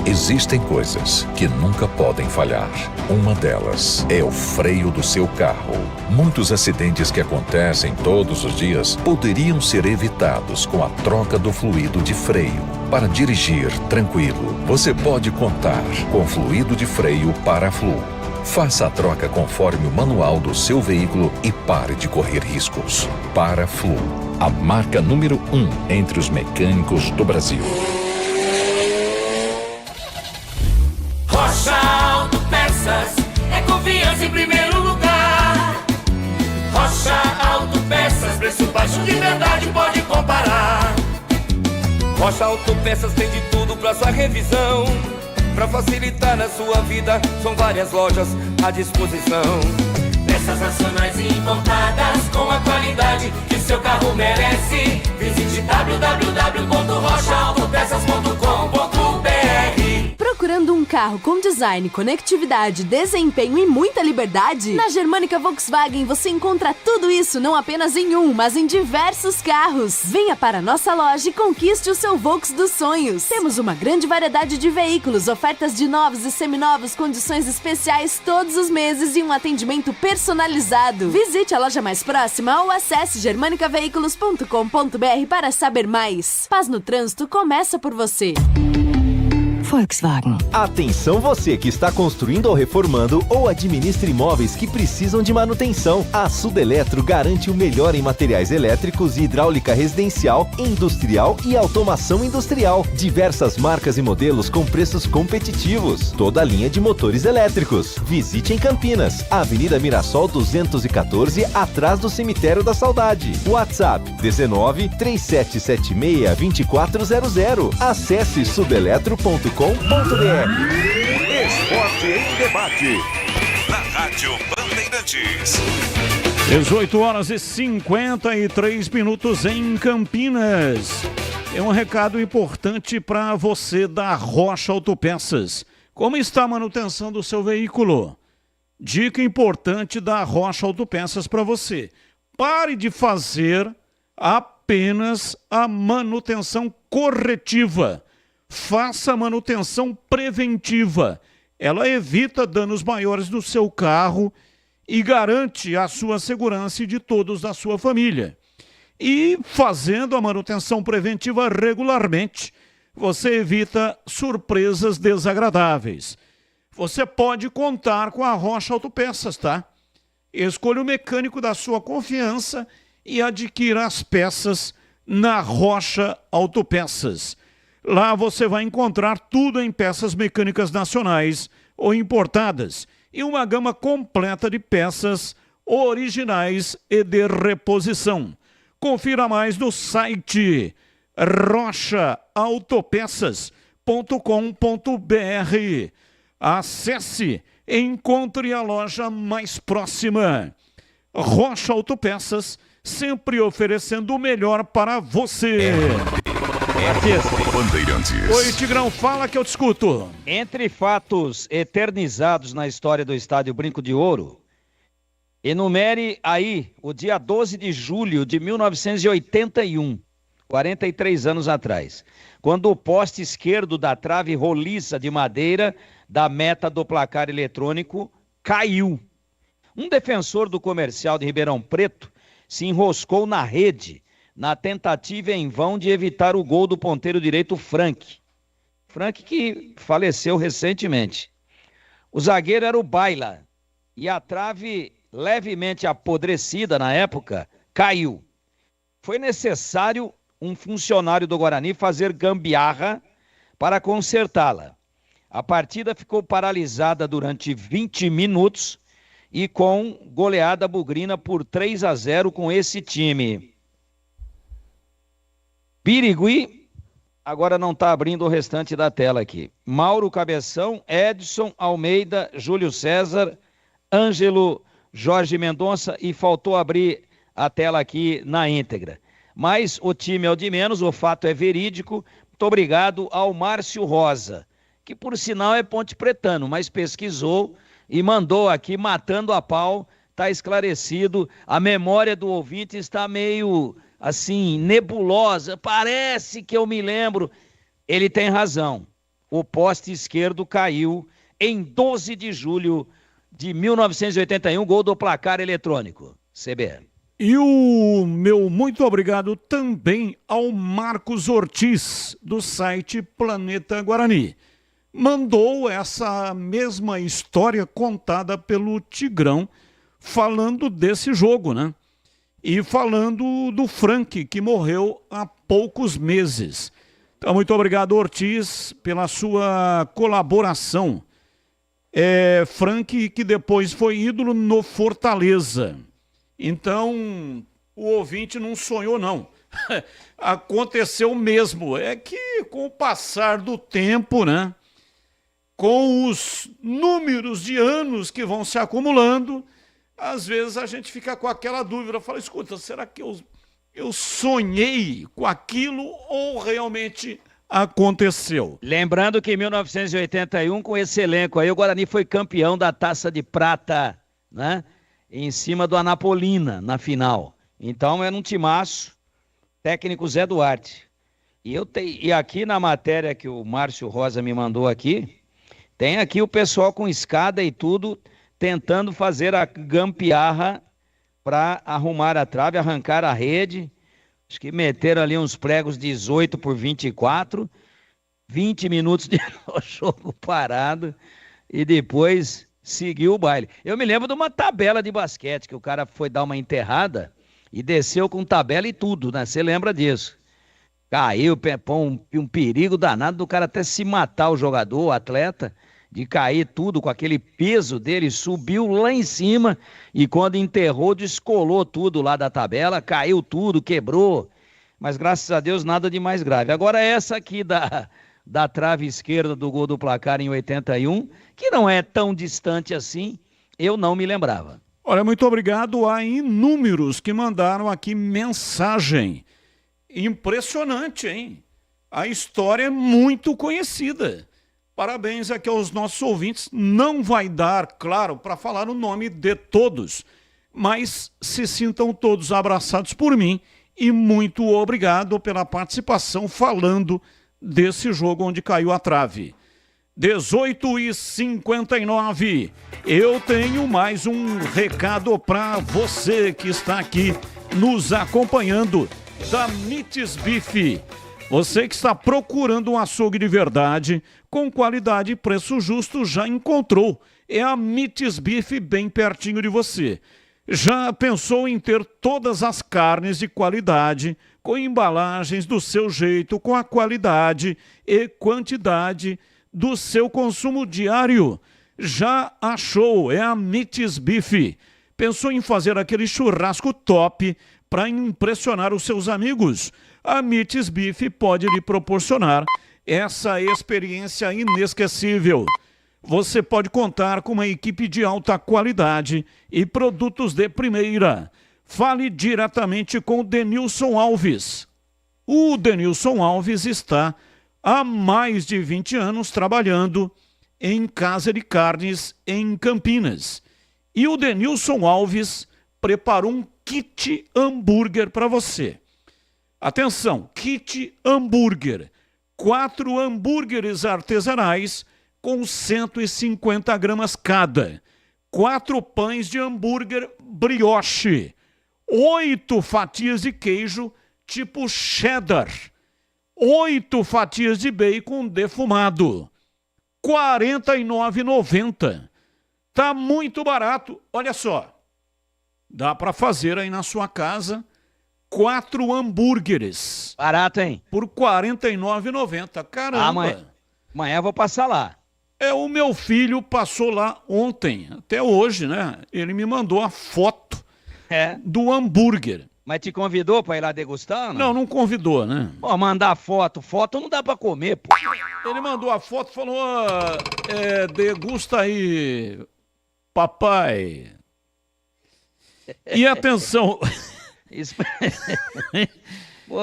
Existem coisas que nunca podem falhar. Uma delas é o freio do seu carro. Muitos acidentes que acontecem todos os dias poderiam ser evitados com a troca do fluido de freio. Para dirigir tranquilo, você pode contar com fluido de freio Paraflu. Faça a troca conforme o manual do seu veículo e pare de correr riscos. Paraflu, a marca número 1 entre os mecânicos do Brasil. Rocha Autopeças é confiança em primeiro lugar. Rocha Autopeças, preço baixo de verdade, pode comparar. Rocha Autopeças tem de tudo pra sua revisão. Pra facilitar na sua vida, são várias lojas à disposição. Peças nacionais e importadas com a qualidade que seu carro merece. Visite www.rochaautopeças.com.br. Procurando um carro com design, conectividade, desempenho e muita liberdade? Na Germânica Volkswagen você encontra tudo isso não apenas em um, mas em diversos carros. Venha para a nossa loja e conquiste o seu Volks dos sonhos. Temos uma grande variedade de veículos, ofertas de novos e seminovos, condições especiais todos os meses e um atendimento personalizado. Visite a loja mais próxima ou acesse germanicaveículos.com.br para saber mais. Paz no trânsito começa por você. Volkswagen. Atenção você que está construindo ou reformando ou administra imóveis que precisam de manutenção. A Sudeletro garante o melhor em materiais elétricos e hidráulica residencial, industrial e automação industrial. Diversas marcas e modelos com preços competitivos. Toda a linha de motores elétricos. Visite em Campinas, Avenida Mirassol 214, atrás do Cemitério da Saudade. WhatsApp 19 3776 2400. Acesse sudeletro.com.br. Esporte em debate. Na Rádio Bandeirantes. 18h53 em Campinas. É um recado importante para você da Rocha Autopeças. Como está a manutenção do seu veículo? Dica importante da Rocha Autopeças para você. Pare de fazer apenas a manutenção corretiva. Faça a manutenção preventiva. Ela evita danos maiores do seu carro e garante a sua segurança e de todos da sua família. E fazendo a manutenção preventiva regularmente, você evita surpresas desagradáveis. Você pode contar com a Rocha Autopeças, tá? Escolha o mecânico da sua confiança e adquira as peças na Rocha Autopeças. Lá você vai encontrar tudo em peças mecânicas nacionais ou importadas e uma gama completa de peças originais e de reposição. Confira mais no site rochaautopeças.com.br. Acesse e encontre a loja mais próxima. Rocha Autopeças, sempre oferecendo o melhor para você. Oi, Tigrão, fala que eu te escuto. Entre fatos eternizados na história do Estádio Brinco de Ouro, enumere aí o dia 12 de julho de 1981, 43 anos atrás, quando o poste esquerdo da trave roliça de madeira da meta do placar eletrônico caiu. Um defensor do Comercial de Ribeirão Preto se enroscou na rede na tentativa em vão de evitar o gol do ponteiro direito Frank. Frank que faleceu recentemente. O zagueiro era o Baila e a trave levemente apodrecida na época caiu. Foi necessário um funcionário do Guarani fazer gambiarra para consertá-la. A partida ficou paralisada durante 20 minutos e com goleada bugrina por 3-0 com esse time. Birigui, agora não está abrindo o restante da tela aqui. Mauro Cabeção, Edson Almeida, Júlio César, Ângelo Jorge Mendonça e faltou abrir a tela aqui na íntegra. Mas o time é o de menos, o fato é verídico. Muito obrigado ao Márcio Rosa, que por sinal é ponte pretano, mas pesquisou e mandou aqui matando a pau. Está esclarecido, a memória do ouvinte está meio assim, nebulosa, parece que eu me lembro. Ele tem razão, o poste esquerdo caiu em 12 de julho de 1981, gol do placar eletrônico, CBN. E o meu muito obrigado também ao Marcos Ortiz, do site Planeta Guarani. Mandou essa mesma história contada pelo Tigrão, falando desse jogo, né? E falando do Frank, que morreu há poucos meses. Então, muito obrigado, Ortiz, pela sua colaboração. Frank, que depois foi ídolo no Fortaleza. Então, o ouvinte não sonhou, não. Aconteceu mesmo. É que com o passar do tempo, né? Com os números de anos que vão se acumulando, às vezes a gente fica com aquela dúvida, fala, escuta, será que eu sonhei com aquilo ou realmente aconteceu? Lembrando que em 1981, com esse elenco aí, o Guarani foi campeão da Taça de Prata, né? Em cima do Anapolina, na final. Então era um timaço, técnico Zé Duarte. E aqui na matéria que o Márcio Rosa me mandou aqui, tem aqui o pessoal com escada e tudo, tentando fazer a gambiarra para arrumar a trave, arrancar a rede. Acho que meteram ali uns pregos 18 por 24 20 minutos de jogo parado e depois seguiu o baile. Eu me lembro de uma tabela de basquete, que o cara foi dar uma enterrada e desceu com tabela e tudo, né? Você lembra disso? Caiu, um perigo danado do cara até se matar, o jogador, o atleta, de cair tudo com aquele peso dele, subiu lá em cima e quando enterrou, descolou tudo lá da tabela, caiu tudo, quebrou, mas graças a Deus nada de mais grave. Agora essa aqui da trave esquerda do gol do placar em 81, que não é tão distante assim, eu não me lembrava. Olha, muito obrigado a inúmeros que mandaram aqui mensagem. Impressionante, hein? A história é muito conhecida. Parabéns aqui aos nossos ouvintes. Não vai dar, claro, para falar o nome de todos, mas se sintam todos abraçados por mim e muito obrigado pela participação falando desse jogo onde caiu a trave. 18h59. Eu tenho mais um recado para você que está aqui nos acompanhando da Mites Beef. Você que está procurando um açougue de verdade, com qualidade e preço justo, já encontrou. É a Mites Beef bem pertinho de você. Já pensou em ter todas as carnes de qualidade, com embalagens do seu jeito, com a qualidade e quantidade do seu consumo diário? Já achou, é a Mites Beef. Pensou em fazer aquele churrasco top para impressionar os seus amigos? A Mites Beef pode lhe proporcionar essa experiência inesquecível. Você pode contar com uma equipe de alta qualidade e produtos de primeira. Fale diretamente com o Denilson Alves. O Denilson Alves está há mais de 20 anos trabalhando em casa de carnes em Campinas. E o Denilson Alves preparou um kit hambúrguer para você. Atenção, kit hambúrguer. 4 hambúrgueres artesanais com 150 gramas cada. 4 pães de hambúrguer brioche. 8 fatias de queijo tipo cheddar. 8 fatias de bacon defumado. R$ 49,90. Tá muito barato. Olha só. Dá para fazer aí na sua casa 4 hambúrgueres. Barato, hein? Por R$ 49,90. Caramba. Amanhã eu vou passar lá. O meu filho passou lá ontem, até hoje, né? Ele me mandou a foto do hambúrguer. Mas te convidou para ir lá degustar? Não convidou, né? Pô, mandar foto não dá para comer, pô. Ele mandou a foto e falou, degusta aí, papai. E atenção... Isso... Pô,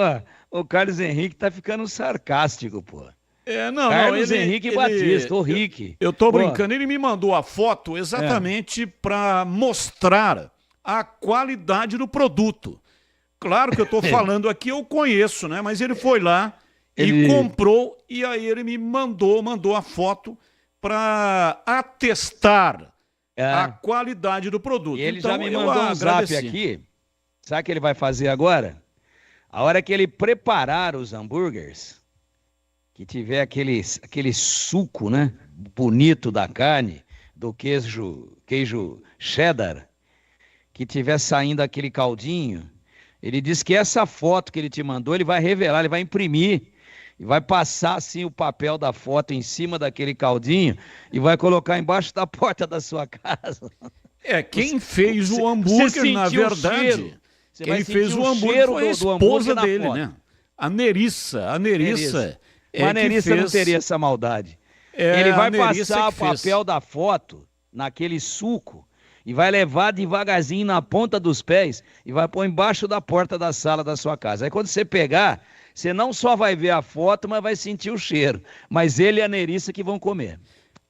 o Carlos Henrique tá ficando sarcástico, pô. Carlos Henrique Batista, o Rick. Eu tô brincando, ele me mandou a foto exatamente para mostrar a qualidade do produto. Claro que eu tô falando aqui, eu conheço, né? Mas ele foi lá e comprou, e aí ele me mandou a foto para atestar a qualidade do produto. E ele então, já me mandou um zap aqui. Sabe o que ele vai fazer agora? A hora que ele preparar os hambúrgueres, que tiver aquele suco, né, bonito da carne, do queijo cheddar, que tiver saindo aquele caldinho, ele disse que essa foto que ele te mandou, ele vai revelar, ele vai imprimir, e vai passar assim o papel da foto em cima daquele caldinho e vai colocar embaixo da porta da sua casa. Quem fez o hambúrguer, na verdade... Quem fez o hambúrguer foi a esposa dele, né? A Nerissa. Mas a Nerissa não teria essa maldade. Ele vai passar o papel da foto naquele suco e vai levar devagarzinho na ponta dos pés e vai pôr embaixo da porta da sala da sua casa. Aí quando você pegar, você não só vai ver a foto, mas vai sentir o cheiro. Mas ele e a Nerissa que vão comer.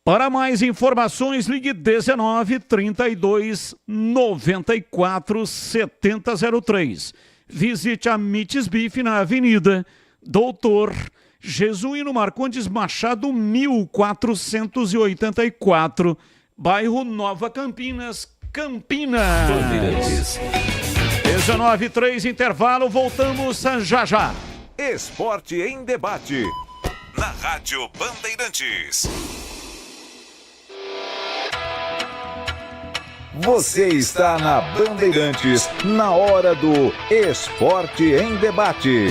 Para mais informações, ligue 19 32 94 7003. Visite a Mites Beef na Avenida Doutor Jesuíno Marcondes Machado, 1484, bairro Nova Campinas, Campinas. 19:03, intervalo, voltamos já já. Esporte em debate. na Rádio Bandeirantes. Você está na Bandeirantes, na hora do Esporte em Debate.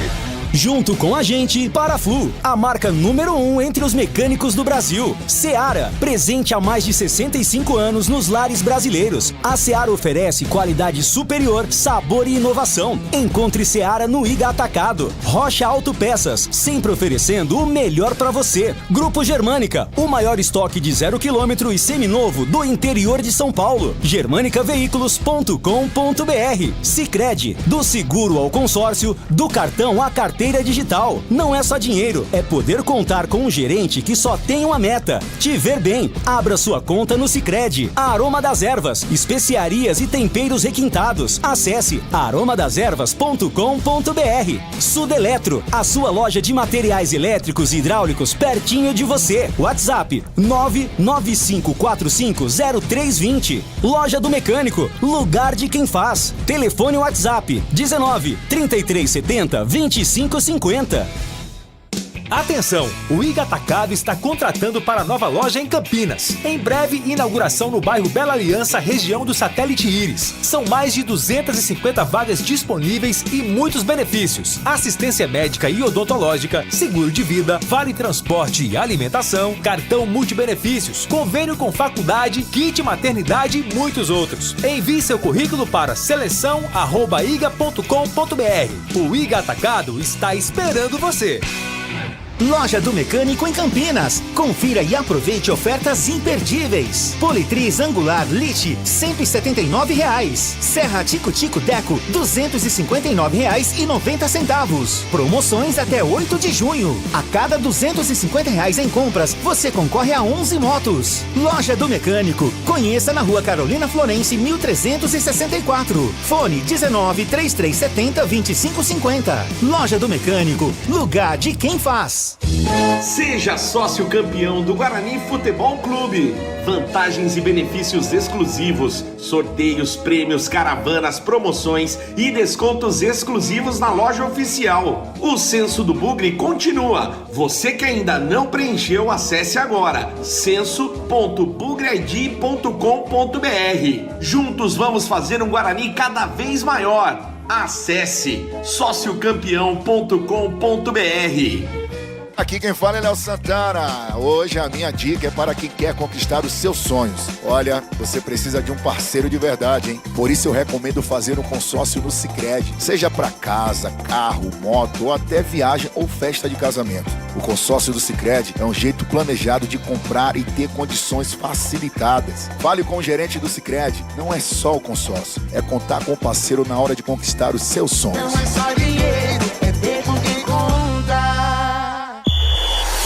Junto com a gente, Paraflu, a marca número 1 entre os mecânicos do Brasil. Seara, presente há mais de 65 anos nos lares brasileiros. A Seara oferece qualidade superior, sabor e inovação. Encontre Seara no Iga Atacado. Rocha Autopeças, sempre oferecendo o melhor para você. Grupo Germânica, o maior estoque de 0 km e seminovo do interior de São Paulo. germanicaveículos.com.br. Sicredi, do seguro ao consórcio, do cartão à carteira digital. Não é só dinheiro, é poder contar com um gerente que só tem uma meta: te ver bem. Abra sua conta no Sicredi. Aroma das Ervas, especiarias e temperos requintados. Acesse aromadeservas.com.br. Sudeletro, a sua loja de materiais elétricos e hidráulicos pertinho de você. WhatsApp 995450320. Loja do Mecânico, lugar de quem faz. Telefone WhatsApp 19 3370 2550. Atenção! O Iga Atacado está contratando para a nova loja em Campinas. Em breve, inauguração no bairro Bela Aliança, região do Satélite Íris. São mais de 250 vagas disponíveis e muitos benefícios: assistência médica e odontológica, seguro de vida, vale transporte e alimentação, cartão multibenefícios, convênio com faculdade, kit maternidade e muitos outros. Envie seu currículo para seleção@iga.com.br. O Iga Atacado está esperando você. Loja do Mecânico em Campinas. Confira e aproveite ofertas imperdíveis. Politriz Angular Lich, R$ 179,00. Serra Tico-Tico Deco, R$ 259,90. Promoções até 8 de junho. A cada R$ 250,00 em compras, você concorre a 11 motos. Loja do Mecânico. Conheça na Rua Carolina Florence, 1364. Fone 19 3370 2550. Loja do Mecânico. Lugar de quem faz. Seja sócio campeão do Guarani Futebol Clube. Vantagens e benefícios exclusivos, sorteios, prêmios, caravanas, promoções e descontos exclusivos na loja oficial. O Censo do Bugre continua. Você que ainda não preencheu, acesse agora censo.bugreid.com.br. Juntos vamos fazer um Guarani cada vez maior. Acesse sociocampeão.com.br. Aqui quem fala é Léo Santana. Hoje a minha dica é para quem quer conquistar os seus sonhos. Olha, você precisa de um parceiro de verdade, hein? Por isso eu recomendo fazer um consórcio no Sicredi. Seja para casa, carro, moto ou até viagem ou festa de casamento. O consórcio do Sicredi é um jeito planejado de comprar e ter condições facilitadas. Fale com o gerente do Sicredi. Não é só o consórcio, é contar com o parceiro na hora de conquistar os seus sonhos. Não é só dinheiro, é ter com quem conta.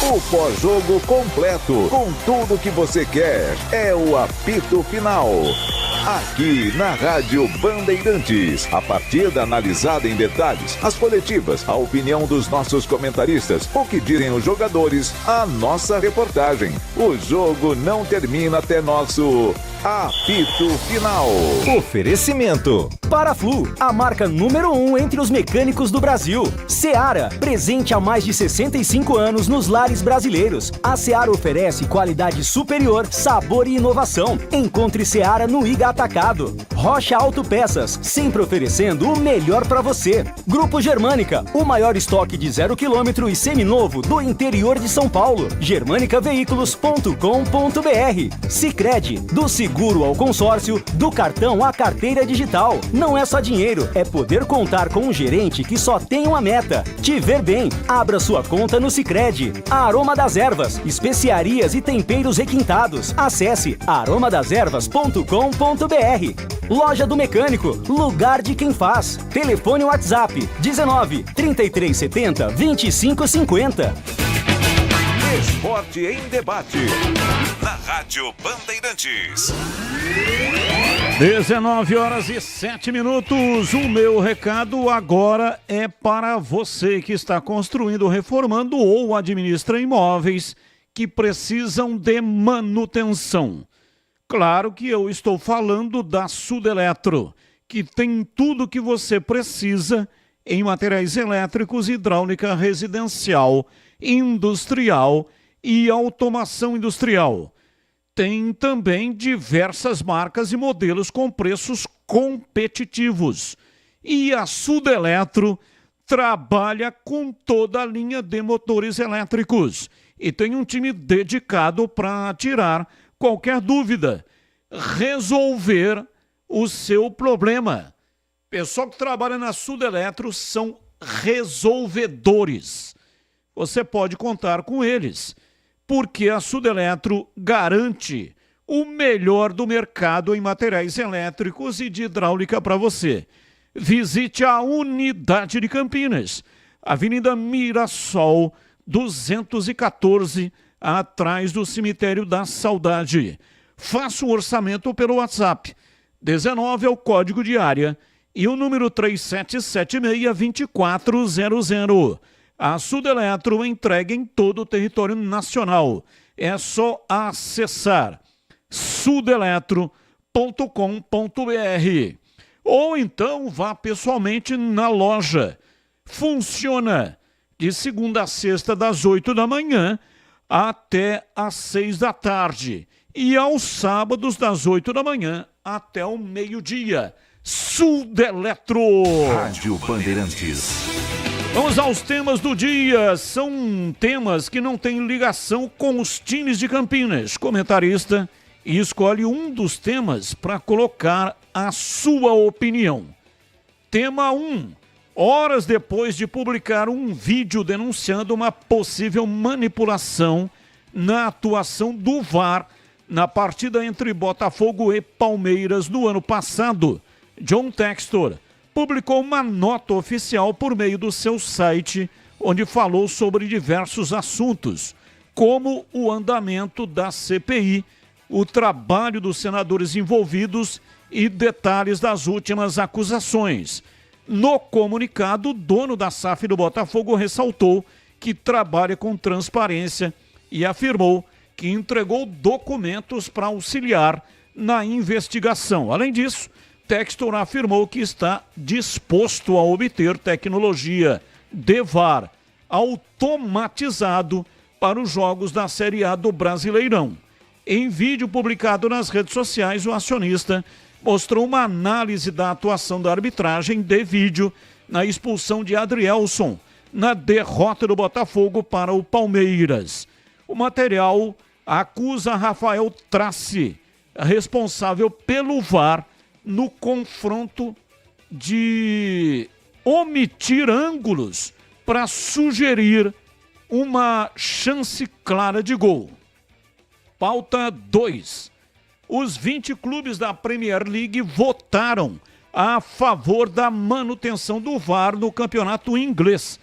O pós-jogo completo, com tudo que você quer, é o apito final. Aqui na Rádio Bandeirantes, a partida analisada em detalhes, as coletivas, a opinião dos nossos comentaristas, o que dizem os jogadores, a nossa reportagem. O jogo não termina até nosso apito final. Oferecimento: Paraflu, a marca número 1 entre os mecânicos do Brasil. Seara, presente há mais de 65 anos nos lares brasileiros. A Seara oferece qualidade superior, sabor e inovação. Encontre Seara no Iga Atacado. Rocha Autopeças, sempre oferecendo o melhor para você. Grupo Germânica, o maior estoque de 0 km e seminovo do interior de São Paulo. germanicaveículos.com.br. Sicredi, do seguro ao consórcio, do cartão à carteira digital. Não é só dinheiro, é poder contar com um gerente que só tem uma meta: te ver bem. Abra sua conta no Sicredi. Aroma das Ervas, especiarias e temperos requintados. Acesse aromadeservas.com.br. Loja do Mecânico, lugar de quem faz. Telefone WhatsApp 19 3370 2550. Esporte em Debate, na Rádio Bandeirantes. 19h07. O meu recado agora é para você que está construindo, reformando ou administra imóveis que precisam de manutenção. Claro que eu estou falando da Sudeletro, que tem tudo que você precisa em materiais elétricos, hidráulica residencial, industrial e automação industrial. Tem também diversas marcas e modelos com preços competitivos. E a Sudeletro trabalha com toda a linha de motores elétricos e tem um time dedicado para tirar qualquer dúvida, resolver o seu problema. Pessoal que trabalha na Sudeletro são resolvedores. Você pode contar com eles, porque a Sudeletro garante o melhor do mercado em materiais elétricos e de hidráulica para você. Visite a unidade de Campinas, Avenida Mirassol, 214, atrás do Cemitério da Saudade. Faça o orçamento pelo WhatsApp. 19 é o código de área e o número 3776-2400. A Sudeletro entrega em todo o território nacional. É só acessar sudeletro.com.br. Ou então vá pessoalmente na loja. Funciona de segunda a sexta, das 8 da manhã até às 6 da tarde. E aos sábados, das 8 da manhã até o meio-dia. Sudeletro. Rádio Bandeirantes. Vamos aos temas do dia. São temas que não têm ligação com os times de Campinas. Comentarista e escolhe um dos temas para colocar a sua opinião. Tema 1. Horas depois de publicar um vídeo denunciando uma possível manipulação na atuação do VAR na partida entre Botafogo e Palmeiras no ano passado, John Textor publicou uma nota oficial por meio do seu site, onde falou sobre diversos assuntos, como o andamento da CPI, o trabalho dos senadores envolvidos e detalhes das últimas acusações. No comunicado, o dono da SAF do Botafogo ressaltou que trabalha com transparência e afirmou que entregou documentos para auxiliar na investigação. Além disso, Textor afirmou que está disposto a obter tecnologia de VAR automatizado para os jogos da Série A do Brasileirão. Em vídeo publicado nas redes sociais, o acionista mostrou uma análise da atuação da arbitragem de vídeo na expulsão de Adrielson, na derrota do Botafogo para o Palmeiras. O material acusa Rafael Traci, responsável pelo VAR, no confronto de omitir ângulos para sugerir uma chance clara de gol. Pauta 2. Os 20 clubes da Premier League votaram a favor da manutenção do VAR no campeonato inglês.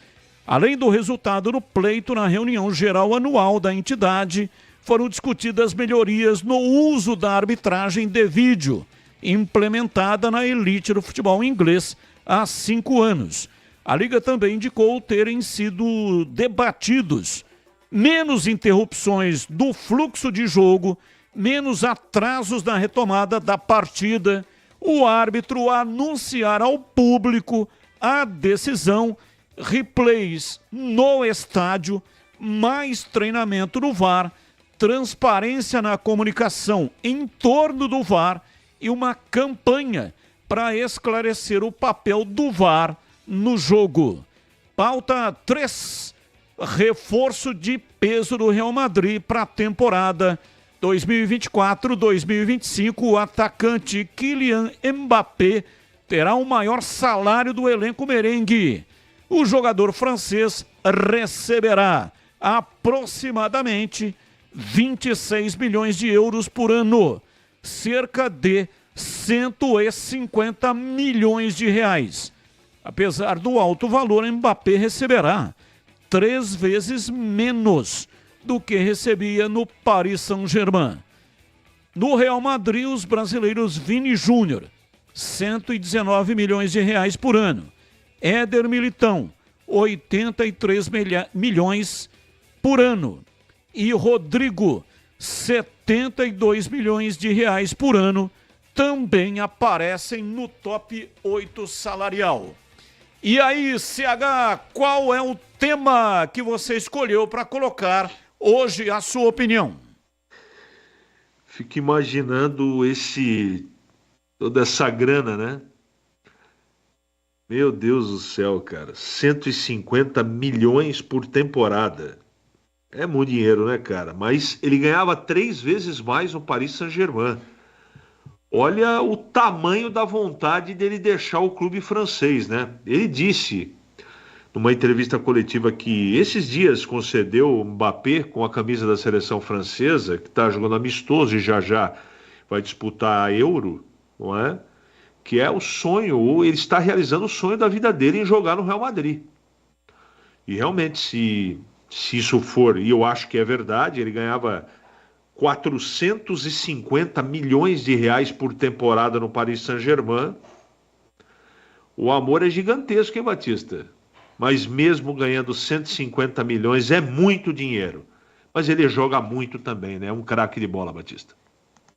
Além do resultado do pleito na reunião geral anual da entidade, foram discutidas melhorias no uso da arbitragem de vídeo, implementada na elite do futebol inglês há 5 anos. A Liga também indicou terem sido debatidos menos interrupções do fluxo de jogo, menos atrasos na retomada da partida, o árbitro anunciar ao público a decisão, replays no estádio, mais treinamento do VAR, transparência na comunicação em torno do VAR e uma campanha para esclarecer o papel do VAR no jogo. Pauta 3. Reforço de peso do Real Madrid para a temporada 2024-2025. O atacante Kylian Mbappé terá o maior salário do elenco merengue. O jogador francês receberá aproximadamente 26 milhões de euros por ano, cerca de 150 milhões de reais. Apesar do alto valor, Mbappé receberá 3 vezes menos do que recebia no Paris Saint-Germain. No Real Madrid, os brasileiros Vini Júnior, 119 milhões de reais por ano. Éder Militão, 83 milhões por ano. E Rodrigo, 72 milhões de reais por ano, também aparecem no top 8 salarial. E aí, CH, qual é o tema que você escolheu para colocar hoje a sua opinião? Fico imaginando toda essa grana, né? Meu Deus do céu, cara. 150 milhões por temporada. É muito dinheiro, né, cara? Mas ele ganhava 3 vezes mais no Paris Saint-Germain. Olha o tamanho da vontade dele deixar o clube francês, né? Ele disse, numa entrevista coletiva, que esses dias concedeu o Mbappé com a camisa da seleção francesa, que está jogando amistoso e já vai disputar a Euro, não é? Que é o sonho, ele está realizando o sonho da vida dele em jogar no Real Madrid. E realmente, se isso for, e eu acho que é verdade, ele ganhava 450 milhões de reais por temporada no Paris Saint-Germain. O amor é gigantesco, hein, Batista? Mas mesmo ganhando 150 milhões é muito dinheiro. Mas ele joga muito também, né? É um craque de bola, Batista.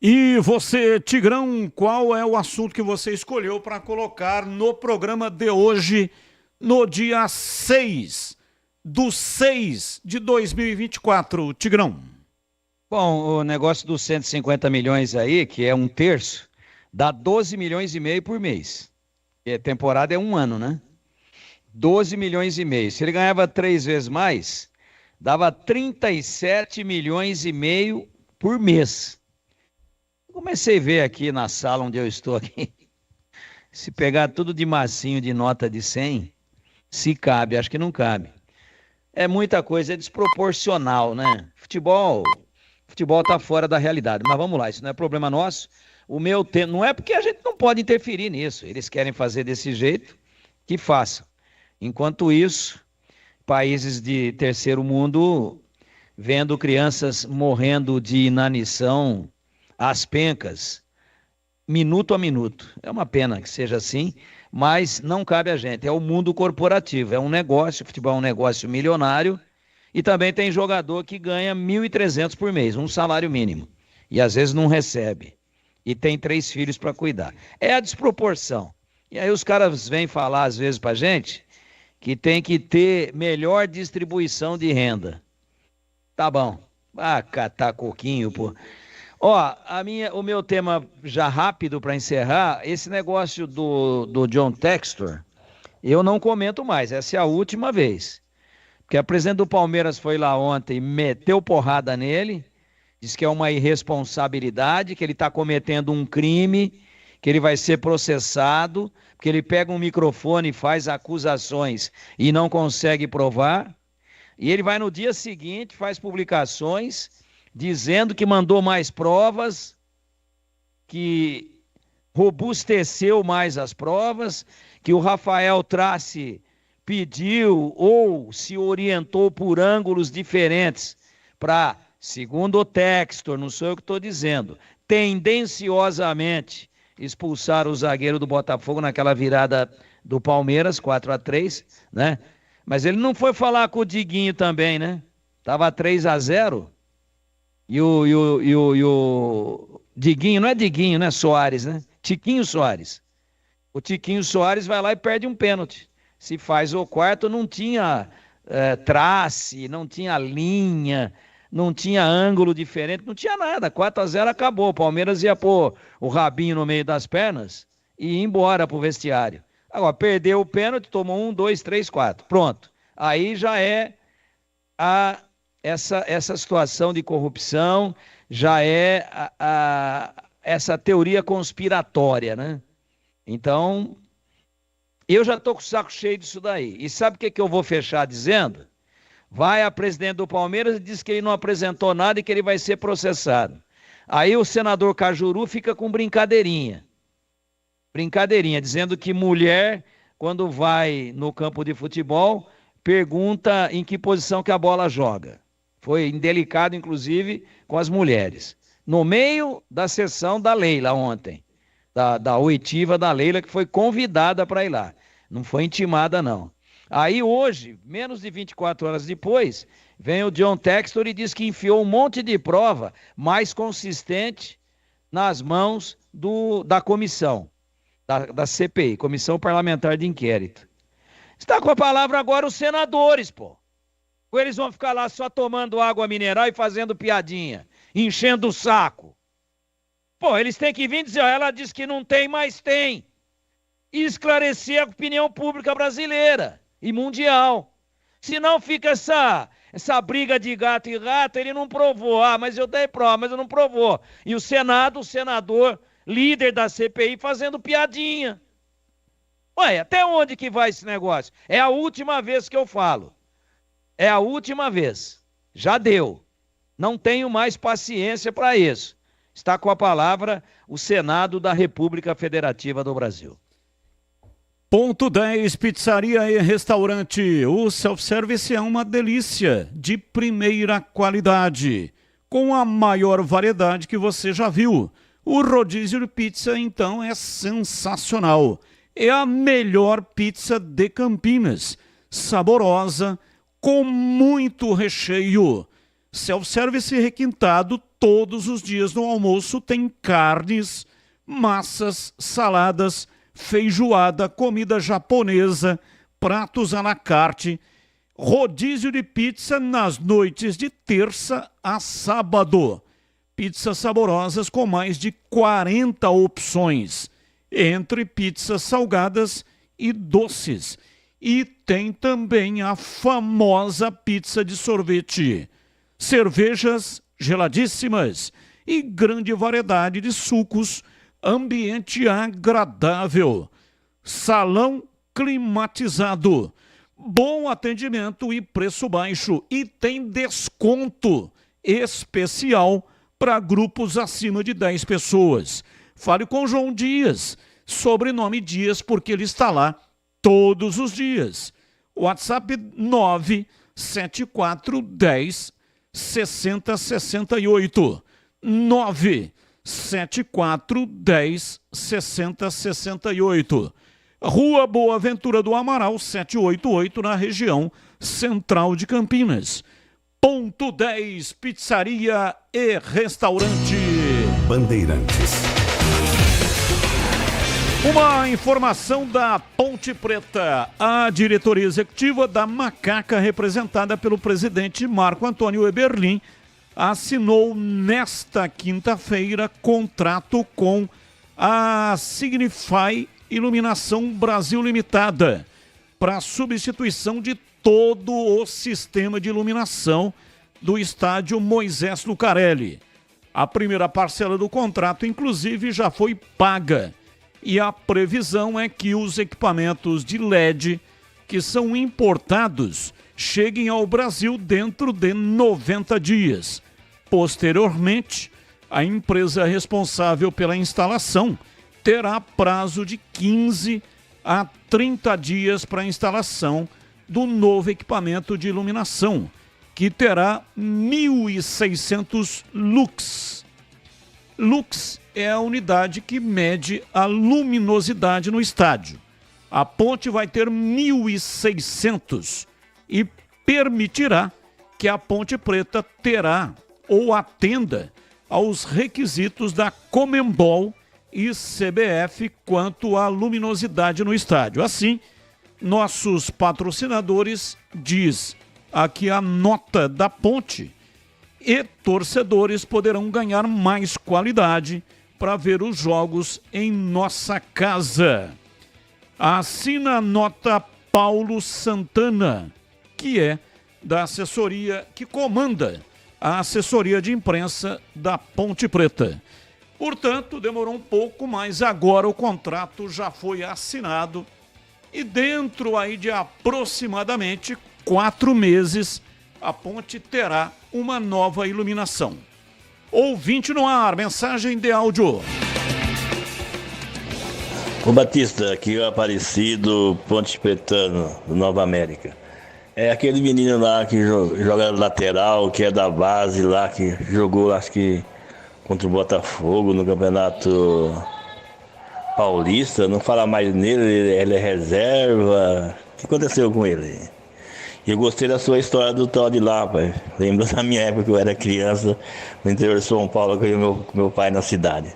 E você, Tigrão, qual é o assunto que você escolheu para colocar no programa de hoje, no dia 6/6/2024, Tigrão? Bom, o negócio dos 150 milhões aí, que é 1/3, dá 12 milhões e meio por mês. E a temporada é 1 ano, né? 12 milhões e meio. Se ele ganhava 3 vezes mais, dava 37 milhões e meio por mês. Comecei a ver aqui na sala onde eu estou aqui, se pegar tudo de massinho de nota de 100, se cabe, acho que não cabe. É muita coisa, é desproporcional, né? Futebol tá fora da realidade, mas vamos lá, isso não é problema nosso. O meu tempo, não é porque a gente não pode interferir nisso, eles querem fazer desse jeito, que façam. Enquanto isso, países de terceiro mundo vendo crianças morrendo de inanição às pencas, minuto a minuto. É uma pena que seja assim, mas não cabe a gente, é o mundo corporativo, é um negócio, o futebol é um negócio milionário, e também tem jogador que ganha 1.300 por mês, um salário mínimo, e às vezes não recebe, e tem 3 filhos para cuidar. É a desproporção. E aí os caras vêm falar às vezes pra gente que tem que ter melhor distribuição de renda. Tá bom, catar coquinho, pô. Ó, o meu tema já rápido para encerrar, esse negócio do John Textor, eu não comento mais, essa é a última vez. Porque a presidente do Palmeiras foi lá ontem e meteu porrada nele, diz que é uma irresponsabilidade, que ele está cometendo um crime, que ele vai ser processado, porque ele pega um microfone e faz acusações e não consegue provar. E ele vai no dia seguinte, faz publicações dizendo que mandou mais provas, que robusteceu mais as provas, que o Rafael Trace pediu ou se orientou por ângulos diferentes para, segundo o Textor, não sou eu que estou dizendo, tendenciosamente expulsar o zagueiro do Botafogo naquela virada do Palmeiras, 4-3, né? Mas ele não foi falar com o Diguinho também, né? Tava 3-0 e o Diguinho, não é Diguinho, né? Soares, né? Tiquinho Soares. O Tiquinho Soares vai lá e perde um pênalti. Se faz o quarto, não tinha trace, não tinha linha, não tinha ângulo diferente, não tinha nada. 4-0 acabou. O Palmeiras ia pôr o rabinho no meio das pernas e ir embora pro vestiário. Agora, perdeu o pênalti, tomou 1, 2, 3, 4. Pronto. Aí já é essa situação de corrupção, já é essa teoria conspiratória, né? Então, eu já estou com o saco cheio disso daí. E sabe o que eu vou fechar dizendo? Vai a presidente do Palmeiras e diz que ele não apresentou nada e que ele vai ser processado. Aí o senador Cajuru fica com brincadeirinha, dizendo que mulher, quando vai no campo de futebol, pergunta em que posição que a bola joga. Foi indelicado, inclusive, com as mulheres. No meio da sessão da Leila ontem, da oitiva da Leila, que foi convidada para ir lá. Não foi intimada, não. Aí hoje, menos de 24 horas depois, vem o John Textor e diz que enfiou um monte de prova mais consistente nas mãos da comissão, da CPI, Comissão Parlamentar de Inquérito. Está com a palavra agora os senadores, pô. Ou eles vão ficar lá só tomando água mineral e fazendo piadinha, enchendo o saco. Pô, eles têm que vir dizer, ó, ela diz que não tem, mas tem. E esclarecer a opinião pública brasileira e mundial. Senão fica essa briga de gato e rato, ele não provou. Ah, mas eu dei prova, mas eu não provou. E o Senado, o senador, líder da CPI, fazendo piadinha. Ué, até onde que vai esse negócio? É a última vez que eu falo. É a última vez. Já deu. Não tenho mais paciência para isso. Está com a palavra o Senado da República Federativa do Brasil. Ponto 10, pizzaria e restaurante. O self-service é uma delícia, de primeira qualidade, com a maior variedade que você já viu. O rodízio de pizza, então, é sensacional. É a melhor pizza de Campinas, saborosa, com muito recheio. Self-service requintado todos os dias no almoço, tem carnes, massas, saladas, feijoada, comida japonesa, pratos à la carte, rodízio de pizza nas noites de terça a sábado. Pizzas saborosas com mais de 40 opções, entre pizzas salgadas e doces. E tem também a famosa pizza de sorvete. Cervejas geladíssimas e grande variedade de sucos, ambiente agradável, salão climatizado, bom atendimento e preço baixo, e tem desconto especial para grupos acima de 10 pessoas. Fale com João Dias, sobrenome Dias, porque ele está lá todos os dias. WhatsApp 97410 6068 97410 6068. Rua Boa Ventura do Amaral, 788, na região central de Campinas. Ponto 10, pizzaria e restaurante. Bandeirantes. Uma informação da Ponte Preta. A diretoria executiva da Macaca, representada pelo presidente Marco Antônio Eberlin, assinou nesta quinta-feira contrato com a Signify Iluminação Brasil Limitada para substituição de todo o sistema de iluminação do estádio Moisés Lucarelli. A primeira parcela do contrato, inclusive, já foi paga. E a previsão é que os equipamentos de LED que são importados cheguem ao Brasil dentro de 90 dias. Posteriormente, a empresa responsável pela instalação terá prazo de 15 a 30 dias para a instalação do novo equipamento de iluminação, que terá 1.600 lux. Lux é a unidade que mede a luminosidade no estádio. A ponte vai ter 1.600 e permitirá que a Ponte Preta terá ou atenda aos requisitos da Conmebol e CBF quanto à luminosidade no estádio. Assim, nossos patrocinadores diz aqui a nota da ponte, e torcedores poderão ganhar mais qualidade para ver os jogos em nossa casa. Assina a nota Paulo Santana, que é da assessoria, que comanda a assessoria de imprensa da Ponte Preta. Portanto, demorou um pouco, mas agora o contrato já foi assinado e dentro aí de aproximadamente 4 meses a ponte terá uma nova iluminação. Ouvinte no ar, mensagem de áudio. O Batista, aqui é o Aparecido Ponte Pretano, do Nova América. É aquele menino lá que joga lateral, que é da base lá, que jogou, acho que, contra o Botafogo no Campeonato Paulista. Não fala mais nele, ele é reserva. O que aconteceu com ele? E eu gostei da sua história do tal de lá, pai. Lembro da minha época que eu era criança, no interior de São Paulo, que eu ia com meu pai na cidade.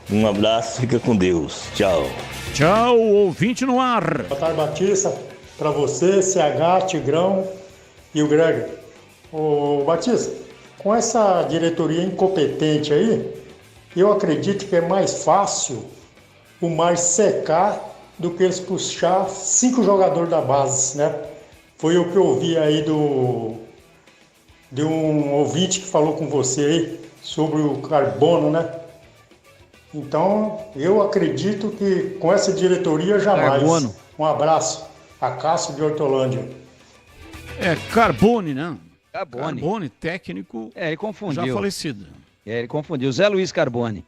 Um abraço, fica com Deus. Tchau. Tchau, ouvinte no ar. Boa tarde, Batista. para você, CH, Tigrão e o Greg. Ô Batista, com essa diretoria incompetente aí, eu acredito que é mais fácil o Mar secar do que eles puxar 5 jogadores da base, né? Foi o que eu ouvi aí de um ouvinte que falou com você aí sobre o carbono, né? Então, eu acredito que com essa diretoria jamais. Carbono. Um abraço. Acácio de Hortolândia. É Carbone, né? Carbone. Carbone, técnico ele confundiu. já falecido. Ele confundiu. Zé Luiz Carbone.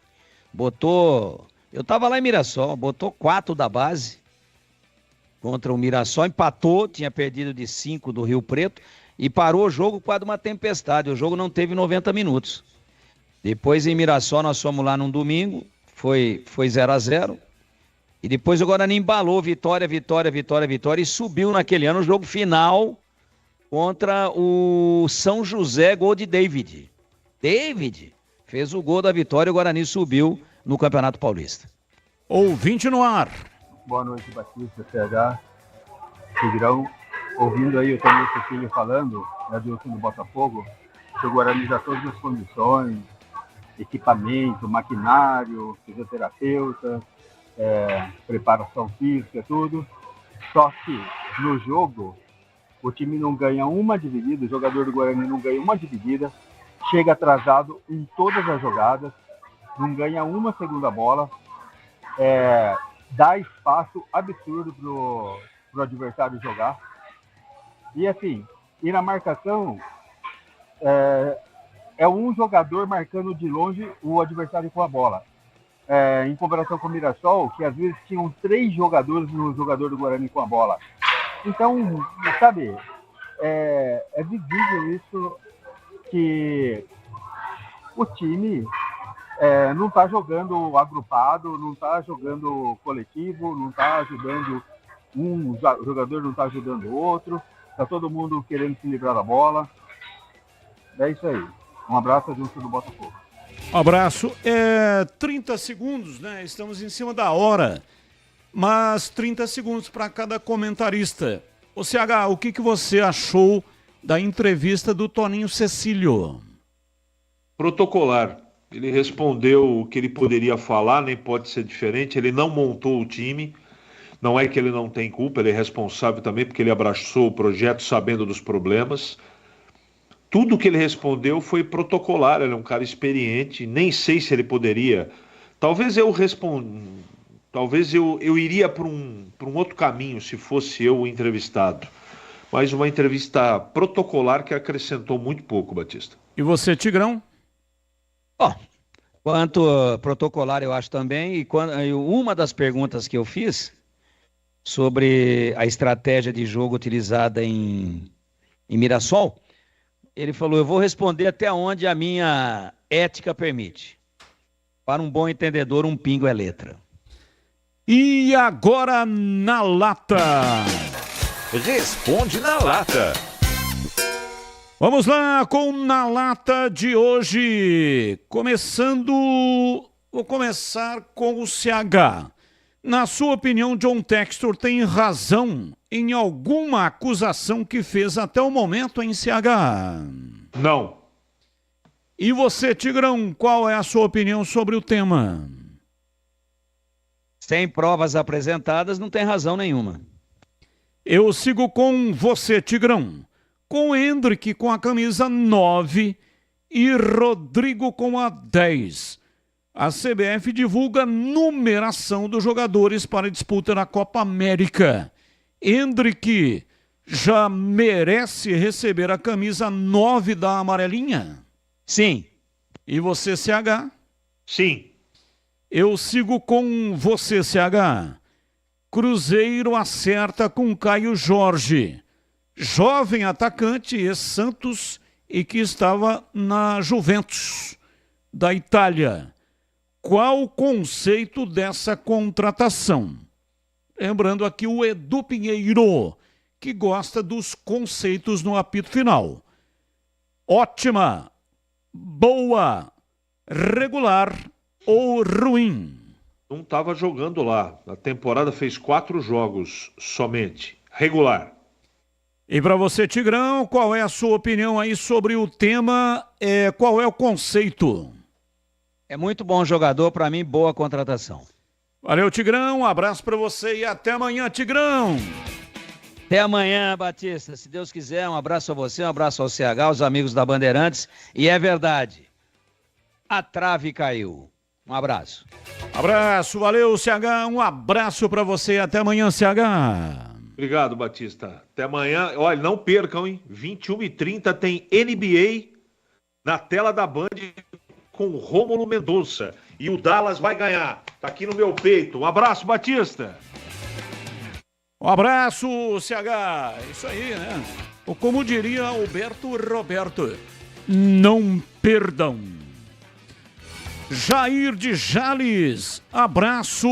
Botou... Eu tava lá em Mirassol, botou 4 da base contra o Mirassol, empatou, tinha perdido de 5 do Rio Preto e parou o jogo por causa de uma tempestade. O jogo não teve 90 minutos. Depois em Mirassol nós fomos lá num domingo, foi 0-0. E depois o Guarani embalou vitória e subiu naquele ano o jogo final contra o São José, gol de David. David fez o gol da vitória e o Guarani subiu no Campeonato Paulista. Ouvinte no ar. Boa noite, Batista, CH, Tigrão. Ouvindo aí o Tony Cecílio falando, do Botafogo, que o Guarani já todas as condições, equipamento, maquinário, fisioterapeuta, preparação física, tudo. Só que no jogo, o time não ganha uma dividida, o jogador do Guarani não ganha uma dividida, chega atrasado em todas as jogadas, não ganha uma segunda bola, dá espaço absurdo pro adversário jogar. E assim, e na marcação, é um jogador marcando de longe o adversário com a bola. Em comparação com o Mirassol, que às vezes tinham 3 jogadores no jogador do Guarani com a bola. Então, sabe, é visível isso, que o time não está jogando agrupado, não está jogando coletivo, não está ajudando um jogador, não está ajudando o outro, está todo mundo querendo se livrar da bola. É isso aí. Um abraço, junto do Botafogo. Abraço. 30 segundos, né? Estamos em cima da hora. Mas 30 segundos para cada comentarista. Ô CH, o que você achou da entrevista do Toninho Cecílio? Protocolar. Ele respondeu o que ele poderia falar, nem pode ser diferente. Ele não montou o time. Não é que ele não tem culpa, ele é responsável também, porque ele abraçou o projeto sabendo dos problemas. Tudo que ele respondeu foi protocolar, ele é um cara experiente, nem sei se ele poderia. Talvez eu iria para um outro caminho se fosse eu o entrevistado. Mas uma entrevista protocolar que acrescentou muito pouco, Batista. E você, Tigrão? Quanto protocolar eu acho também, e uma das perguntas que eu fiz sobre a estratégia de jogo utilizada em Mirassol, ele falou, eu vou responder até onde a minha ética permite. Para um bom entendedor, um pingo é letra. E agora na lata. Responde na lata. Vamos lá com Na Lata de hoje. Vou começar com o CH. Na sua opinião, John Textor tem razão em alguma acusação que fez até o momento em CH? Não. E você, Tigrão, qual é a sua opinião sobre o tema? Sem provas apresentadas, não tem razão nenhuma. Eu sigo com você, Tigrão. Com Hendrick com a camisa 9 e Rodrigo com a 10. A CBF divulga numeração dos jogadores para a disputa da Copa América. Hendrick já merece receber a camisa 9 da amarelinha? Sim. E você, CH? Sim. Eu sigo com você, CH. Cruzeiro acerta com Caio Jorge. Jovem atacante ex-Santos e que estava na Juventus da Itália. Qual o conceito dessa contratação? Lembrando aqui o Edu Pinheiro, que gosta dos conceitos no apito final. Ótima, boa, regular ou ruim? Não estava jogando lá. Na temporada fez 4 jogos somente. regular. E para você, Tigrão, qual é a sua opinião aí sobre o tema? Qual é o conceito? É muito bom jogador, para mim, boa contratação. Valeu, Tigrão, um abraço para você e até amanhã, Tigrão. Até amanhã, Batista, se Deus quiser, um abraço a você, um abraço ao CH, aos amigos da Bandeirantes, e é verdade, a trave caiu. Um abraço. Abraço, valeu, CH, um abraço para você e até amanhã, CH. Obrigado, Batista. Até amanhã. Olha, não percam, hein? 21h30 tem NBA na tela da Band com o Rômulo Mendonça. E o Dallas vai ganhar. Tá aqui no meu peito. Um abraço, Batista. Um abraço, CH. Isso aí, né? Ou como diria Alberto Roberto, não perdam. Jair de Jales, abraço.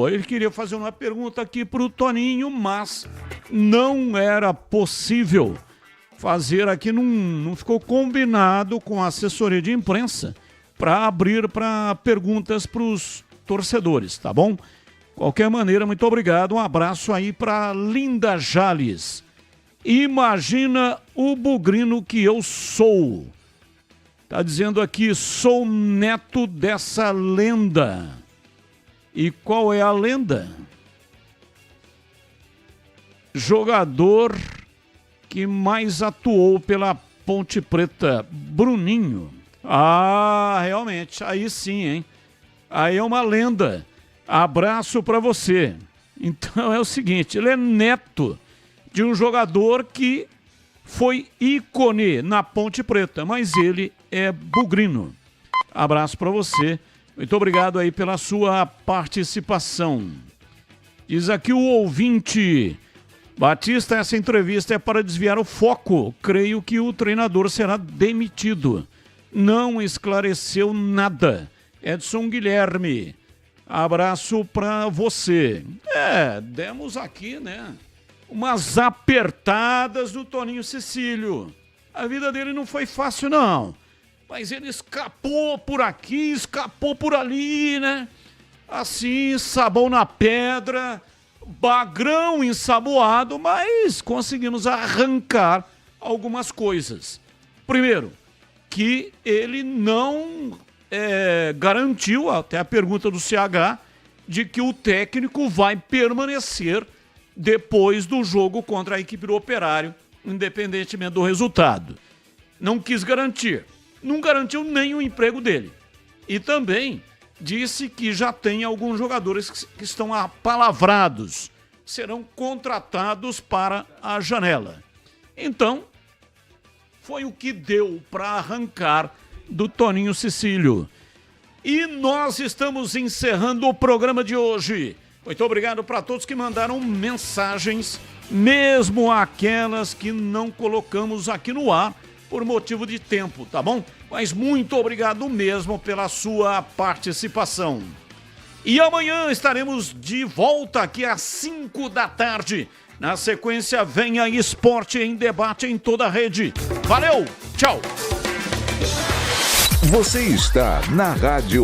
Ele queria fazer uma pergunta aqui pro Toninho, mas não era possível fazer aqui, não ficou combinado com a assessoria de imprensa para abrir para perguntas para os torcedores, tá bom? Qualquer maneira, muito obrigado. Um abraço aí para Linda Jales. Imagina o bugrino que eu sou. Tá dizendo aqui, sou neto dessa lenda. E qual é a lenda? Jogador que mais atuou pela Ponte Preta, Bruninho. Ah, realmente, aí sim, hein? Aí é uma lenda. Abraço para você. Então é o seguinte, ele é neto de um jogador que foi ícone na Ponte Preta, mas ele é bugrino. Abraço para você. Muito obrigado aí pela sua participação. Diz aqui o ouvinte: Batista, essa entrevista é para desviar o foco. Creio que o treinador será demitido. Não esclareceu nada. Edson Guilherme, abraço para você. Demos aqui, né, umas apertadas do Toninho Cecílio. A vida dele não foi fácil, não. Mas ele escapou por aqui, escapou por ali, né? Assim, sabão na pedra, bagrão ensaboado, mas conseguimos arrancar algumas coisas. Primeiro, que ele não garantiu, até a pergunta do CH, de que o técnico vai permanecer depois do jogo contra a equipe do Operário, independentemente do resultado. Não quis garantir. Não garantiu nem o emprego dele. E também disse que já tem alguns jogadores que estão apalavrados, serão contratados para a janela. Então, foi o que deu para arrancar do Toninho Cecílio. E nós estamos encerrando o programa de hoje. Muito obrigado para todos que mandaram mensagens, mesmo aquelas que não colocamos aqui no ar, por motivo de tempo, tá bom? Mas muito obrigado mesmo pela sua participação. E amanhã estaremos de volta aqui às 5 da tarde. Na sequência, vem a Esporte em Debate em toda a rede. Valeu, tchau! Você está na Rádio